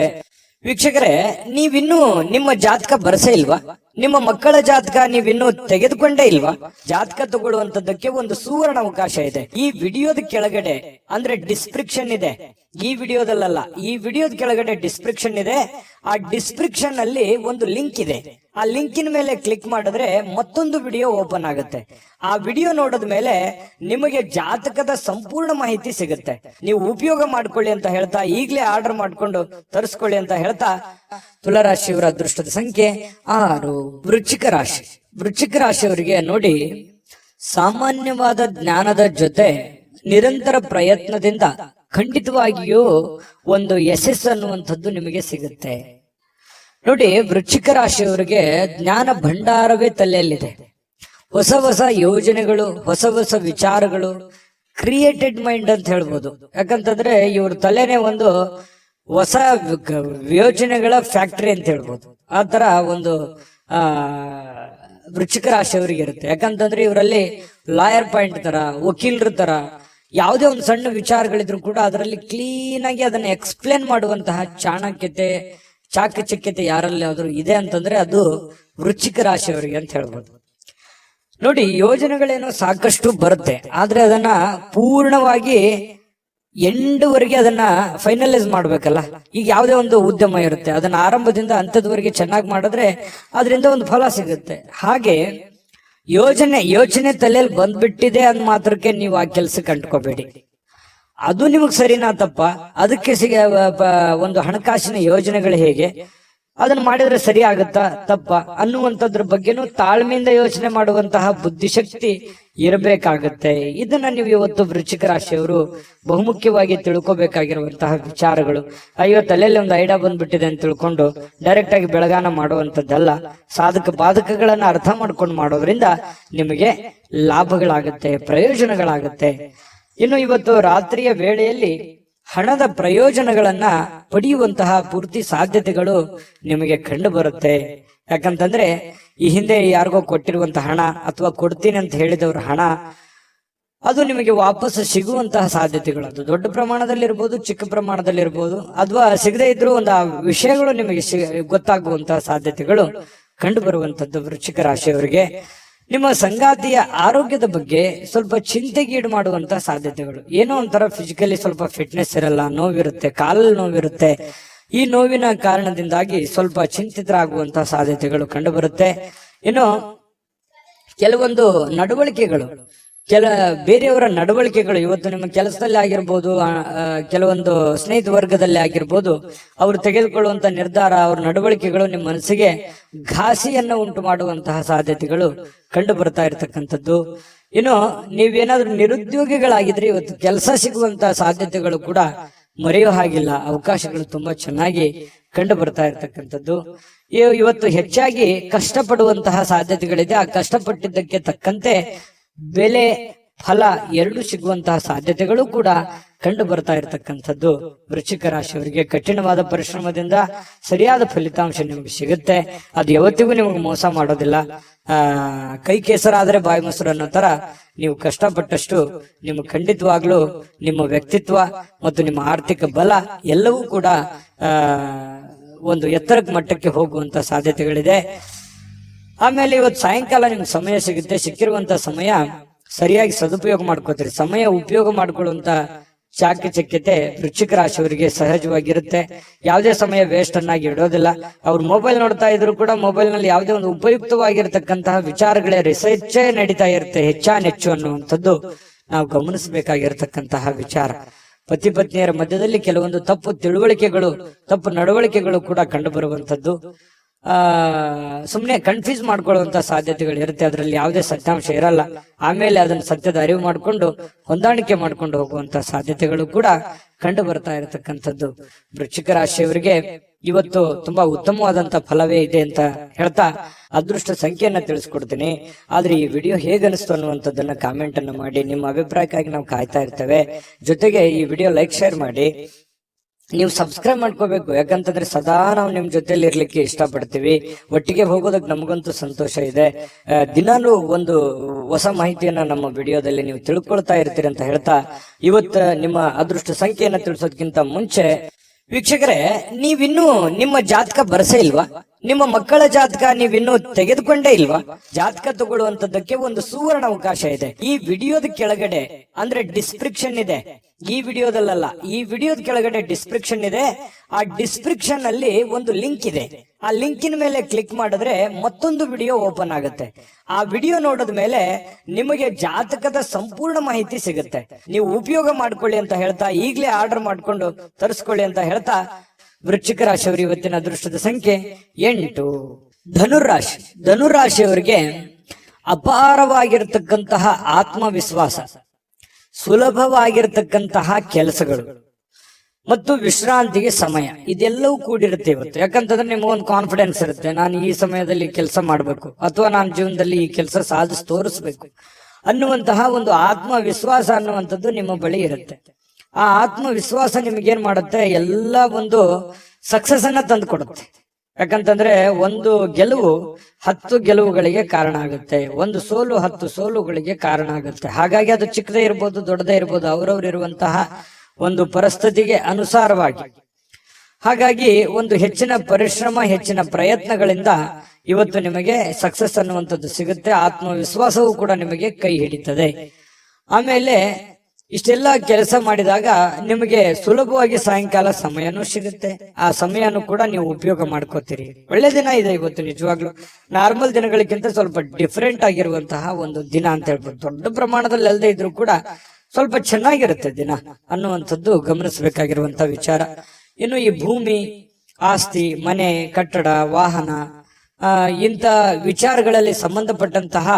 ವೀಕ್ಷಕರೇ, ನೀವಿನ್ನೂ ನಿಮ್ಮ ಜಾತಕ ಬರಸೇ ಇಲ್ವಾ? ನಿಮ್ಮ ಮಕ್ಕಳ ಜಾತಕ ನೀವಿನ್ನೂ ತೆಗೆದುಕೊಂಡೇ ಇಲ್ವಾ? ಜಾತಕ ತಗೊಳ್ಳುವಂತದ್ದಕ್ಕೆ ಒಂದು ಸುವರ್ಣ ಅವಕಾಶ ಇದೆ. ಈ ವಿಡಿಯೋದ ಕೆಳಗಡೆ ಅಂದ್ರೆ ಡಿಸ್ಕ್ರಿಪ್ಷನ್ ಇದೆ. ಈ ವಿಡಿಯೋದಲ್ಲ, ಈ ವಿಡಿಯೋದ ಕೆಳಗಡೆ ಡಿಸ್ಕ್ರಿಪ್ಷನ್ ಇದೆ. ಆ ಡಿಸ್ಕ್ರಿಪ್ಷನ್ ಅಲ್ಲಿ ಒಂದು ಲಿಂಕ್ ಇದೆ. ಆ ಲಿಂಕಿನ ಮೇಲೆ ಕ್ಲಿಕ್ ಮಾಡಿದ್ರೆ ಮತ್ತೊಂದು ವಿಡಿಯೋ ಓಪನ್ ಆಗುತ್ತೆ. ಆ ವಿಡಿಯೋ ನೋಡಿದ ಮೇಲೆ ನಿಮಗೆ ಜಾತಕದ ಸಂಪೂರ್ಣ ಮಾಹಿತಿ ಸಿಗುತ್ತೆ. ನೀವು ಉಪಯೋಗ ಮಾಡ್ಕೊಳ್ಳಿ ಅಂತ ಹೇಳ್ತಾ, ಈಗಲೇ ಆರ್ಡರ್ ಮಾಡ್ಕೊಂಡು ತರಿಸ್ಕೊಳ್ಳಿ ಅಂತ ಹೇಳ್ತಾ, ತುಲಾರಾಶಿಯವರ ಅದೃಷ್ಟದ ಸಂಖ್ಯೆ 6. ವೃಶ್ಚಿಕ ರಾಶಿಯವರಿಗೆ ನೋಡಿ, ಸಾಮಾನ್ಯವಾದ ಜ್ಞಾನದ ಜೊತೆ ನಿರಂತರ ಪ್ರಯತ್ನದಿಂದ ಖಂಡಿತವಾಗಿಯೂ ಒಂದು ಯಶಸ್ಸು ಅನ್ನುವಂಥದ್ದು ನಿಮಗೆ ಸಿಗುತ್ತೆ. ನೋಡಿ, ವೃಶ್ಚಿಕ ರಾಶಿಯವರಿಗೆ ಜ್ಞಾನ ಭಂಡಾರವೇ ತಲೆಯಲ್ಲಿದೆ. ಹೊಸ ಯೋಜನೆಗಳು, ಹೊಸ ವಿಚಾರಗಳು, ಕ್ರಿಯೇಟೆಡ್ ಮೈಂಡ್ ಅಂತ ಹೇಳ್ಬೋದು. ಯಾಕಂತಂದ್ರೆ ಇವ್ರ ತಲೆನೇ ಒಂದು ಹೊಸ ಯೋಜನೆಗಳ ಫ್ಯಾಕ್ಟರಿ ಅಂತ ಹೇಳ್ಬೋದು. ಆ ತರ ಒಂದು ವೃಶ್ಚಿಕ ರಾಶಿಯವರಿಗೆ ಇರುತ್ತೆ. ಯಾಕಂತಂದ್ರೆ ಇವರಲ್ಲಿ ಲಾಯರ್ ಪಾಯಿಂಟ್ ತರ, ವಕೀಲರ ತರ ಯಾವುದೇ ಒಂದು ಸಣ್ಣ ವಿಚಾರಗಳಿದ್ರು ಕೂಡ ಅದರಲ್ಲಿ ಕ್ಲೀನ್ ಆಗಿ ಅದನ್ನ ಎಕ್ಸ್ಪ್ಲೇನ್ ಮಾಡುವಂತಹ ಚಾಕಚಕ್ಯತೆ ಯಾರಲ್ಲಿ ಆದ್ರೂ ಇದೆ ಅಂತಂದ್ರೆ ಅದು ವೃಶ್ಚಿಕ ರಾಶಿಯವರಿಗೆ ಅಂತ ಹೇಳ್ಬೋದು. ನೋಡಿ, ಯೋಜನೆಗಳೇನೋ ಸಾಕಷ್ಟು ಬರುತ್ತೆ, ಆದ್ರೆ ಅದನ್ನ ಪೂರ್ಣವಾಗಿ ಎಂಡ್ವರೆಗೆ ಅದನ್ನ ಫೈನಲೈಸ್ ಮಾಡ್ಬೇಕಲ್ಲ. ಈಗ ಯಾವುದೇ ಒಂದು ಉದ್ಯಮ ಇರುತ್ತೆ, ಅದನ್ನ ಆರಂಭದಿಂದ ಅಂತ್ಯದವರೆಗೆ ಚೆನ್ನಾಗಿ ಮಾಡಿದ್ರೆ ಅದರಿಂದ ಒಂದು ಫಲ ಸಿಗುತ್ತೆ. ಹಾಗೆ ಯೋಚನೆ ತಲೆಯಲ್ಲಿ ಬಂದ್ಬಿಟ್ಟಿದೆ ಅಂದ್ ಮಾತ್ರಕ್ಕೆ ನೀವು ಆ ಕೆಲ್ಸಕ್ಕೆ ಅಂಟ್ಕೋಬೇಡಿ. ಅದು ನಿಮಗ್ ಸರಿನಾ ತಪ್ಪ, ಅದಕ್ಕೆ ಒಂದು ಹಣಕಾಸಿನ ಯೋಜನೆಗಳು ಹೇಗೆ, ಅದನ್ನ ಮಾಡಿದ್ರೆ ಸರಿ ಆಗುತ್ತಾ ತಪ್ಪ ಅನ್ನುವಂಥದ್ರ ಬಗ್ಗೆನೂ ತಾಳ್ಮೆಯಿಂದ ಯೋಚನೆ ಮಾಡುವಂತಹ ಬುದ್ಧಿಶಕ್ತಿ ಇರಬೇಕಾಗತ್ತೆ. ಇದನ್ನ ನೀವು ಇವತ್ತು ವೃಶ್ಚಿಕ ರಾಶಿಯವರು ಬಹುಮುಖ್ಯವಾಗಿ ತಿಳ್ಕೊಬೇಕಾಗಿರುವಂತಹ ವಿಚಾರಗಳು. ತಲೆಯಲ್ಲಿ ಒಂದು ಐಡಿಯಾ ಬಂದ್ಬಿಟ್ಟಿದೆ ಅಂತ ತಿಳ್ಕೊಂಡು ಡೈರೆಕ್ಟ್ ಆಗಿ ಬೆಳಗಾನ ಮಾಡುವಂತದ್ದಲ್ಲ. ಸಾಧಕ ಬಾಧಕಗಳನ್ನ ಅರ್ಥ ಮಾಡ್ಕೊಂಡು ಮಾಡೋದ್ರಿಂದ ನಿಮಗೆ ಲಾಭಗಳಾಗತ್ತೆ, ಪ್ರಯೋಜನಗಳಾಗತ್ತೆ. ಇನ್ನು ಇವತ್ತು ರಾತ್ರಿಯ ವೇಳೆಯಲ್ಲಿ ಹಣದ ಪ್ರಯೋಜನಗಳನ್ನ ಪಡೆಯುವಂತಹ ಪೂರ್ತಿ ಸಾಧ್ಯತೆಗಳು ನಿಮಗೆ ಕಂಡು ಬರುತ್ತೆ. ಯಾಕಂತಂದ್ರೆ ಈ ಹಿಂದೆ ಯಾರಿಗೋ ಕೊಟ್ಟಿರುವಂತಹ ಹಣ ಅಥವಾ ಕೊಡ್ತೀನಿ ಅಂತ ಹೇಳಿದವ್ರ ಹಣ ಅದು ನಿಮಗೆ ವಾಪಸ್ ಸಿಗುವಂತಹ ಸಾಧ್ಯತೆಗಳು, ಅದು ದೊಡ್ಡ ಪ್ರಮಾಣದಲ್ಲಿರ್ಬೋದು, ಚಿಕ್ಕ ಪ್ರಮಾಣದಲ್ಲಿರ್ಬೋದು, ಅಥವಾ ಸಿಗದೇ ಇದ್ರೂ ಒಂದು ಆ ವಿಷಯಗಳು ನಿಮಗೆ ಗೊತ್ತಾಗುವಂತಹ ಸಾಧ್ಯತೆಗಳು ಕಂಡು ಬರುವಂತದ್ದು ವೃಶ್ಚಿಕ ರಾಶಿಯವರಿಗೆ. ನಿಮ್ಮ ಸಂಗಾತಿಯ ಆರೋಗ್ಯದ ಬಗ್ಗೆ ಸ್ವಲ್ಪ ಚಿಂತೆಗೀಡು ಮಾಡುವಂತಹ ಸಾಧ್ಯತೆಗಳು. ಏನೋ ಒಂಥರ ಫಿಸಿಕಲಿ ಸ್ವಲ್ಪ ಫಿಟ್ನೆಸ್ ಇರಲ್ಲ, ನೋವಿರುತ್ತೆ, ಕಾಲಲ್ಲಿ ನೋವಿರುತ್ತೆ. ಈ ನೋವಿನ ಕಾರಣದಿಂದಾಗಿ ಸ್ವಲ್ಪ ಚಿಂತಿತರಾಗುವಂತಹ ಸಾಧ್ಯತೆಗಳು ಕಂಡು ಬರುತ್ತೆ. ಇನ್ನು ಕೆಲವೊಂದು ನಡವಳಿಕೆಗಳು, ಬೇರೆಯವರ ನಡವಳಿಕೆಗಳು ಇವತ್ತು ನಿಮ್ಮ ಕೆಲಸದಲ್ಲಿ ಆಗಿರ್ಬೋದು, ಕೆಲವೊಂದು ಸ್ನೇಹಿತ ವರ್ಗದಲ್ಲಿ ಆಗಿರ್ಬೋದು, ಅವರು ತೆಗೆದುಕೊಳ್ಳುವಂತ ನಿರ್ಧಾರ, ಅವ್ರ ನಡವಳಿಕೆಗಳು ನಿಮ್ಮ ಮನಸ್ಸಿಗೆ ಘಾಸಿಯನ್ನು ಉಂಟು ಮಾಡುವಂತಹ ಸಾಧ್ಯತೆಗಳು ಕಂಡು ಬರ್ತಾ ಇರತಕ್ಕಂಥದ್ದು. ಇನ್ನು ನೀವೇನಾದ್ರೂ ನಿರುದ್ಯೋಗಿಗಳಾಗಿದ್ರೆ ಇವತ್ತು ಕೆಲಸ ಸಿಗುವಂತಹ ಸಾಧ್ಯತೆಗಳು ಕೂಡ ಮರೆಯೋ ಹಾಗಿಲ್ಲ, ಅವಕಾಶಗಳು ತುಂಬಾ ಚೆನ್ನಾಗಿ ಕಂಡು ಬರ್ತಾ ಇರತಕ್ಕಂಥದ್ದು. ಇವತ್ತು ಹೆಚ್ಚಾಗಿ ಕಷ್ಟಪಡುವಂತಹ ಸಾಧ್ಯತೆಗಳಿದೆ. ಆ ಕಷ್ಟಪಟ್ಟಿದ್ದಕ್ಕೆ ತಕ್ಕಂತೆ ಬೆಲೆ ಫಲ ಎರಡು ಸಿಗುವಂತಹ ಸಾಧ್ಯತೆಗಳು ಕೂಡ ಕಂಡು ಬರ್ತಾ ಇರತಕ್ಕಂಥದ್ದು. ವೃಶ್ಚಿಕ ರಾಶಿಯವರಿಗೆ ಕಠಿಣವಾದ ಪರಿಶ್ರಮದಿಂದ ಸರಿಯಾದ ಫಲಿತಾಂಶ ನಿಮಗೆ ಸಿಗುತ್ತೆ. ಅದು ಯಾವತ್ತಿಗೂ ನಿಮಗೆ ಮೋಸ ಮಾಡೋದಿಲ್ಲ. ಕೈ ಕೆಸರಾದ್ರೆ ಬಾಯಿ ಮೊಸರು ಅನ್ನೋ ತರ ನೀವು ಕಷ್ಟಪಟ್ಟಷ್ಟು ನಿಮಗೆ ಖಂಡಿತವಾಗ್ಲೂ ನಿಮ್ಮ ವ್ಯಕ್ತಿತ್ವ ಮತ್ತು ನಿಮ್ಮ ಆರ್ಥಿಕ ಬಲ ಎಲ್ಲವೂ ಕೂಡ ಒಂದು ಎತ್ತರದ ಮಟ್ಟಕ್ಕೆ ಹೋಗುವಂತ ಸಾಧ್ಯತೆಗಳಿದೆ. ಆಮೇಲೆ ಇವತ್ತು ಸಾಯಂಕಾಲ ನಿಮ್ಗೆ ಸಮಯ ಸಿಗುತ್ತೆ. ಸಿಕ್ಕಿರುವಂತ ಸಮಯ ಸರಿಯಾಗಿ ಸದುಪಯೋಗ ಮಾಡ್ಕೋತೀರಿ. ಸಮಯ ಉಪಯೋಗ ಮಾಡ್ಕೊಳ್ಳುವಂತ ಚಾಕಚಕ್ಯತೆ ವೃಶ್ಚಿಕ ರಾಶಿಯವರಿಗೆ ಸಹಜವಾಗಿರುತ್ತೆ. ಯಾವುದೇ ಸಮಯ ವೇಸ್ಟ್ ಅನ್ನಾಗಿ ಇಡೋದಿಲ್ಲ. ಅವ್ರು ಮೊಬೈಲ್ ನೋಡ್ತಾ ಇದ್ರು ಕೂಡ ಮೊಬೈಲ್ ನಲ್ಲಿ ಯಾವುದೇ ಒಂದು ಉಪಯುಕ್ತವಾಗಿರತಕ್ಕಂತಹ ವಿಚಾರಗಳೇ ರಿಸರ್ಚ್ ನಡೀತಾ ಇರುತ್ತೆ ಹೆಚ್ಚಾನೆಚ್ಚು ಅನ್ನುವಂಥದ್ದು ನಾವು ಗಮನಿಸಬೇಕಾಗಿರತಕ್ಕಂತಹ ವಿಚಾರ. ಪತಿ ಪತ್ನಿಯರ ಮಧ್ಯದಲ್ಲಿ ಕೆಲವೊಂದು ತಪ್ಪು ತಿಳುವಳಿಕೆಗಳು, ತಪ್ಪು ನಡವಳಿಕೆಗಳು ಕೂಡ ಕಂಡು ಬರುವಂತದ್ದು. ಸುಮ್ನೆ ಕನ್ಫ್ಯೂಸ್ ಮಾಡ್ಕೊಳ್ಳುವಂತ ಸಾಧ್ಯತೆಗಳು ಇರುತ್ತೆ. ಅದರಲ್ಲಿ ಯಾವುದೇ ಸತ್ಯಾಂಶ ಇರಲ್ಲ. ಆಮೇಲೆ ಅದನ್ನು ಸತ್ಯದ ಅರಿವು ಮಾಡಿಕೊಂಡು ಹೊಂದಾಣಿಕೆ ಮಾಡ್ಕೊಂಡು ಹೋಗುವಂತ ಸಾಧ್ಯತೆಗಳು ಕೂಡ ಕಂಡು ಬರ್ತಾ ಇರತಕ್ಕಂಥದ್ದು. ವೃಶ್ಚಿಕ ರಾಶಿಯವರಿಗೆ ಇವತ್ತು ತುಂಬಾ ಉತ್ತಮವಾದಂತ ಫಲವೇ ಇದೆ ಅಂತ ಹೇಳ್ತಾ ಅದೃಷ್ಟ ಸಂಖ್ಯೆಯನ್ನ ತಿಳಿಸ್ಕೊಡ್ತೀನಿ. ಆದ್ರೆ ಈ ವಿಡಿಯೋ ಹೇಗನಿಸ್ತು ಅನ್ನುವಂಥದ್ದನ್ನ ಕಾಮೆಂಟ್ ಅನ್ನ ಮಾಡಿ. ನಿಮ್ಮ ಅಭಿಪ್ರಾಯಕ್ಕಾಗಿ ನಾವು ಕಾಯ್ತಾ ಇರ್ತೇವೆ. ಜೊತೆಗೆ ಈ ವಿಡಿಯೋ ಲೈಕ್ ಶೇರ್ ಮಾಡಿ. ನೀವು ಸಬ್ಸ್ಕ್ರೈಬ್ ಮಾಡ್ಕೋಬೇಕು. ಯಾಕಂತಂದ್ರೆ ಸದಾ ನಾವು ನಿಮ್ ಜೊತೆಲಿ ಇರ್ಲಿಕ್ಕೆ ಇಷ್ಟಪಡ್ತೀವಿ. ಒಟ್ಟಿಗೆ ಹೋಗೋದಕ್ಕೆ ನಮಗಂತೂ ಸಂತೋಷ ಇದೆ. ದಿನಾನು ಒಂದು ಹೊಸ ಮಾಹಿತಿಯನ್ನ ನಮ್ಮ ವಿಡಿಯೋದಲ್ಲಿ ನೀವು ತಿಳ್ಕೊಳ್ತಾ ಇರ್ತೀರಿ ಅಂತ ಹೇಳ್ತಾ ಇವತ್ತು ನಿಮ್ಮ ಅದೃಷ್ಟ ಸಂಖ್ಯೆಯನ್ನ ತಿಳಿಸೋದಕ್ಕಿಂತ ಮುಂಚೆ ವೀಕ್ಷಕರೇ, ನೀವಿನ್ನೂ ನಿಮ್ಮ ಜಾತಕ ಬರಸೇ ಇಲ್ವಾ? ನಿಮ್ಮ ಮಕ್ಕಳ ಜಾತಕ ನೀವಿನ್ನೂ ತೆಗೆದುಕೊಂಡೇ ಇಲ್ವಾ? ಜಾತಕ ತಗೊಳ್ಳುವಂತದ್ದಕ್ಕೆ ಒಂದು ಸುವರ್ಣ ಅವಕಾಶ ಇದೆ. ಈ ವಿಡಿಯೋದ ಕೆಳಗಡೆ ಅಂದ್ರೆ ಡಿಸ್ಕ್ರಿಪ್ಷನ್ ಇದೆ. ಈ ವಿಡಿಯೋದಲ್ಲ, ಈ ವಿಡಿಯೋದ ಕೆಳಗಡೆ ಡಿಸ್ಕ್ರಿಪ್ಷನ್ ಇದೆ. ಆ ಡಿಸ್ಕ್ರಿಪ್ಷನ್ ಅಲ್ಲಿ ಒಂದು ಲಿಂಕ್ ಇದೆ. ಆ ಲಿಂಕಿನ ಮೇಲೆ ಕ್ಲಿಕ್ ಮಾಡಿದ್ರೆ ಮತ್ತೊಂದು ವಿಡಿಯೋ ಓಪನ್ ಆಗುತ್ತೆ. ಆ ವಿಡಿಯೋ ನೋಡಿದ ಮೇಲೆ ನಿಮಗೆ ಜಾತಕದ ಸಂಪೂರ್ಣ ಮಾಹಿತಿ ಸಿಗುತ್ತೆ. ನೀವು ಉಪಯೋಗ ಮಾಡ್ಕೊಳ್ಳಿ ಅಂತ ಹೇಳ್ತಾ, ಈಗಲೇ ಆರ್ಡರ್ ಮಾಡ್ಕೊಂಡು ತರಿಸ್ಕೊಳ್ಳಿ ಅಂತ ಹೇಳ್ತಾ, ವೃಶ್ಚಿಕ ರಾಶಿಯವರು ಇವತ್ತಿನ ಅದೃಷ್ಟದ ಸಂಖ್ಯೆ 8. ಧನುರಾಶಿ. ಧನುರಾಶಿಯವರಿಗೆ ಅಪಾರವಾಗಿರ್ತಕ್ಕಂತಹ ಆತ್ಮವಿಶ್ವಾಸ, ಸುಲಭವಾಗಿರ್ತಕ್ಕಂತಹ ಕೆಲಸಗಳು ಮತ್ತು ವಿಶ್ರಾಂತಿಗೆ ಸಮಯ ಇದೆಲ್ಲವೂ ಕೂಡಿರುತ್ತೆ ಇವತ್ತು. ಯಾಕಂತಂದ್ರೆ ನಿಮಗೊಂದು ಕಾನ್ಫಿಡೆನ್ಸ್ ಇರುತ್ತೆ, ನಾನು ಈ ಸಮಯದಲ್ಲಿ ಕೆಲಸ ಮಾಡಬೇಕು ಅಥವಾ ನಾನು ಜೀವನದಲ್ಲಿ ಈ ಕೆಲಸ ಸಾಧಿಸಿ ತೋರಿಸ್ಬೇಕು ಅನ್ನುವಂತಹ ಒಂದು ಆತ್ಮವಿಶ್ವಾಸ ಅನ್ನುವಂಥದ್ದು ನಿಮ್ಮ ಬಳಿ ಇರುತ್ತೆ. ಆ ಆತ್ಮವಿಶ್ವಾಸ ನಿಮಗೇನ್ ಮಾಡುತ್ತೆ, ಎಲ್ಲ ಒಂದು ಸಕ್ಸಸ್ ಅನ್ನ ತಂದು ಕೊಡುತ್ತೆ. ಯಾಕಂತಂದ್ರೆ ಒಂದು ಗೆಲುವು 10 ಗೆಲುವುಗಳಿಗೆ ಕಾರಣ ಆಗುತ್ತೆ, ಒಂದು ಸೋಲು 10 ಸೋಲುಗಳಿಗೆ ಕಾರಣ ಆಗುತ್ತೆ. ಹಾಗಾಗಿ ಅದು ಚಿಕ್ಕದೇ ಇರ್ಬೋದು, ದೊಡ್ಡದೇ ಇರ್ಬೋದು, ಅವರವ್ರು ಇರುವಂತಹ ಒಂದು ಪರಿಸ್ಥಿತಿಗೆ ಅನುಸಾರವಾಗಿ. ಹಾಗಾಗಿ ಒಂದು ಹೆಚ್ಚಿನ ಪರಿಶ್ರಮ, ಹೆಚ್ಚಿನ ಪ್ರಯತ್ನಗಳಿಂದ ಇವತ್ತು ನಿಮಗೆ ಸಕ್ಸಸ್ ಅನ್ನುವಂಥದ್ದು ಸಿಗುತ್ತೆ. ಆತ್ಮವಿಶ್ವಾಸವೂ ಕೂಡ ನಿಮಗೆ ಕೈ ಹಿಡಿತದೆ. ಆಮೇಲೆ ಇಷ್ಟೆಲ್ಲ ಕೆಲಸ ಮಾಡಿದಾಗ ನಿಮಗೆ ಸುಲಭವಾಗಿ ಸಾಯಂಕಾಲ ಸಮಯನೂ ಸಿಗುತ್ತೆ. ಆ ಸಮಯನೂ ಕೂಡ ನೀವು ಉಪಯೋಗ ಮಾಡ್ಕೋತೀರಿ. ಒಳ್ಳೆ ದಿನ ಇದೆ ಇವತ್ತು. ನಿಜವಾಗ್ಲು ನಾರ್ಮಲ್ ದಿನಗಳಿಗಿಂತ ಸ್ವಲ್ಪ ಡಿಫ್ರೆಂಟ್ ಆಗಿರುವಂತಹ ಒಂದು ದಿನ ಅಂತ ಹೇಳ್ಬೋದು. ದೊಡ್ಡ ಪ್ರಮಾಣದಲ್ಲಿ ಅಲ್ಲದೆ ಇದ್ರೂ ಕೂಡ ಸ್ವಲ್ಪ ಚೆನ್ನಾಗಿರುತ್ತೆ ದಿನ ಅನ್ನುವಂಥದ್ದು ಗಮನಿಸಬೇಕಾಗಿರುವಂತ ವಿಚಾರ. ಇನ್ನು ಈ ಭೂಮಿ, ಆಸ್ತಿ, ಮನೆ, ಕಟ್ಟಡ, ವಾಹನ ಇಂಥ ವಿಚಾರಗಳಲ್ಲಿ ಸಂಬಂಧಪಟ್ಟಂತಹ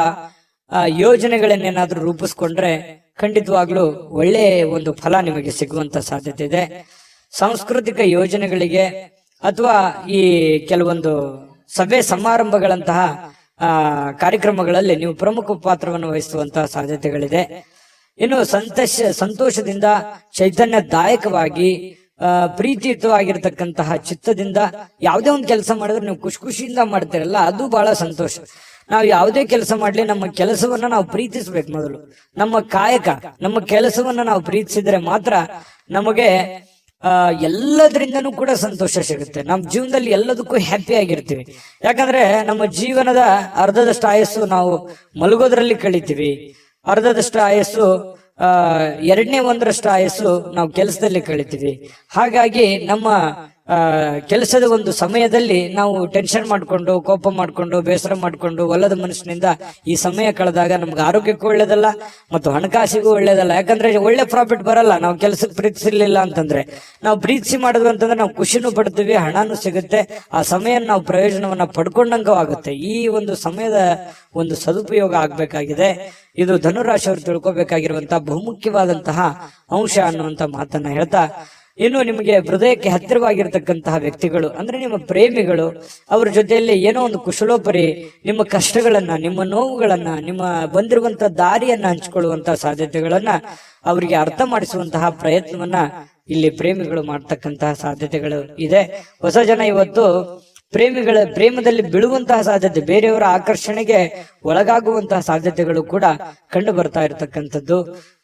ಯೋಜನೆಗಳನ್ನೇನಾದ್ರೂ ರೂಪಿಸ್ಕೊಂಡ್ರೆ ಖಂಡಿತವಾಗ್ಲೂ ಒಳ್ಳೆ ಒಂದು ಫಲ ನಿಮಗೆ ಸಿಗುವಂತ ಸಾಧ್ಯತೆ ಇದೆ. ಸಾಂಸ್ಕೃತಿಕ ಯೋಜನೆಗಳಿಗೆ ಅಥವಾ ಈ ಕೆಲವೊಂದು ಸಭೆ ಸಮಾರಂಭಗಳಂತಹ ಕಾರ್ಯಕ್ರಮಗಳಲ್ಲಿ ನೀವು ಪ್ರಮುಖ ಪಾತ್ರವನ್ನು ವಹಿಸುವಂತಹ ಸಾಧ್ಯತೆಗಳಿದೆ. ಇನ್ನು ಸಂತೋಷದಿಂದ, ಚೈತನ್ಯದಾಯಕವಾಗಿ, ಪ್ರೀತಿಯುತವಾಗಿರ್ತಕ್ಕಂತಹ ಚಿತ್ತದಿಂದ ಯಾವುದೇ ಒಂದು ಕೆಲಸ ಮಾಡಿದ್ರೆ ನೀವು ಖುಷಿಯಿಂದ ಮಾಡ್ತೀರಲ್ಲ, ಅದು ಬಹಳ ಸಂತೋಷ. ನಾವು ಯಾವುದೇ ಕೆಲಸ ಮಾಡ್ಲಿ ನಮ್ಮ ಕೆಲಸವನ್ನ ನಾವು ಪ್ರೀತಿಸ್ಬೇಕು. ಮೊದಲು ನಮ್ಮ ಕಾಯಕ, ನಮ್ಮ ಕೆಲಸವನ್ನ ನಾವು ಪ್ರೀತಿಸಿದ್ರೆ ಮಾತ್ರ ನಮಗೆ ಎಲ್ಲದರಿಂದನೂ ಕೂಡ ಸಂತೋಷ ಸಿಗುತ್ತೆ. ನಮ್ಮ ಜೀವನದಲ್ಲಿ ಎಲ್ಲದಕ್ಕೂ ಹ್ಯಾಪಿ ಆಗಿರ್ತೀವಿ. ಯಾಕಂದ್ರೆ ನಮ್ಮ ಜೀವನದ ಅರ್ಧದಷ್ಟು ಆಯಸ್ಸು ನಾವು ಮಲಗೋದ್ರಲ್ಲಿ ಕಳಿತೀವಿ, ಅರ್ಧದಷ್ಟು ಆಯಸ್ಸು 1/2 ಆಯಸ್ಸು ನಾವು ಕೆಲಸದಲ್ಲಿ ಕಳಿತೀವಿ. ಹಾಗಾಗಿ ನಮ್ಮ ಕೆಲಸದ ಒಂದು ಸಮಯದಲ್ಲಿ ನಾವು ಟೆನ್ಷನ್ ಮಾಡ್ಕೊಂಡು, ಕೋಪ ಮಾಡ್ಕೊಂಡು, ಬೇಸರ ಮಾಡ್ಕೊಂಡು, ಒಲ್ಲದ ಮನಸ್ಸಿನಿಂದ ಈ ಸಮಯ ಕಳೆದಾಗ ನಮ್ಗೆ ಆರೋಗ್ಯಕ್ಕೂ ಒಳ್ಳೇದಲ್ಲ ಮತ್ತು ಹಣಕಾಸಿಗೂ ಒಳ್ಳೇದಲ್ಲ. ಯಾಕಂದ್ರೆ ಒಳ್ಳೆ ಪ್ರಾಫಿಟ್ ಬರಲ್ಲ ನಾವು ಕೆಲಸಕ್ಕೆ ಪ್ರೀತಿಸಿರ್ಲಿಲ್ಲ ಅಂತಂದ್ರೆ. ನಾವು ಪ್ರೀತಿಸಿ ಮಾಡಿದ್ವಿ ಅಂತಂದ್ರೆ ನಾವು ಖುಷಿನೂ ಪಡ್ತೀವಿ, ಹಣನೂ ಸಿಗುತ್ತೆ, ಆ ಸಮಯ ನಾವು ಪ್ರಯೋಜನವನ್ನ ಪಡ್ಕೊಂಡಂಗೂ ಆಗುತ್ತೆ. ಈ ಒಂದು ಸಮಯದ ಒಂದು ಸದುಪಯೋಗ ಆಗ್ಬೇಕಾಗಿದೆ. ಇದು ಧನುರಾಶಿಯವರು ತಿಳ್ಕೊಬೇಕಾಗಿರುವಂತಹ ಬಹುಮುಖ್ಯವಾದಂತಹ ಅಂಶ ಅನ್ನುವಂತ ಮಾತನ್ನ ಹೇಳ್ತಾ ಇನ್ನು ನಿಮಗೆ ಹೃದಯಕ್ಕೆ ಹತ್ತಿರವಾಗಿರ್ತಕ್ಕಂತಹ ವ್ಯಕ್ತಿಗಳು ಅಂದ್ರೆ ನಿಮ್ಮ ಪ್ರೇಮಿಗಳು, ಅವ್ರ ಜೊತೆಯಲ್ಲಿ ಏನೋ ಒಂದು ಕುಶಲೋಪರಿ ನಿಮ್ಮ ಕಷ್ಟಗಳನ್ನ, ನಿಮ್ಮ ನೋವುಗಳನ್ನ, ನಿಮ್ಮ ಬಂದಿರುವಂತಹ ದಾರಿಯನ್ನ ಹಂಚಿಕೊಳ್ಳುವಂತಹ ಸಾಧ್ಯತೆಗಳನ್ನ ಅವರಿಗೆ ಅರ್ಥ ಮಾಡಿಸುವಂತಹ ಪ್ರಯತ್ನವನ್ನ ಇಲ್ಲಿ ಪ್ರೇಮಿಗಳು ಮಾಡ್ತಕ್ಕಂತಹ ಸಾಧ್ಯತೆಗಳು ಇದೆ. ಹೊಸ ಜನ ಇವತ್ತು ಪ್ರೇಮದಲ್ಲಿ ಬೀಳುವಂತಹ ಸಾಧ್ಯತೆ, ಬೇರೆಯವರ ಆಕರ್ಷಣೆಗೆ ಒಳಗಾಗುವಂತಹ ಸಾಧ್ಯತೆಗಳು ಕೂಡ ಕಂಡು ಬರ್ತಾ ಇರತಕ್ಕಂಥದ್ದು.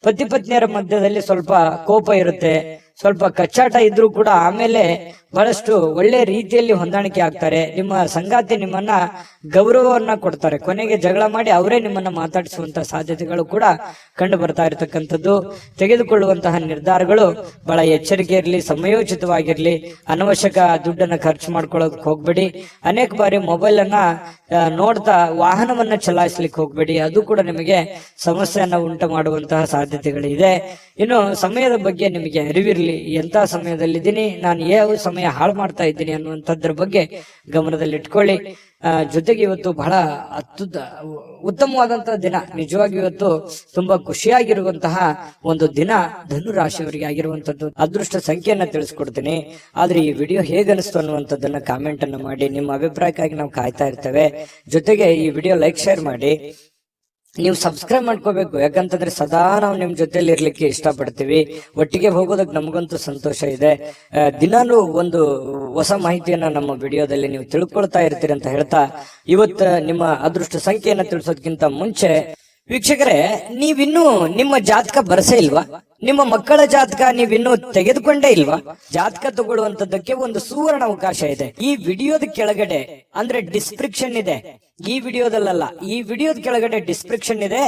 ಪತಿ ಪತ್ನಿಯರ ಮಧ್ಯದಲ್ಲಿ ಸ್ವಲ್ಪ ಕೋಪ ಇರುತ್ತೆ, ಸ್ವಲ್ಪ ಕಚ್ಚಾಟ ಇದ್ರೂ ಕೂಡ ಆಮೇಲೆ ಬಹಳಷ್ಟು ಒಳ್ಳೆ ರೀತಿಯಲ್ಲಿ ಹೊಂದಾಣಿಕೆ ಆಗ್ತಾರೆ. ನಿಮ್ಮ ಸಂಗಾತಿ ನಿಮ್ಮನ್ನ ಗೌರವವನ್ನ ಕೊಡ್ತಾರೆ, ಕೊನೆಗೆ ಜಗಳ ಮಾಡಿ ಅವರೇ ನಿಮ್ಮನ್ನ ಮಾತಾಡಿಸುವಂತಹ ಸಾಧ್ಯತೆಗಳು ಕೂಡ ಕಂಡು ಬರ್ತಾ ಇರತಕ್ಕಂಥದ್ದು. ತೆಗೆದುಕೊಳ್ಳುವಂತಹ ನಿರ್ಧಾರಗಳು ಬಹಳ ಎಚ್ಚರಿಕೆ ಇರಲಿ, ಸಮಯೋಚಿತವಾಗಿರ್ಲಿ. ಅನವಶ್ಯಕ ದುಡ್ಡನ್ನ ಖರ್ಚು ಮಾಡ್ಕೊಳ್ಳೋದಕ್ಕೆ ಹೋಗ್ಬೇಡಿ. ಅನೇಕ ಬಾರಿ ಮೊಬೈಲ್ ಅನ್ನ ನೋಡ್ತಾ ವಾಹನವನ್ನ ಚಲಾಯಿಸ್ಲಿಕ್ಕೆ ಹೋಗ್ಬೇಡಿ, ಅದು ಕೂಡ ನಿಮಗೆ ಸಮಸ್ಯೆಯನ್ನ ಉಂಟು ಮಾಡುವಂತಹ ಸಾಧ್ಯತೆಗಳಿದೆ. ಇನ್ನು ಸಮಯದ ಬಗ್ಗೆ ನಿಮಗೆ ಅರಿವಿರ್ಲಿ, ಎಂತ ಸಮಯದಲ್ಲಿದ್ದೀನಿ, ನಾನು ಯಾವ ಸಮಯ ಹಾಳು ಮಾಡ್ತಾ ಇದ್ದೀನಿ ಅನ್ನುವಂಥದ್ರ ಬಗ್ಗೆ ಗಮನದಲ್ಲಿ ಇಟ್ಕೊಳ್ಳಿ. ಜೊತೆಗೆ ಇವತ್ತು ಬಹಳ ಉತ್ತಮವಾದಂತಹ ದಿನ, ನಿಜವಾಗಿ ಇವತ್ತು ತುಂಬಾ ಖುಷಿಯಾಗಿರುವಂತಹ ಒಂದು ದಿನ ಧನು ರಾಶಿಯವರಿಗೆ ಆಗಿರುವಂತದ್ದು. ಅದೃಷ್ಟ ಸಂಖ್ಯೆಯನ್ನ ತಿಳಿಸ್ಕೊಡ್ತೀನಿ, ಆದ್ರೆ ಈ ವಿಡಿಯೋ ಹೇಗನಿಸ್ತು ಅನ್ನುವಂಥದ್ದನ್ನ ಕಾಮೆಂಟ್ ಅನ್ನ ಮಾಡಿ. ನಿಮ್ಮ ಅಭಿಪ್ರಾಯಕ್ಕಾಗಿ ನಾವು ಕಾಯ್ತಾ ಇರ್ತೇವೆ. ಜೊತೆಗೆ ಈ ವಿಡಿಯೋ ಲೈಕ್, ಶೇರ್ ಮಾಡಿ. ನೀವು ಸಬ್ಸ್ಕ್ರೈಬ್ ಮಾಡ್ಕೋಬೇಕು, ಯಾಕಂತಂದ್ರೆ ಸದಾ ನಾವು ನಿಮ್ ಜೊತೆಲಿ ಇರ್ಲಿಕ್ಕೆ ಇಷ್ಟಪಡ್ತೀವಿ. ಒಟ್ಟಿಗೆ ಹೋಗೋದಕ್ಕೆ ನಮಗಂತೂ ಸಂತೋಷ ಇದೆ. ದಿನಾನು ಒಂದು ಹೊಸ ಮಾಹಿತಿಯನ್ನ ನಮ್ಮ ವಿಡಿಯೋದಲ್ಲಿ ನೀವು ತಿಳ್ಕೊಳ್ತಾ ಇರ್ತೀರಿ ಅಂತ ಹೇಳ್ತಾ, ಇವತ್ತು ನಿಮ್ಮ ಅದೃಷ್ಟ ಸಂಖ್ಯೆಯನ್ನ ತಿಳಿಸೋದಕ್ಕಿಂತ ಮುಂಚೆ ವೀಕ್ಷಕರೇ, ನೀವಿನ್ನೂ ನಿಮ್ಮ ಜಾತಕ ಬರಸೇ ಇಲ್ವಾ? ನಿಮ್ಮ ಮಕ್ಕಳ ಜಾತಕ ನೀವಿನ್ನೂ ತೆಗೆದುಕೊಂಡೇ ಇಲ್ವಾ? ಜಾತಕ ತಗೊಳ್ಳುವಂತದ್ದಕ್ಕೆ ಒಂದು ಸುವರ್ಣ ಅವಕಾಶ ಇದೆ. ಈ ವಿಡಿಯೋದ ಕೆಳಗಡೆ ಅಂದ್ರೆ ಡಿಸ್ಕ್ರಿಪ್ಷನ್ ಇದೆ, ಈ ವಿಡಿಯೋದಲ್ಲ, ಈ ವಿಡಿಯೋದ ಕೆಳಗಡೆ ಡಿಸ್ಕ್ರಿಪ್ಷನ್ ಇದೆ.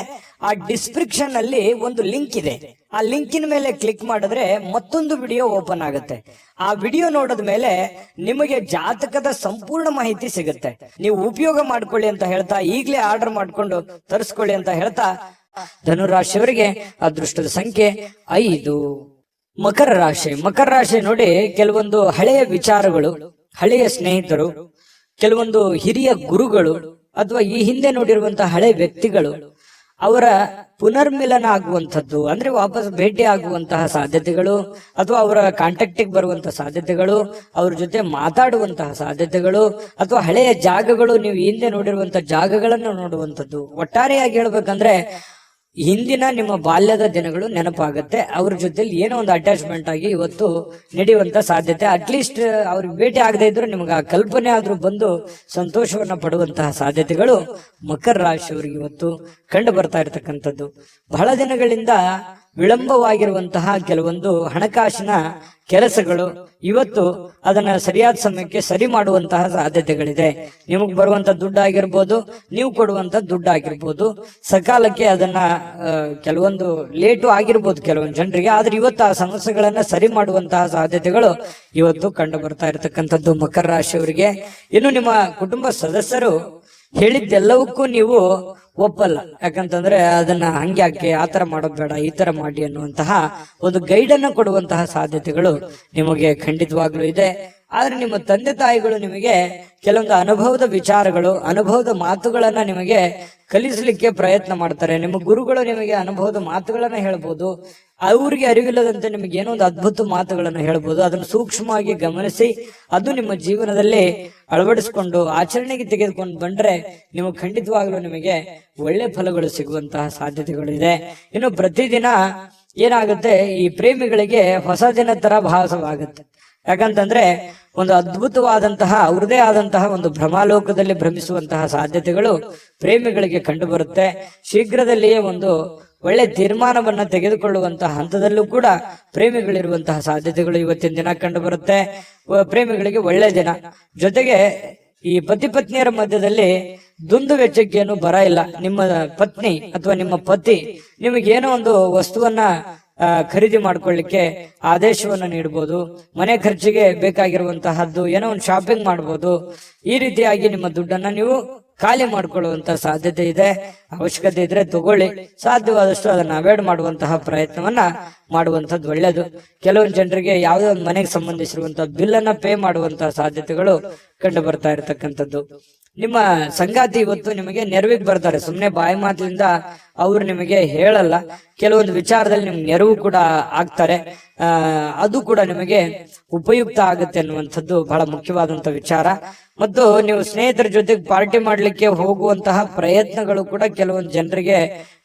ಆ ಡಿಸ್ಕ್ರಿಪ್ಷನ್ ಅಲ್ಲಿ ಒಂದು ಲಿಂಕ್ ಇದೆ. ಆ ಲಿಂಕಿನ ಮೇಲೆ ಕ್ಲಿಕ್ ಮಾಡಿದ್ರೆ ಮತ್ತೊಂದು ವಿಡಿಯೋ ಓಪನ್ ಆಗುತ್ತೆ. ಆ ವಿಡಿಯೋ ನೋಡಿದ ಮೇಲೆ ನಿಮಗೆ ಜಾತಕದ ಸಂಪೂರ್ಣ ಮಾಹಿತಿ ಸಿಗುತ್ತೆ. ನೀವು ಉಪಯೋಗ ಮಾಡ್ಕೊಳ್ಳಿ ಅಂತ ಹೇಳ್ತಾ, ಈಗಲೇ ಆರ್ಡರ್ ಮಾಡ್ಕೊಂಡು ತರಿಸ್ಕೊಳ್ಳಿ ಅಂತ ಹೇಳ್ತಾ, ಧನುರಾಶಿಯವರಿಗೆ ಅದೃಷ್ಟದ ಸಂಖ್ಯೆ 5. ಮಕರ ರಾಶಿ ನೋಡಿ, ಕೆಲವೊಂದು ಹಳೆಯ ವಿಚಾರಗಳು, ಹಳೆಯ ಸ್ನೇಹಿತರು, ಕೆಲವೊಂದು ಹಿರಿಯ ಗುರುಗಳು ಅಥವಾ ಈ ಹಿಂದೆ ನೋಡಿರುವಂತಹ ಹಳೆ ವ್ಯಕ್ತಿಗಳು ಅವರ ಪುನರ್ಮಿಲನ ಆಗುವಂಥದ್ದು, ಅಂದ್ರೆ ವಾಪಸ್ ಭೇಟಿ ಆಗುವಂತಹ ಸಾಧ್ಯತೆಗಳು, ಅಥವಾ ಅವರ ಕಾಂಟ್ಯಾಕ್ಟಿಗೆ ಬರುವಂತಹ ಸಾಧ್ಯತೆಗಳು, ಅವ್ರ ಜೊತೆ ಮಾತಾಡುವಂತಹ ಸಾಧ್ಯತೆಗಳು, ಅಥವಾ ಹಳೆಯ ಜಾಗಗಳು, ನೀವು ಹಿಂದೆ ನೋಡಿರುವಂತಹ ಜಾಗಗಳನ್ನು ನೋಡುವಂಥದ್ದು. ಒಟ್ಟಾರೆಯಾಗಿ ಹೇಳ್ಬೇಕಂದ್ರೆ ಹಿಂದಿನ ನಿಮ್ಮ ಬಾಲ್ಯದ ದಿನಗಳು ನೆನಪಾಗುತ್ತೆ. ಅವ್ರ ಜೊತೆಲಿ ಏನೋ ಒಂದು ಅಟ್ಯಾಚ್ಮೆಂಟ್ ಆಗಿ ಇವತ್ತು ನಡೆಯುವಂತ ಸಾಧ್ಯತೆ. ಅಟ್ಲೀಸ್ಟ್ ಅವ್ರಿಗೆ ಭೇಟಿ ಆಗದೆ ಇದ್ರು ನಿಮ್ಗೆ ಆ ಕಲ್ಪನೆ ಆದ್ರೂ ಬಂದು ಸಂತೋಷವನ್ನ ಪಡುವಂತಹ ಸಾಧ್ಯತೆಗಳು ಮಕರ ರಾಶಿಯವರಿಗೆ ಇವತ್ತು ಕಂಡು ಬರ್ತಾ ಇರತಕ್ಕಂಥದ್ದು. ಬಹಳ ದಿನಗಳಿಂದ ವಿಳಂಬವಾಗಿರುವಂತಹ ಕೆಲವೊಂದು ಹಣಕಾಸಿನ ಕೆಲಸಗಳು ಇವತ್ತು ಅದನ್ನ ಸರಿಯಾದ ಸಮಯಕ್ಕೆ ಸರಿ ಮಾಡುವಂತಹ ಸಾಧ್ಯತೆಗಳಿದೆ. ನಿಮಗ್ ಬರುವಂತ ದುಡ್ಡಾಗಿರ್ಬೋದು, ನೀವು ಕೊಡುವಂತ ದುಡ್ಡಾಗಿರ್ಬೋದು, ಸಕಾಲಕ್ಕೆ ಅದನ್ನ ಕೆಲವೊಂದು ಲೇಟು ಆಗಿರ್ಬೋದು ಕೆಲವೊಂದು ಜನರಿಗೆ, ಆದ್ರೆ ಇವತ್ತು ಆ ಸಮಸ್ಯೆಗಳನ್ನ ಸರಿ ಮಾಡುವಂತಹ ಸಾಧ್ಯತೆಗಳು ಇವತ್ತು ಕಂಡು ಬರ್ತಾ ಇರತಕ್ಕಂಥದ್ದು ಮಕರ ರಾಶಿಯವರಿಗೆ. ಇನ್ನು ನಿಮ್ಮ ಕುಟುಂಬ ಸದಸ್ಯರು ಹೇಳಿದ್ದೆಲ್ಲವಕ್ಕೂ ನೀವು ಒಪ್ಪಲ್ಲ, ಯಾಕಂತಂದ್ರೆ ಅದನ್ನ ಹಂಗ್ಯಾಕೆ, ಆತರ ಮಾಡೋದ್ ಬೇಡ, ಈ ತರ ಮಾಡಿ ಅನ್ನುವಂತಹ ಒಂದು ಗೈಡ್ ಅನ್ನು ಕೊಡುವಂತಹ ಸಾಧ್ಯತೆಗಳು ನಿಮಗೆ ಖಂಡಿತವಾಗ್ಲೂ ಇದೆ. ಆದ್ರೆ ನಿಮ್ಮ ತಂದೆ ತಾಯಿಗಳು ನಿಮಗೆ ಕೆಲವೊಂದು ಅನುಭವದ ವಿಚಾರಗಳು, ಅನುಭವದ ಮಾತುಗಳನ್ನ ನಿಮಗೆ ಕಲಿಸಲಿಕ್ಕೆ ಪ್ರಯತ್ನ ಮಾಡ್ತಾರೆ. ನಿಮ್ಮ ಗುರುಗಳು ನಿಮಗೆ ಅನುಭವದ ಮಾತುಗಳನ್ನ ಹೇಳ್ಬೋದು, ಅವ್ರಿಗೆ ಅರಿವಿಲ್ಲದಂತೆ ನಿಮಗೆ ಏನೋ ಒಂದು ಅದ್ಭುತ ಮಾತುಗಳನ್ನು ಹೇಳ್ಬೋದು. ಅದನ್ನು ಸೂಕ್ಷ್ಮವಾಗಿ ಗಮನಿಸಿ ಅದು ನಿಮ್ಮ ಜೀವನದಲ್ಲಿ ಅಳವಡಿಸಿಕೊಂಡು ಆಚರಣೆಗೆ ತೆಗೆದುಕೊಂಡು ಬಂದ್ರೆ ನಿಮಗೆ ಖಂಡಿತವಾಗ್ಲೂ ನಿಮಗೆ ಒಳ್ಳೆ ಫಲಗಳು ಸಿಗುವಂತಹ ಸಾಧ್ಯತೆಗಳು ಇದೆ. ಇನ್ನು ಪ್ರತಿದಿನ ಏನಾಗುತ್ತೆ, ಈ ಪ್ರೇಮಿಗಳಿಗೆ ಹೊಸ ದಿನ ತರ ಭಾಸವಾಗುತ್ತೆ. ಯಾಕಂತಂದ್ರೆ ಒಂದು ಅದ್ಭುತವಾದಂತಹ ಅವ್ರದೇ ಆದಂತಹ ಒಂದು ಭ್ರಮಾಲೋಕದಲ್ಲಿ ಭ್ರಮಿಸುವಂತಹ ಸಾಧ್ಯತೆಗಳು ಪ್ರೇಮಿಗಳಿಗೆ ಕಂಡು ಬರುತ್ತೆ. ಶೀಘ್ರದಲ್ಲಿಯೇ ಒಂದು ಒಳ್ಳೆ ತೀರ್ಮಾನವನ್ನ ತೆಗೆದುಕೊಳ್ಳುವಂತಹ ಹಂತದಲ್ಲೂ ಕೂಡ ಪ್ರೇಮಿಗಳಿರುವಂತಹ ಸಾಧ್ಯತೆಗಳು ಇವತ್ತಿನ ದಿನ ಕಂಡು ಬರುತ್ತೆ. ಪ್ರೇಮಿಗಳಿಗೆ ಒಳ್ಳೆ ದಿನ. ಜೊತೆಗೆ ಈ ಪತಿ ಪತ್ನಿಯರ ಮಧ್ಯದಲ್ಲಿ ದುಂದು ವೆಚ್ಚಕ್ಕೇನು ಬರ ಇಲ್ಲ. ನಿಮ್ಮ ಪತ್ನಿ ಅಥವಾ ನಿಮ್ಮ ಪತಿ ನಿಮಗೇನೋ ಒಂದು ವಸ್ತುವನ್ನ ಖರೀದಿ ಮಾಡ್ಕೊಳ್ಳಿಕ್ಕೆ ಆದೇಶವನ್ನ ನೀಡಬಹುದು. ಮನೆ ಖರ್ಚಿಗೆ ಬೇಕಾಗಿರುವಂತಹದ್ದು ಏನೋ ಒಂದು ಶಾಪಿಂಗ್ ಮಾಡಬಹುದು. ಈ ರೀತಿಯಾಗಿ ನಿಮ್ಮ ದುಡ್ಡನ್ನ ನೀವು ಖಾಲಿ ಮಾಡ್ಕೊಳ್ಳುವಂತ ಸಾಧ್ಯತೆ ಇದೆ. ಅವಶ್ಯಕತೆ ಇದ್ರೆ ತಗೊಳ್ಳಿ, ಸಾಧ್ಯವಾದಷ್ಟು ಅದನ್ನ ಅವಾಯ್ಡ್ ಮಾಡುವಂತಹ ಪ್ರಯತ್ನವನ್ನ ಮಾಡುವಂತದ್ದು ಒಳ್ಳೇದು. ಕೆಲವೊಂದು ಜನರಿಗೆ ಯಾವುದೋ ಒಂದು ಮನೆಗೆ ಸಂಬಂಧಿಸಿರುವಂತಹ ಬಿಲ್ ಅನ್ನ ಪೇ ಮಾಡುವಂತಹ ಸಾಧ್ಯತೆಗಳು ಕಂಡು ಬರ್ತಾ ಇರತಕ್ಕಂಥದ್ದು. ನಿಮ್ಮ ಸಂಗಾತಿ ಇವತ್ತು ನಿಮಗೆ ನೆರವಿಗೆ ಬರ್ತಾರೆ. ಸುಮ್ಮನೆ ಬಾಯಿ ಮಾತಿನಿಂದ ಅವ್ರು ನಿಮಗೆ ಹೇಳಲ್ಲ, ಕೆಲವೊಂದು ವಿಚಾರದಲ್ಲಿ ನಿಮ್ಗೆ ನೆರವು ಕೂಡ ಆಗ್ತಾರೆ. ಅದು ಕೂಡ ನಿಮಗೆ ಉಪಯುಕ್ತ ಆಗುತ್ತೆ ಅನ್ನುವಂಥದ್ದು ಬಹಳ ಮುಖ್ಯವಾದಂತ ವಿಚಾರ. ಮತ್ತು ನೀವು ಸ್ನೇಹಿತರ ಜೊತೆಗೆ ಪಾರ್ಟಿ ಮಾಡ್ಲಿಕ್ಕೆ ಹೋಗುವಂತಹ ಪ್ರಯತ್ನಗಳು ಕೂಡ ಕೆಲವೊಂದು ಜನರಿಗೆ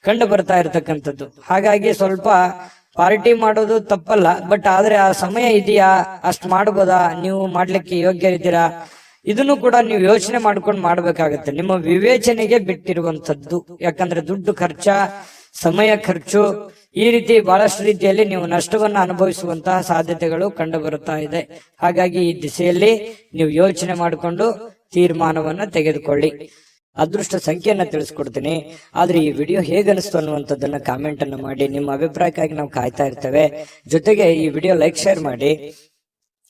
ಕಂಡು ಬರ್ತಾ ಇರತಕ್ಕಂಥದ್ದು. ಹಾಗಾಗಿ ಸ್ವಲ್ಪ ಪಾರ್ಟಿ ಮಾಡೋದು ತಪ್ಪಲ್ಲ, ಬಟ್ ಆದ್ರೆ ಆ ಸಮಯ ಇದೆಯಾ, ಅಷ್ಟ್ ಮಾಡ್ಬೋದಾ, ನೀವು ಮಾಡ್ಲಿಕ್ಕೆ ಯೋಗ್ಯ ಇದ್ದೀರಾ, ಇದನ್ನು ಕೂಡ ನೀವು ಯೋಚನೆ ಮಾಡ್ಕೊಂಡು ಮಾಡ್ಬೇಕಾಗತ್ತೆ. ನಿಮ್ಮ ವಿವೇಚನೆಗೆ ಬಿಟ್ಟಿರುವಂತದ್ದು. ಯಾಕಂದ್ರೆ ದುಡ್ಡು ಖರ್ಚ, ಸಮಯ ಖರ್ಚು, ಈ ರೀತಿ ಬಹಳಷ್ಟು ರೀತಿಯಲ್ಲಿ ನೀವು ನಷ್ಟವನ್ನ ಅನುಭವಿಸುವಂತಹ ಸಾಧ್ಯತೆಗಳು ಕಂಡು ಬರುತ್ತಾ ಇದೆ. ಹಾಗಾಗಿ ಈ ದಿಸೆಯಲ್ಲಿ ನೀವು ಯೋಚನೆ ಮಾಡಿಕೊಂಡು ತೀರ್ಮಾನವನ್ನ ತೆಗೆದುಕೊಳ್ಳಿ. ಅದೃಷ್ಟ ಸಂಖ್ಯೆಯನ್ನ ತಿಳಿಸ್ಕೊಡ್ತೀನಿ. ಆದ್ರೆ ಈ ವಿಡಿಯೋ ಹೇಗನಿಸ್ತು ಅನ್ನುವಂಥದ್ದನ್ನ ಕಾಮೆಂಟ್ ಅನ್ನ ಮಾಡಿ. ನಿಮ್ಮ ಅಭಿಪ್ರಾಯಕ್ಕಾಗಿ ನಾವು ಕಾಯ್ತಾ ಇರ್ತೇವೆ. ಜೊತೆಗೆ ಈ ವಿಡಿಯೋ ಲೈಕ್, ಶೇರ್ ಮಾಡಿ.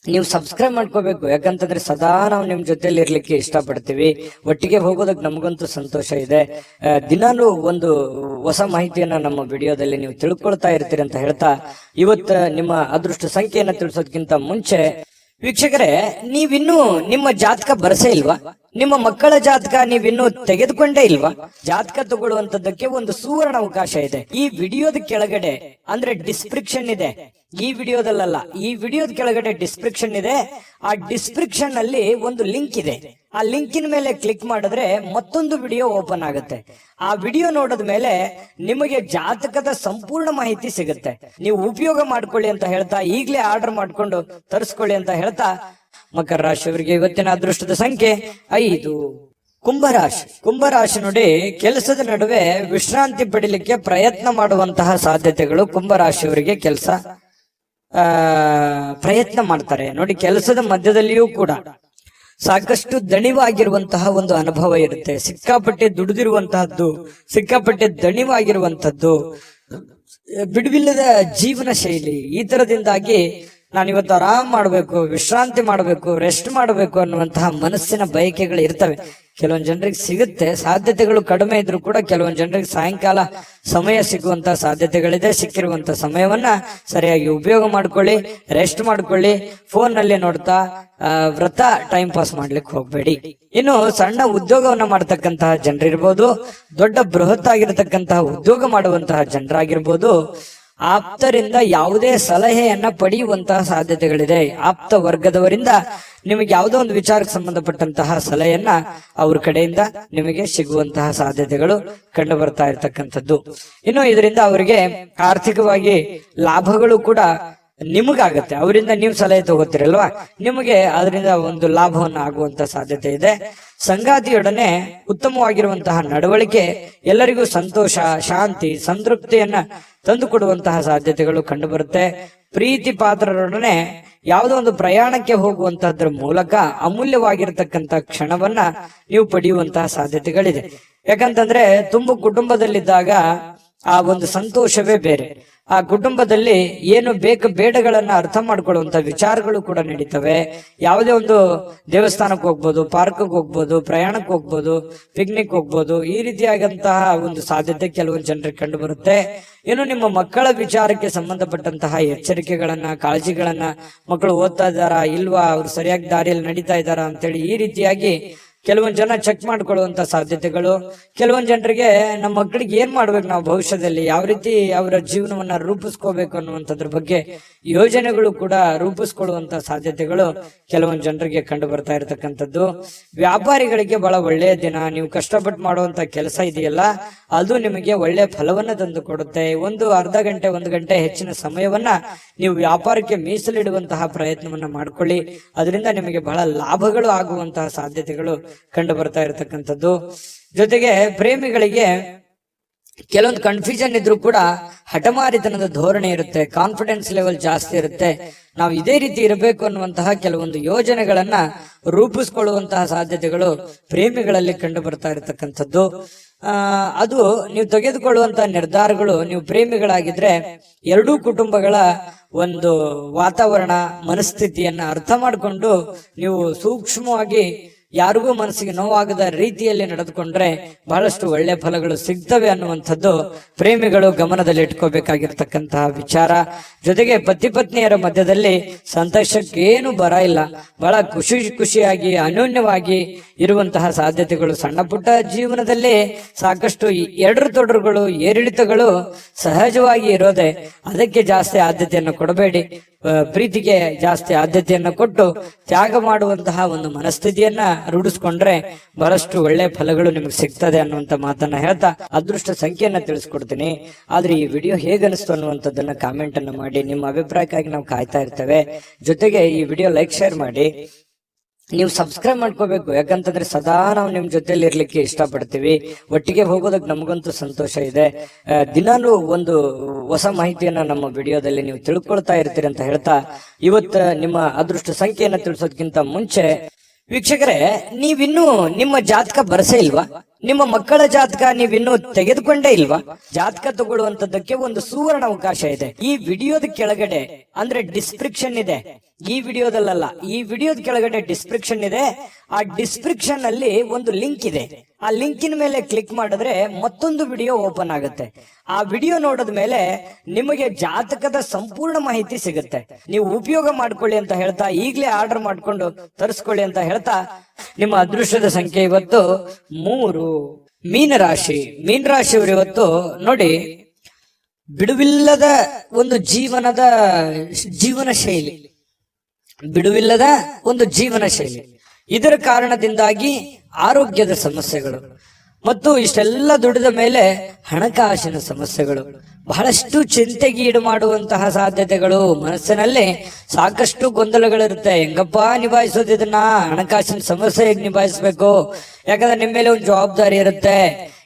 ನೀವು ಸಬ್ಸ್ಕ್ರೈಬ್ ಮಾಡ್ಕೋಬೇಕು, ಯಾಕಂತಂದ್ರೆ ಸದಾ ನಾವು ನಿಮ್ ಜೊತೆಲಿ ಇರ್ಲಿಕ್ಕೆ ಇಷ್ಟಪಡ್ತೀವಿ. ಒಟ್ಟಿಗೆ ಹೋಗೋದಕ್ಕೆ ನಮಗಂತೂ ಸಂತೋಷ ಇದೆ. ದಿನಾಲೂ ಒಂದು ಹೊಸ ಮಾಹಿತಿಯನ್ನ ನಮ್ಮ ವಿಡಿಯೋದಲ್ಲಿ ನೀವು ತಿಳ್ಕೊಳ್ತಾ ಇರ್ತೀರಿ ಅಂತ ಹೇಳ್ತಾ, ಇವತ್ತು ನಿಮ್ಮ ಅದೃಷ್ಟ ಸಂಖ್ಯೆಯನ್ನ ತಿಳಿಸೋದಕ್ಕಿಂತ ಮುಂಚೆ ವೀಕ್ಷಕರೇ, ನೀವಿನ್ನೂ ನಿಮ್ಮ ಜಾತಕ ಬರಸೇ ಇಲ್ವಾ? ನಿಮ್ಮ ಮಕ್ಕಳ ಜಾತಕ ನೀವಿನ್ನೂ ತೆಗೆದುಕೊಂಡೇ ಇಲ್ವಾ? ಜಾತಕ ತಗೊಳ್ಳುವಂತದ್ದಕ್ಕೆ ಒಂದು ಸುವರ್ಣ ಅವಕಾಶ ಇದೆ. ಈ ವಿಡಿಯೋದ ಕೆಳಗಡೆ ಅಂದ್ರೆ ಡಿಸ್ಕ್ರಿಪ್ಷನ್ ಇದೆ. ಈ ವಿಡಿಯೋದಲ್ಲ, ಈ ವಿಡಿಯೋದ ಕೆಳಗಡೆ ಡಿಸ್ಕ್ರಿಪ್ಷನ್ ಇದೆ. ಆ ಡಿಸ್ಕ್ರಿಪ್ಷನ್ ಅಲ್ಲಿ ಒಂದು ಲಿಂಕ್ ಇದೆ. ಆ ಲಿಂಕಿನ ಮೇಲೆ ಕ್ಲಿಕ್ ಮಾಡಿದ್ರೆ ಮತ್ತೊಂದು ವಿಡಿಯೋ ಓಪನ್ ಆಗುತ್ತೆ. ಆ ವಿಡಿಯೋ ನೋಡಿದ ಮೇಲೆ ನಿಮಗೆ ಜಾತಕದ ಸಂಪೂರ್ಣ ಮಾಹಿತಿ ಸಿಗುತ್ತೆ. ನೀವು ಉಪಯೋಗ ಮಾಡ್ಕೊಳ್ಳಿ ಅಂತ ಹೇಳ್ತಾ, ಈಗಲೇ ಆರ್ಡರ್ ಮಾಡ್ಕೊಂಡು ತರಿಸ್ಕೊಳ್ಳಿ ಅಂತ ಹೇಳ್ತಾ, ಮಕರ ರಾಶಿಯವರಿಗೆ ಇವತ್ತಿನ ಅದೃಷ್ಟದ ಸಂಖ್ಯೆ 5. ಕುಂಭರಾಶಿ ನೋಡಿ, ಕೆಲಸದ ನಡುವೆ ವಿಶ್ರಾಂತಿ ಪಡಿಲಿಕ್ಕೆ ಪ್ರಯತ್ನ ಮಾಡುವಂತಹ ಸಾಧ್ಯತೆಗಳು ಕುಂಭರಾಶಿಯವರಿಗೆ ಪ್ರಯತ್ನ ಮಾಡ್ತಾರೆ ನೋಡಿ. ಕೆಲಸದ ಮಧ್ಯದಲ್ಲಿಯೂ ಕೂಡ ಸಾಕಷ್ಟು ದಣಿವಾಗಿರುವಂತಹ ಒಂದು ಅನುಭವ ಇರುತ್ತೆ. ಸಿಕ್ಕಾಪಟ್ಟೆ ದುಡಿದಿರುವಂತಹದ್ದು, ಸಿಕ್ಕಾಪಟ್ಟೆ ದಣಿವಾಗಿರುವಂತಹದ್ದು, ಬಿಡುವಿಲ್ಲದ ಜೀವನ ಶೈಲಿ, ಈ ತರದಿಂದಾಗಿ ನಾನಿವತ್ತು ಆರಾಮ್ ಮಾಡ್ಬೇಕು, ವಿಶ್ರಾಂತಿ ಮಾಡ್ಬೇಕು, ರೆಸ್ಟ್ ಮಾಡ್ಬೇಕು ಅನ್ನುವಂತಹ ಮನಸ್ಸಿನ ಬಯಕೆಗಳು ಇರ್ತವೆ. ಕೆಲವೊಂದು ಜನರಿಗೆ ಸಿಗುತ್ತೆ, ಸಾಧ್ಯತೆಗಳು ಕಡಿಮೆ ಇದ್ರೂ ಕೂಡ ಕೆಲವೊಂದು ಜನರಿಗೆ ಸಾಯಂಕಾಲ ಸಮಯ ಸಿಗುವಂತಹ ಸಾಧ್ಯತೆಗಳಿದೆ. ಸಿಕ್ಕಿರುವಂತಹ ಸಮಯವನ್ನ ಸರಿಯಾಗಿ ಉಪಯೋಗ ಮಾಡ್ಕೊಳ್ಳಿ, ರೆಸ್ಟ್ ಮಾಡ್ಕೊಳ್ಳಿ. ಫೋನ್ ನಲ್ಲಿ ನೋಡ್ತಾ ವ್ರತ ಟೈಮ್ ಪಾಸ್ ಮಾಡ್ಲಿಕ್ಕೆ ಹೋಗ್ಬೇಡಿ. ಇನ್ನು ಸಣ್ಣ ಉದ್ಯೋಗವನ್ನ ಮಾಡ್ತಕ್ಕಂತಹ ಜನರಿರ್ಬೋದು, ದೊಡ್ಡ ಬೃಹತ್ ಆಗಿರತಕ್ಕಂತಹ ಉದ್ಯೋಗ ಮಾಡುವಂತಹ ಜನರಾಗಿರ್ಬೋದು, ಆಪ್ತರಿಂದ ಯಾವುದೇ ಸಲಹೆಯನ್ನ ಪಡೆಯುವಂತಹ ಸಾಧ್ಯತೆಗಳಿದೆ. ಆಪ್ತ ವರ್ಗದವರಿಂದ ನಿಮಗೆ ಯಾವುದೋ ಒಂದು ವಿಚಾರಕ್ಕೆ ಸಂಬಂಧಪಟ್ಟಂತಹ ಸಲಹೆಯನ್ನ ಅವ್ರ ಕಡೆಯಿಂದ ನಿಮಗೆ ಸಿಗುವಂತಹ ಸಾಧ್ಯತೆಗಳು ಕಂಡು ಬರ್ತಾ ಇರತಕ್ಕಂಥದ್ದು. ಇನ್ನು ಇದರಿಂದ ಅವರಿಗೆ ಆರ್ಥಿಕವಾಗಿ ಲಾಭಗಳು ಕೂಡ ನಿಮಗಾಗತ್ತೆ. ಅವರಿಂದ ನೀವು ಸಲಹೆ ತಗೋತೀರಲ್ವಾ, ನಿಮಗೆ ಅದರಿಂದ ಒಂದು ಲಾಭವನ್ನ ಆಗುವಂತ ಸಾಧ್ಯತೆ ಇದೆ. ಸಂಗಾತಿಯೊಡನೆ ಉತ್ತಮವಾಗಿರುವಂತಹ ನಡವಳಿಕೆ ಎಲ್ಲರಿಗೂ ಸಂತೋಷ, ಶಾಂತಿ, ಸಂತೃಪ್ತಿಯನ್ನ ತಂದುಕೊಡುವಂತಹ ಸಾಧ್ಯತೆಗಳು ಕಂಡು ಬರುತ್ತೆ. ಪ್ರೀತಿ ಪಾತ್ರರೊಡನೆ ಯಾವುದೋ ಒಂದು ಪ್ರಯಾಣಕ್ಕೆ ಹೋಗುವಂತಹದ್ರ ಮೂಲಕ ಅಮೂಲ್ಯವಾಗಿರತಕ್ಕಂತ ಕ್ಷಣವನ್ನ ನೀವು ಪಡೆಯುವಂತಹ ಸಾಧ್ಯತೆಗಳಿದೆ. ಯಾಕಂತಂದ್ರೆ ತುಂಬ ಕುಟುಂಬದಲ್ಲಿದ್ದಾಗ ಆ ಒಂದು ಸಂತೋಷವೇ ಬೇರೆ. ಆ ಕುಟುಂಬದಲ್ಲಿ ಏನು ಬೇಡಗಳನ್ನ ಅರ್ಥ ಮಾಡ್ಕೊಳ್ಳುವಂತ ವಿಚಾರಗಳು ಕೂಡ ನಡೀತವೆ. ಯಾವುದೇ ಒಂದು ದೇವಸ್ಥಾನಕ್ಕೆ ಹೋಗ್ಬೋದು, ಪಾರ್ಕ್ಗೆ ಹೋಗ್ಬೋದು, ಪ್ರಯಾಣಕ್ಕೆ ಹೋಗ್ಬೋದು, ಪಿಕ್ನಿಕ್ ಹೋಗ್ಬೋದು, ಈ ರೀತಿಯಾದಂತಹ ಒಂದು ಸಾಧ್ಯತೆ ಕೆಲವೊಂದು ಜನರಿಗೆ ಕಂಡು ಬರುತ್ತೆ. ಇನ್ನು ನಿಮ್ಮ ಮಕ್ಕಳ ವಿಚಾರಕ್ಕೆ ಸಂಬಂಧಪಟ್ಟಂತಹ ಎಚ್ಚರಿಕೆಗಳನ್ನ, ಕಾಳಜಿಗಳನ್ನ, ಮಕ್ಕಳು ಓದ್ತಾ ಇದ್ದಾರಾ ಇಲ್ವಾ, ಅವ್ರು ಸರಿಯಾಗಿ ದಾರಿಯಲ್ಲಿ ನಡೀತಾ ಇದ್ದಾರಾ ಅಂತೇಳಿ ಈ ರೀತಿಯಾಗಿ ಕೆಲವೊಂದು ಜನ ಚೆಕ್ ಮಾಡ್ಕೊಳ್ಳುವಂತ ಸಾಧ್ಯತೆಗಳು. ಕೆಲವೊಂದು ಜನರಿಗೆ ನಮ್ಮ ಮಕ್ಕಳಿಗೆ ಏನ್ ಮಾಡ್ಬೇಕು, ನಾವು ಭವಿಷ್ಯದಲ್ಲಿ ಯಾವ ರೀತಿ ಅವರ ಜೀವನವನ್ನ ರೂಪಿಸ್ಕೋಬೇಕು ಅನ್ನುವಂಥದ್ರ ಬಗ್ಗೆ ಯೋಜನೆಗಳು ಕೂಡ ರೂಪಿಸ್ಕೊಳ್ಳುವಂತ ಸಾಧ್ಯತೆಗಳು ಕೆಲವೊಂದು ಜನರಿಗೆ ಕಂಡು ಬರ್ತಾ ಇರತಕ್ಕಂಥದ್ದು. ವ್ಯಾಪಾರಿಗಳಿಗೆ ಬಹಳ ಒಳ್ಳೆಯ ದಿನ. ನೀವು ಕಷ್ಟಪಟ್ಟು ಮಾಡುವಂತ ಕೆಲಸ ಇದೆಯಲ್ಲ, ಅದು ನಿಮಗೆ ಒಳ್ಳೆಯ ಫಲವನ್ನ ತಂದು ಕೊಡುತ್ತೆ. ಒಂದು ಅರ್ಧ ಗಂಟೆ, 1 ಗಂಟೆ ಹೆಚ್ಚಿನ ಸಮಯವನ್ನ ನೀವು ವ್ಯಾಪಾರಕ್ಕೆ ಮೀಸಲಿಡುವಂತಹ ಪ್ರಯತ್ನವನ್ನ ಮಾಡ್ಕೊಳ್ಳಿ. ಅದರಿಂದ ನಿಮಗೆ ಬಹಳ ಲಾಭಗಳು ಆಗುವಂತಹ ಸಾಧ್ಯತೆಗಳು ಕಂಡು ಬರ್ತಾ ಇರತಕ್ಕಂಥದ್ದು. ಜೊತೆಗೆ ಪ್ರೇಮಿಗಳಿಗೆ ಕೆಲವೊಂದು ಕನ್ಫ್ಯೂಷನ್ ಇದ್ರೂ ಕೂಡ ಹಠಮಾರಿತನದ ಧೋರಣೆ ಇರುತ್ತೆ, ಕಾನ್ಫಿಡೆನ್ಸ್ ಲೆವೆಲ್ ಜಾಸ್ತಿ ಇರುತ್ತೆ. ನಾವು ಇದೇ ರೀತಿ ಇರಬೇಕು ಅನ್ನುವಂತಹ ಕೆಲವೊಂದು ಯೋಜನೆಗಳನ್ನ ರೂಪಿಸ್ಕೊಳ್ಳುವಂತಹ ಸಾಧ್ಯತೆಗಳು ಪ್ರೇಮಿಗಳಲ್ಲಿ ಕಂಡು ಬರ್ತಾ ಇರತಕ್ಕಂಥದ್ದು. ಅದು ನೀವು ತೆಗೆದುಕೊಳ್ಳುವಂತಹ ನಿರ್ಧಾರಗಳು, ನೀವು ಪ್ರೇಮಿಗಳಾಗಿದ್ರೆ ಎರಡೂ ಕುಟುಂಬಗಳ ಒಂದು ವಾತಾವರಣ, ಮನಸ್ಥಿತಿಯನ್ನ ಅರ್ಥ ಮಾಡಿಕೊಂಡು ನೀವು ಸೂಕ್ಷ್ಮವಾಗಿ ಯಾರಿಗೂ ಮನಸ್ಸಿಗೆ ನೋವಾಗದ ರೀತಿಯಲ್ಲಿ ನಡೆದುಕೊಂಡ್ರೆ ಬಹಳಷ್ಟು ಒಳ್ಳೆ ಫಲಗಳು ಸಿಗ್ತವೆ ಅನ್ನುವಂಥದ್ದು ಪ್ರೇಮಿಗಳು ಗಮನದಲ್ಲಿ ಇಟ್ಕೋಬೇಕಾಗಿರ್ತಕ್ಕಂತಹ ವಿಚಾರ. ಜೊತೆಗೆ ಪತಿ ಪತ್ನಿಯರ ಮಧ್ಯದಲ್ಲಿ ಸಂತೋಷಕ್ಕೆ ಏನು ಬರ ಇಲ್ಲ, ಬಹಳ ಖುಷಿಯಾಗಿ ಅನ್ಯೋನ್ಯವಾಗಿ ಇರುವಂತಹ ಸಾಧ್ಯತೆಗಳು. ಸಣ್ಣ ಪುಟ್ಟ ಜೀವನದಲ್ಲಿ ಸಾಕಷ್ಟು ಎಡರು ತೊಡರುಗಳು ಏರಿಳಿತಗಳು ಸಹಜವಾಗಿ ಇರೋದೆ. ಅದಕ್ಕೆ ಜಾಸ್ತಿ ಆದ್ಯತೆಯನ್ನು ಕೊಡಬೇಡಿ. ಪ್ರೀತಿಗೆ ಜಾಸ್ತಿ ಆದ್ಯತೆಯನ್ನು ಕೊಟ್ಟು ತ್ಯಾಗ ಮಾಡುವಂತಹ ಒಂದು ಮನಸ್ಥಿತಿಯನ್ನ ರೂಢಿಸ್ಕೊಂಡ್ರೆ ಬಹಳಷ್ಟು ಒಳ್ಳೆ ಫಲಗಳು ನಿಮ್ಗೆ ಸಿಗ್ತದೆ ಅನ್ನುವಂತ ಮಾತನ್ನ ಹೇಳ್ತಾ ಅದೃಷ್ಟ ಸಂಖ್ಯೆಯನ್ನ ತಿಳಿಸ್ಕೊಡ್ತೀನಿ. ಆದ್ರೆ ಈ ವಿಡಿಯೋ ಹೇಗನಿಸ್ತು ಅನ್ನುವಂಥದ್ದನ್ನ ಕಾಮೆಂಟ್ ಅನ್ನು ಮಾಡಿ. ನಿಮ್ಮ ಅಭಿಪ್ರಾಯಕ್ಕಾಗಿ ನಾವು ಕಾಯ್ತಾ ಇರ್ತೇವೆ. ಜೊತೆಗೆ ಈ ವಿಡಿಯೋ ಲೈಕ್ ಶೇರ್ ಮಾಡಿ. ನೀವು ಸಬ್ಸ್ಕ್ರೈಬ್ ಮಾಡ್ಕೋಬೇಕು, ಯಾಕಂತಂದ್ರೆ ಸದಾ ನಾವು ನಿಮ್ ಜೊತೆಲಿ ಇರ್ಲಿಕ್ಕೆ ಇಷ್ಟಪಡ್ತೀವಿ. ಒಟ್ಟಿಗೆ ಹೋಗೋದಕ್ಕೆ ನಮಗಂತೂ ಸಂತೋಷ ಇದೆ. ದಿನಾನು ಒಂದು ಹೊಸ ಮಾಹಿತಿಯನ್ನ ನಮ್ಮ ವಿಡಿಯೋದಲ್ಲಿ ನೀವು ತಿಳ್ಕೊಳ್ತಾ ಇರ್ತೀರಿ ಅಂತ ಹೇಳ್ತಾ ಇವತ್ತು ನಿಮ್ಮ ಅದೃಷ್ಟ ಸಂಖ್ಯೆಯನ್ನ ತಿಳಿಸೋದಕ್ಕಿಂತ ಮುಂಚೆ ವೀಕ್ಷಕರೇ, ನೀವಿನ್ನೂ ನಿಮ್ಮ ಜಾತಕ ಬರಸೇ ಇಲ್ವಾ? ನಿಮ್ಮ ಮಕ್ಕಳ ಜಾತಕ ನೀವಿನ್ನೂ ತೆಗೆದುಕೊಂಡೇ ಇಲ್ವಾ? ಜಾತಕ ತಗೊಳ್ಳುವಂತದ್ದಕ್ಕೆ ಒಂದು ಸುವರ್ಣ ಅವಕಾಶ ಇದೆ. ಈ ವಿಡಿಯೋದ ಕೆಳಗಡೆ ಅಂದ್ರೆ ಡಿಸ್ಕ್ರಿಪ್ಷನ್ ಇದೆ. ಈ ವಿಡಿಯೋದಲ್ಲ, ಈ ವಿಡಿಯೋದ ಕೆಳಗಡೆ ಡಿಸ್ಕ್ರಿಪ್ಷನ್ ಇದೆ. ಆ ಡಿಸ್ಕ್ರಿಪ್ಷನ್ ಅಲ್ಲಿ ಒಂದು ಲಿಂಕ್ ಇದೆ. ಆ ಲಿಂಕಿನ ಮೇಲೆ ಕ್ಲಿಕ್ ಮಾಡಿದ್ರೆ ಮತ್ತೊಂದು ವಿಡಿಯೋ ಓಪನ್ ಆಗುತ್ತೆ. ಆ ವಿಡಿಯೋ ನೋಡಿದ ಮೇಲೆ ನಿಮಗೆ ಜಾತಕದ ಸಂಪೂರ್ಣ ಮಾಹಿತಿ ಸಿಗುತ್ತೆ. ನೀವು ಉಪಯೋಗ ಮಾಡ್ಕೊಳ್ಳಿ ಅಂತ ಹೇಳ್ತಾ, ಈಗಲೇ ಆರ್ಡರ್ ಮಾಡ್ಕೊಂಡು ತರಿಸ್ಕೊಳ್ಳಿ ಅಂತ ಹೇಳ್ತಾ, ನಿಮ್ಮ ಅದೃಷ್ಟದ ಸಂಖ್ಯೆ ಇವತ್ತು 3. ಮೀನರಾಶಿ. ಮೀನರಾಶಿಯವರು ಇವತ್ತು ನೋಡಿ, ಬಿಡುವಿಲ್ಲದ ಒಂದು ಜೀವನ ಶೈಲಿ, ಬಿಡುವಿಲ್ಲದ ಒಂದು ಜೀವನ ಶೈಲಿ. ಇದರ ಕಾರಣದಿಂದಾಗಿ ಆರೋಗ್ಯದ ಸಮಸ್ಯೆಗಳು ಮತ್ತು ಇಷ್ಟೆಲ್ಲ ದುಡಿದ ಮೇಲೆ ಹಣಕಾಸಿನ ಸಮಸ್ಯೆಗಳು, ಬಹಳಷ್ಟು ಚಿಂತೆಗೀಡು ಮಾಡುವಂತಹ ಸಾಧ್ಯತೆಗಳು. ಮನಸ್ಸಿನಲ್ಲಿ ಸಾಕಷ್ಟು ಗೊಂದಲಗಳಿರುತ್ತೆ. ಹೆಂಗಪ್ಪ ನಿಭಾಯಿಸೋದು ಇದನ್ನ? ಹಣಕಾಸಿನ ಸಮಸ್ಯೆ ಹೇಗೆ ನಿಭಾಯಿಸ್ಬೇಕು? ಯಾಕಂದ್ರೆ ನಿಮ್ಮ ಮೇಲೆ ಒಂದು ಜವಾಬ್ದಾರಿ ಇರುತ್ತೆ.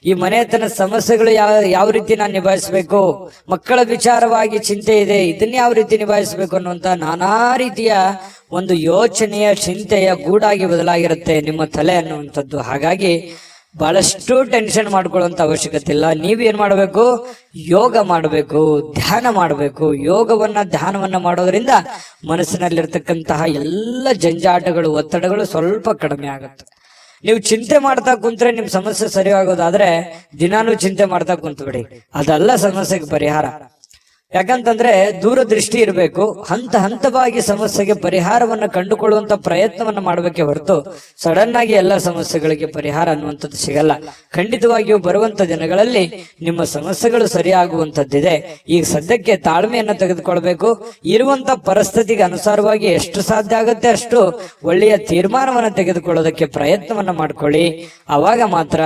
ಈ ಮನೆತನ ಸಮಸ್ಯೆಗಳು ಯಾವ ರೀತಿ ನಾನು ನಿಭಾಯಿಸ್ಬೇಕು? ಮಕ್ಕಳ ವಿಚಾರವಾಗಿ ಚಿಂತೆ ಇದೆ, ಇದನ್ನ ಯಾವ ರೀತಿ ನಿಭಾಯಿಸ್ಬೇಕು ಅನ್ನುವಂತ ನಾನಾ ರೀತಿಯ ಒಂದು ಯೋಚನೆಯ ಚಿಂತೆಯ ಗೂಡಾಗಿ ಬದಲಾಗಿರುತ್ತೆ ನಿಮ್ಮ ತಲೆ ಅನ್ನುವಂಥದ್ದು. ಹಾಗಾಗಿ ಬಹಳಷ್ಟು ಟೆನ್ಷನ್ ಮಾಡ್ಕೊಳ್ಳುವಂತ ಅವಶ್ಯಕತೆ ಇಲ್ಲ. ನೀವೇನ್ ಮಾಡಬೇಕು? ಯೋಗ ಮಾಡಬೇಕು, ಧ್ಯಾನ ಮಾಡಬೇಕು. ಧ್ಯಾನವನ್ನ ಮಾಡೋದ್ರಿಂದ ಮನಸ್ಸಿನಲ್ಲಿರ್ತಕ್ಕಂತಹ ಎಲ್ಲ ಜಂಜಾಟಗಳು, ಒತ್ತಡಗಳು ಸ್ವಲ್ಪ ಕಡಿಮೆ ಆಗುತ್ತೆ. ನೀವು ಚಿಂತೆ ಮಾಡ್ತಾ ಕುಂತ್ರೆ ನಿಮ್ ಸಮಸ್ಯೆ ಸರಿಯಾಗೋದಾದ್ರೆ ದಿನಾನು ಚಿಂತೆ ಮಾಡ್ತಾ ಕುಂತ್ಬಿಡಿ. ಅದಲ್ಲ ಸಮಸ್ಯೆಗೆ ಪರಿಹಾರ. ಯಾಕಂತಂದ್ರೆ ದೂರದೃಷ್ಟಿ ಇರಬೇಕು. ಹಂತವಾಗಿ ಸಮಸ್ಯೆಗೆ ಪರಿಹಾರವನ್ನ ಕಂಡುಕೊಳ್ಳುವಂತ ಪ್ರಯತ್ನವನ್ನ ಮಾಡಬೇಕೆ ಹೊರತು ಸಡನ್ ಆಗಿ ಎಲ್ಲ ಸಮಸ್ಯೆಗಳಿಗೆ ಪರಿಹಾರ ಅನ್ನುವಂಥದ್ದು ಸಿಗಲ್ಲ. ಖಂಡಿತವಾಗಿಯೂ ಬರುವಂತ ದಿನಗಳಲ್ಲಿ ನಿಮ್ಮ ಸಮಸ್ಯೆಗಳು ಸರಿಯಾಗುವಂತದ್ದಿದೆ. ಈಗ ಸದ್ಯಕ್ಕೆ ತಾಳ್ಮೆಯನ್ನ ತೆಗೆದುಕೊಳ್ಬೇಕು. ಇರುವಂತ ಪರಿಸ್ಥಿತಿಗೆ ಅನುಸಾರವಾಗಿ ಎಷ್ಟು ಸಾಧ್ಯ ಆಗುತ್ತೆ ಅಷ್ಟು ಒಳ್ಳೆಯ ತೀರ್ಮಾನವನ್ನ ತೆಗೆದುಕೊಳ್ಳೋದಕ್ಕೆ ಪ್ರಯತ್ನವನ್ನ ಮಾಡ್ಕೊಳ್ಳಿ. ಅವಾಗ ಮಾತ್ರ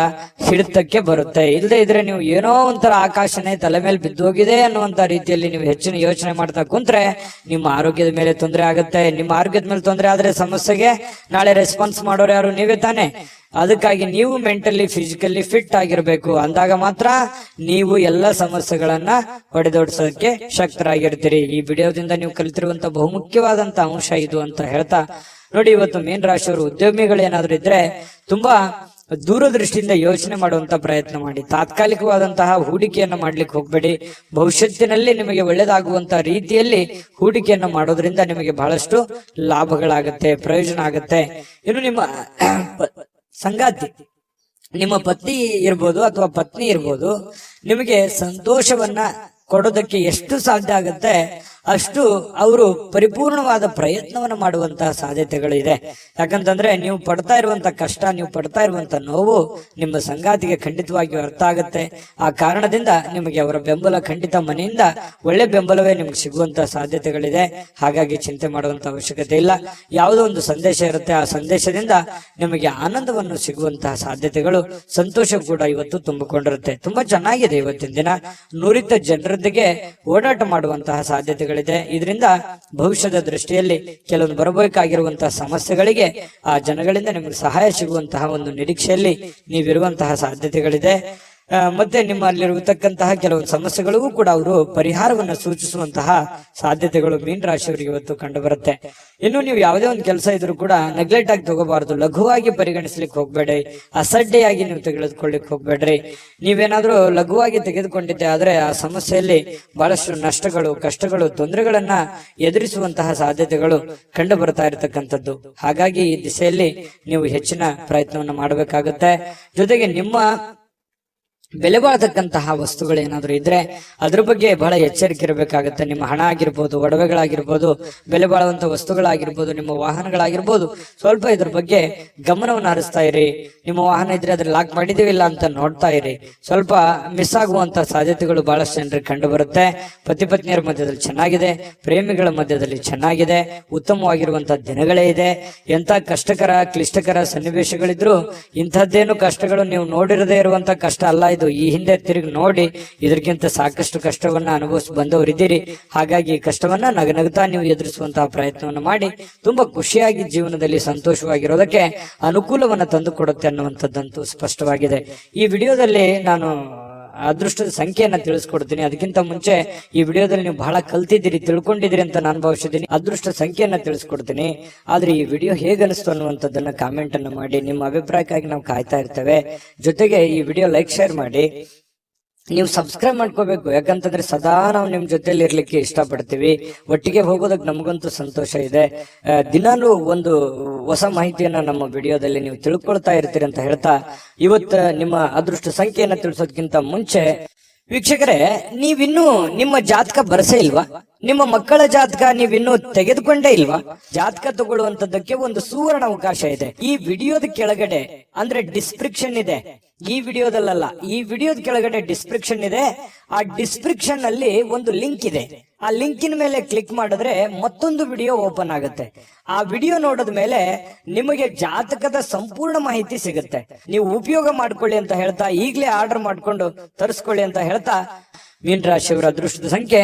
ಹಿಡಿತಕ್ಕೆ ಬರುತ್ತೆ. ಇಲ್ಲದೆ ಇದ್ರೆ ನೀವು ಏನೋ ಒಂಥರ ಆಕಾಶನೇ ತಲೆ ಮೇಲೆ ಬಿದ್ದೋಗಿದೆ ಅನ್ನುವಂತ ರೀತಿಯಲ್ಲಿ ನೀವು ಹೆಚ್ಚಿನ ಯೋಚನೆ ಮಾಡ್ತಾ ಕುಂತ್ರೆ ನಿಮ್ಮ ಆರೋಗ್ಯದ ಮೇಲೆ ತೊಂದರೆ ಆಗುತ್ತೆ. ನಿಮ್ಮ ಆರೋಗ್ಯದ ಮೇಲೆ ತೊಂದರೆ ಆದ್ರೆ ಸಮಸ್ಯೆಗೆ ನಾಳೆ ರೆಸ್ಪಾನ್ಸ್ ಮಾಡೋರು ಯಾರು? ನೀವೇ ತಾನೆ. ಅದಕ್ಕಾಗಿ ನೀವು ಮೆಂಟಲಿ ಫಿಸಿಕಲಿ ಫಿಟ್ ಆಗಿರ್ಬೇಕು. ಅಂದಾಗ ಮಾತ್ರ ನೀವು ಎಲ್ಲ ಸಮಸ್ಯೆಗಳನ್ನ ಹೊಡೆದೋಡಿಸೋದಕ್ಕೆ ಶಕ್ತರಾಗಿರ್ತೀರಿ. ಈ ವಿಡಿಯೋದಿಂದ ನೀವು ಕಲಿತಿರುವಂತ ಬಹುಮುಖ್ಯವಾದಂತ ಅಂಶ ಇದು ಅಂತ ಹೇಳ್ತಾ ನೋಡಿ, ಇವತ್ತು ಮೀನ ರಾಶಿಯವರು ಉದ್ಯಮಿಗಳೇನಾದ್ರೂ ಇದ್ರೆ ತುಂಬಾ ದೂರದೃಷ್ಟಿಯಿಂದ ಯೋಚನೆ ಮಾಡುವಂತ ಪ್ರಯತ್ನ ಮಾಡಿ. ತಾತ್ಕಾಲಿಕವಾದಂತಹ ಹೂಡಿಕೆಯನ್ನ ಮಾಡ್ಲಿಕ್ಕೆ ಹೋಗ್ಬೇಡಿ. ಭವಿಷ್ಯತ್ತಿನಲ್ಲಿ ನಿಮಗೆ ಒಳ್ಳೇದಾಗುವಂತ ರೀತಿಯಲ್ಲಿ ಹೂಡಿಕೆಯನ್ನ ಮಾಡೋದ್ರಿಂದ ನಿಮಗೆ ಬಹಳಷ್ಟು ಲಾಭಗಳಾಗತ್ತೆ, ಪ್ರಯೋಜನ ಆಗತ್ತೆ. ಇನ್ನು ನಿಮ್ಮ ಸಂಗಾತಿ, ನಿಮ್ಮ ಪತಿ ಇರ್ಬೋದು ಅಥವಾ ಪತ್ನಿ ಇರ್ಬೋದು, ನಿಮಗೆ ಸಂತೋಷವನ್ನ ಕೊಡೋದಕ್ಕೆ ಎಷ್ಟು ಸಾಧ್ಯ ಆಗುತ್ತೆ ಅಷ್ಟು ಅವರು ಪರಿಪೂರ್ಣವಾದ ಪ್ರಯತ್ನವನ್ನು ಮಾಡುವಂತಹ ಸಾಧ್ಯತೆಗಳಿದೆ. ಯಾಕಂತಂದ್ರೆ ನೀವು ಪಡ್ತಾ ಇರುವಂತ ಕಷ್ಟ, ನೀವು ಪಡ್ತಾ ಇರುವಂತ ನೋವು ನಿಮ್ಮ ಸಂಗಾತಿಗೆ ಖಂಡಿತವಾಗಿಯೂ ಅರ್ಥ ಆಗುತ್ತೆ. ಆ ಕಾರಣದಿಂದ ನಿಮಗೆ ಅವರ ಬೆಂಬಲ ಖಂಡಿತ ಮನೆಯಿಂದ ಒಳ್ಳೆ ಬೆಂಬಲವೇ ನಿಮ್ಗೆ ಸಿಗುವಂತ ಸಾಧ್ಯತೆಗಳಿದೆ. ಹಾಗಾಗಿ ಚಿಂತೆ ಮಾಡುವಂತ ಅವಶ್ಯಕತೆ ಇಲ್ಲ. ಯಾವುದೋ ಒಂದು ಸಂದೇಶ ಇರುತ್ತೆ, ಆ ಸಂದೇಶದಿಂದ ನಿಮಗೆ ಆನಂದವನ್ನು ಸಿಗುವಂತಹ ಸಾಧ್ಯತೆಗಳು, ಸಂತೋಷ ಕೂಡ ಇವತ್ತು ತುಂಬಿಕೊಂಡಿರುತ್ತೆ. ತುಂಬಾ ಚೆನ್ನಾಗಿದೆ ಇವತ್ತಿನ ದಿನ. ನುರಿತ ಜನರೊಂದಿಗೆ ಓಡಾಟ ಮಾಡುವಂತಹ ಸಾಧ್ಯತೆಗಳು ಇದರಿಂದ ಭವಿಷ್ಯದ ದೃಷ್ಟಿಯಲ್ಲಿ ಕೆಲವೊಂದು ಬರಬೇಕಾಗಿರುವಂತಹ ಸಮಸ್ಯೆಗಳಿಗೆ ಆ ಜನಗಳಿಂದ ನಿಮಗೆ ಸಹಾಯ ಸಿಗುವಂತಹ ಒಂದು ನಿರೀಕ್ಷೆಯಲ್ಲಿ ನೀವಿರುವಂತಹ ಸಾಧ್ಯತೆಗಳಿದೆ. ಮತ್ತೆ ನಿಮ್ಮಲ್ಲಿರತಕ್ಕಂತಹ ಕೆಲವು ಸಮಸ್ಯೆಗಳಿಗೂ ಕೂಡ ಅವರು ಪರಿಹಾರವನ್ನು ಸೂಚಿಸುವಂತಹ ಸಾಧ್ಯತೆಗಳು ಮೀನ ರಾಶಿಯವರಿಗೆ ಇವತ್ತು ಕಂಡು ಬರುತ್ತೆ. ಇನ್ನು ನೀವು ಯಾವುದೇ ಒಂದು ಕೆಲಸ ಇದ್ರೂ ಕೂಡ ನೆಗ್ಲೆಕ್ಟ್ ಆಗಿ ತಗೋಬಾರದು, ಲಘುವಾಗಿ ಪರಿಗಣಿಸ್ಲಿಕ್ಕೆ ಹೋಗ್ಬೇಡಿ, ಅಸಡ್ಡೆಯಾಗಿ ನೀವು ತೆಗೆದುಕೊಳ್ಳಿಕ್ ಹೋಗ್ಬೇಡ್ರಿ. ನೀವೇನಾದ್ರೂ ಲಘುವಾಗಿ ತೆಗೆದುಕೊಂಡಿದ್ದೆ ಆದ್ರೆ ಆ ಸಮಸ್ಯೆಯಲ್ಲಿ ಬಹಳಷ್ಟು ನಷ್ಟಗಳು, ಕಷ್ಟಗಳು, ತೊಂದರೆಗಳನ್ನ ಎದುರಿಸುವಂತಹ ಸಾಧ್ಯತೆಗಳು ಕಂಡು ಬರ್ತಾ ಇರತಕ್ಕಂಥದ್ದು. ಹಾಗಾಗಿ ಈ ದಿಸೆಯಲ್ಲಿ ನೀವು ಹೆಚ್ಚಿನ ಪ್ರಯತ್ನವನ್ನು ಮಾಡಬೇಕಾಗುತ್ತೆ. ಜೊತೆಗೆ ನಿಮ್ಮ ಬೆಲೆ ಬಾಳತಕ್ಕಂತಹ ವಸ್ತುಗಳು ಏನಾದ್ರು ಇದ್ರೆ ಅದ್ರ ಬಗ್ಗೆ ಬಹಳ ಎಚ್ಚರಿಕೆ ಇರಬೇಕಾಗುತ್ತೆ. ನಿಮ್ಮ ಹಣ ಆಗಿರ್ಬೋದು, ಒಡವೆಗಳಾಗಿರ್ಬೋದು, ಬೆಲೆ ಬಾಳುವಂತ ವಸ್ತುಗಳಾಗಿರ್ಬೋದು, ನಿಮ್ಮ ವಾಹನಗಳಾಗಿರ್ಬೋದು, ಸ್ವಲ್ಪ ಇದ್ರ ಬಗ್ಗೆ ಗಮನವನ್ನು ಹರಿಸ್ತಾ ಇರಿ. ನಿಮ್ಮ ವಾಹನ ಇದ್ರೆ ಅದ್ರ ಲಾಕ್ ಮಾಡಿದೀವಿಲ್ಲ ಅಂತ ನೋಡ್ತಾ ಇರಿ. ಸ್ವಲ್ಪ ಮಿಸ್ ಆಗುವಂತ ಸಾಧ್ಯತೆಗಳು ಬಹಳಷ್ಟು ಜನರಿಗೆ ಕಂಡು ಬರುತ್ತೆ. ಪತಿ ಪತ್ನಿಯರ ಮಧ್ಯದಲ್ಲಿ ಚೆನ್ನಾಗಿದೆ, ಪ್ರೇಮಿಗಳ ಮಧ್ಯದಲ್ಲಿ ಚೆನ್ನಾಗಿದೆ, ಉತ್ತಮವಾಗಿರುವಂತಹ ದಿನಗಳೇ ಇದೆ. ಎಂತ ಕಷ್ಟಕರ ಕ್ಲಿಷ್ಟಕರ ಸನ್ನಿವೇಶಗಳಿದ್ರು ಇಂಥದ್ದೇನು ಕಷ್ಟಗಳು ನೀವು ನೋಡಿರದೇ ಇರುವಂತ ಕಷ್ಟ ಅಲ್ಲ ಇದು. ಈ ಹಿಂದೆ ತಿರುಗಿ ನೋಡಿ ಇದಕ್ಕಿಂತ ಸಾಕಷ್ಟು ಕಷ್ಟವನ್ನ ಅನುಭವಿಸಿ ಬಂದವರಿದ್ದೀರಿ. ಹಾಗಾಗಿ ಕಷ್ಟವನ್ನ ನಗನಗ್ತಾ ನೀವು ಎದುರಿಸುವಂತಹ ಪ್ರಯತ್ನವನ್ನು ಮಾಡಿ ತುಂಬಾ ಖುಷಿಯಾಗಿ ಜೀವನದಲ್ಲಿ ಸಂತೋಷವಾಗಿರೋದಕ್ಕೆ ಅನುಕೂಲವನ್ನ ತಂದು ಕೊಡುತ್ತೆ ಅನ್ನುವಂಥದ್ದಂತೂ ಸ್ಪಷ್ಟವಾಗಿದೆ. ಈ ವಿಡಿಯೋದಲ್ಲಿ ನಾನು ಅದೃಷ್ಟದ ಸಂಖ್ಯೆಯನ್ನ ತಿಳಿಸ್ಕೊಡ್ತೀನಿ. ಅದಕ್ಕಿಂತ ಮುಂಚೆ ಈ ವಿಡಿಯೋದಲ್ಲಿ ನೀವು ಬಹಳ ಕಲ್ತಿದ್ದೀರಿ, ತಿಳ್ಕೊಂಡಿದ್ದೀರಿ ಅಂತ ನಾನು ಭಾವಿಸಿದ್ದೀನಿ. ಅದೃಷ್ಟ ಸಂಖ್ಯೆಯನ್ನ ತಿಳಿಸ್ಕೊಡ್ತೀನಿ. ಆದ್ರೆ ಈ ವಿಡಿಯೋ ಹೇಗನಿಸ್ತು ಅನ್ನುವಂಥದ್ದನ್ನ ಕಾಮೆಂಟ್ ಅನ್ನು ಮಾಡಿ. ನಿಮ್ಮ ಅಭಿಪ್ರಾಯಕ್ಕಾಗಿ ನಾವು ಕಾಯ್ತಾ ಇರ್ತೇವೆ. ಜೊತೆಗೆ ಈ ವಿಡಿಯೋ ಲೈಕ್, ಶೇರ್ ಮಾಡಿ. ನೀವು ಸಬ್ಸ್ಕ್ರೈಬ್ ಮಾಡ್ಕೋಬೇಕು, ಯಾಕಂತಂದ್ರೆ ಸದಾ ನಾವು ನಿಮ್ ಜೊತೆಲಿ ಇರ್ಲಿಕ್ಕೆ ಇಷ್ಟಪಡ್ತೀವಿ. ಒಟ್ಟಿಗೆ ಹೋಗೋದಕ್ಕೆ ನಮಗಂತೂ ಸಂತೋಷ ಇದೆ. ದಿನಾನು ಒಂದು ಹೊಸ ಮಾಹಿತಿಯನ್ನ ನಮ್ಮ ವಿಡಿಯೋದಲ್ಲಿ ನೀವು ತಿಳ್ಕೊಳ್ತಾ ಇರ್ತೀರಿ ಅಂತ ಹೇಳ್ತಾ, ಇವತ್ತು ನಿಮ್ಮ ಅದೃಷ್ಟ ಸಂಖ್ಯೆಯನ್ನ ತಿಳಿಸೋದಕ್ಕಿಂತ ಮುಂಚೆ ವೀಕ್ಷಕರೇ, ನೀವಿನ್ನೂ ನಿಮ್ಮ ಜಾತಕ ಬರಸೇ ಇಲ್ವಾ? ನಿಮ್ಮ ಮಕ್ಕಳ ಜಾತಕ ನೀವಿನ್ನೂ ತೆಗೆದುಕೊಂಡೇ ಇಲ್ವಾ? ಜಾತಕ ತಗೊಳ್ಳುವಂತದ್ದಕ್ಕೆ ಒಂದು ಸುವರ್ಣ ಅವಕಾಶ ಇದೆ. ಈ ವಿಡಿಯೋದ ಕೆಳಗಡೆ ಅಂದ್ರೆ ಡಿಸ್ಕ್ರಿಪ್ಷನ್ ಇದೆ. ಈ ವಿಡಿಯೋದಲ್ಲ, ಈ ವಿಡಿಯೋದ ಕೆಳಗಡೆ ಡಿಸ್ಕ್ರಿಪ್ಷನ್ ಇದೆ. ಆ ಡಿಸ್ಕ್ರಿಪ್ಷನ್ ಅಲ್ಲಿ ಒಂದು ಲಿಂಕ್ ಇದೆ. ಆ ಲಿಂಕಿನ ಮೇಲೆ ಕ್ಲಿಕ್ ಮಾಡಿದ್ರೆ ಮತ್ತೊಂದು ವಿಡಿಯೋ ಓಪನ್ ಆಗುತ್ತೆ. ಆ ವಿಡಿಯೋ ನೋಡಿದ ಮೇಲೆ ನಿಮಗೆ ಜಾತಕದ ಸಂಪೂರ್ಣ ಮಾಹಿತಿ ಸಿಗುತ್ತೆ. ನೀವು ಉಪಯೋಗ ಮಾಡ್ಕೊಳ್ಳಿ ಅಂತ ಹೇಳ್ತಾ, ಈಗಲೇ ಆರ್ಡರ್ ಮಾಡ್ಕೊಂಡು ತರಿಸ್ಕೊಳ್ಳಿ ಅಂತ ಹೇಳ್ತಾ, ಮೀನ ರಾಶಿಯವರ ಅದೃಷ್ಟದ ಸಂಖ್ಯೆ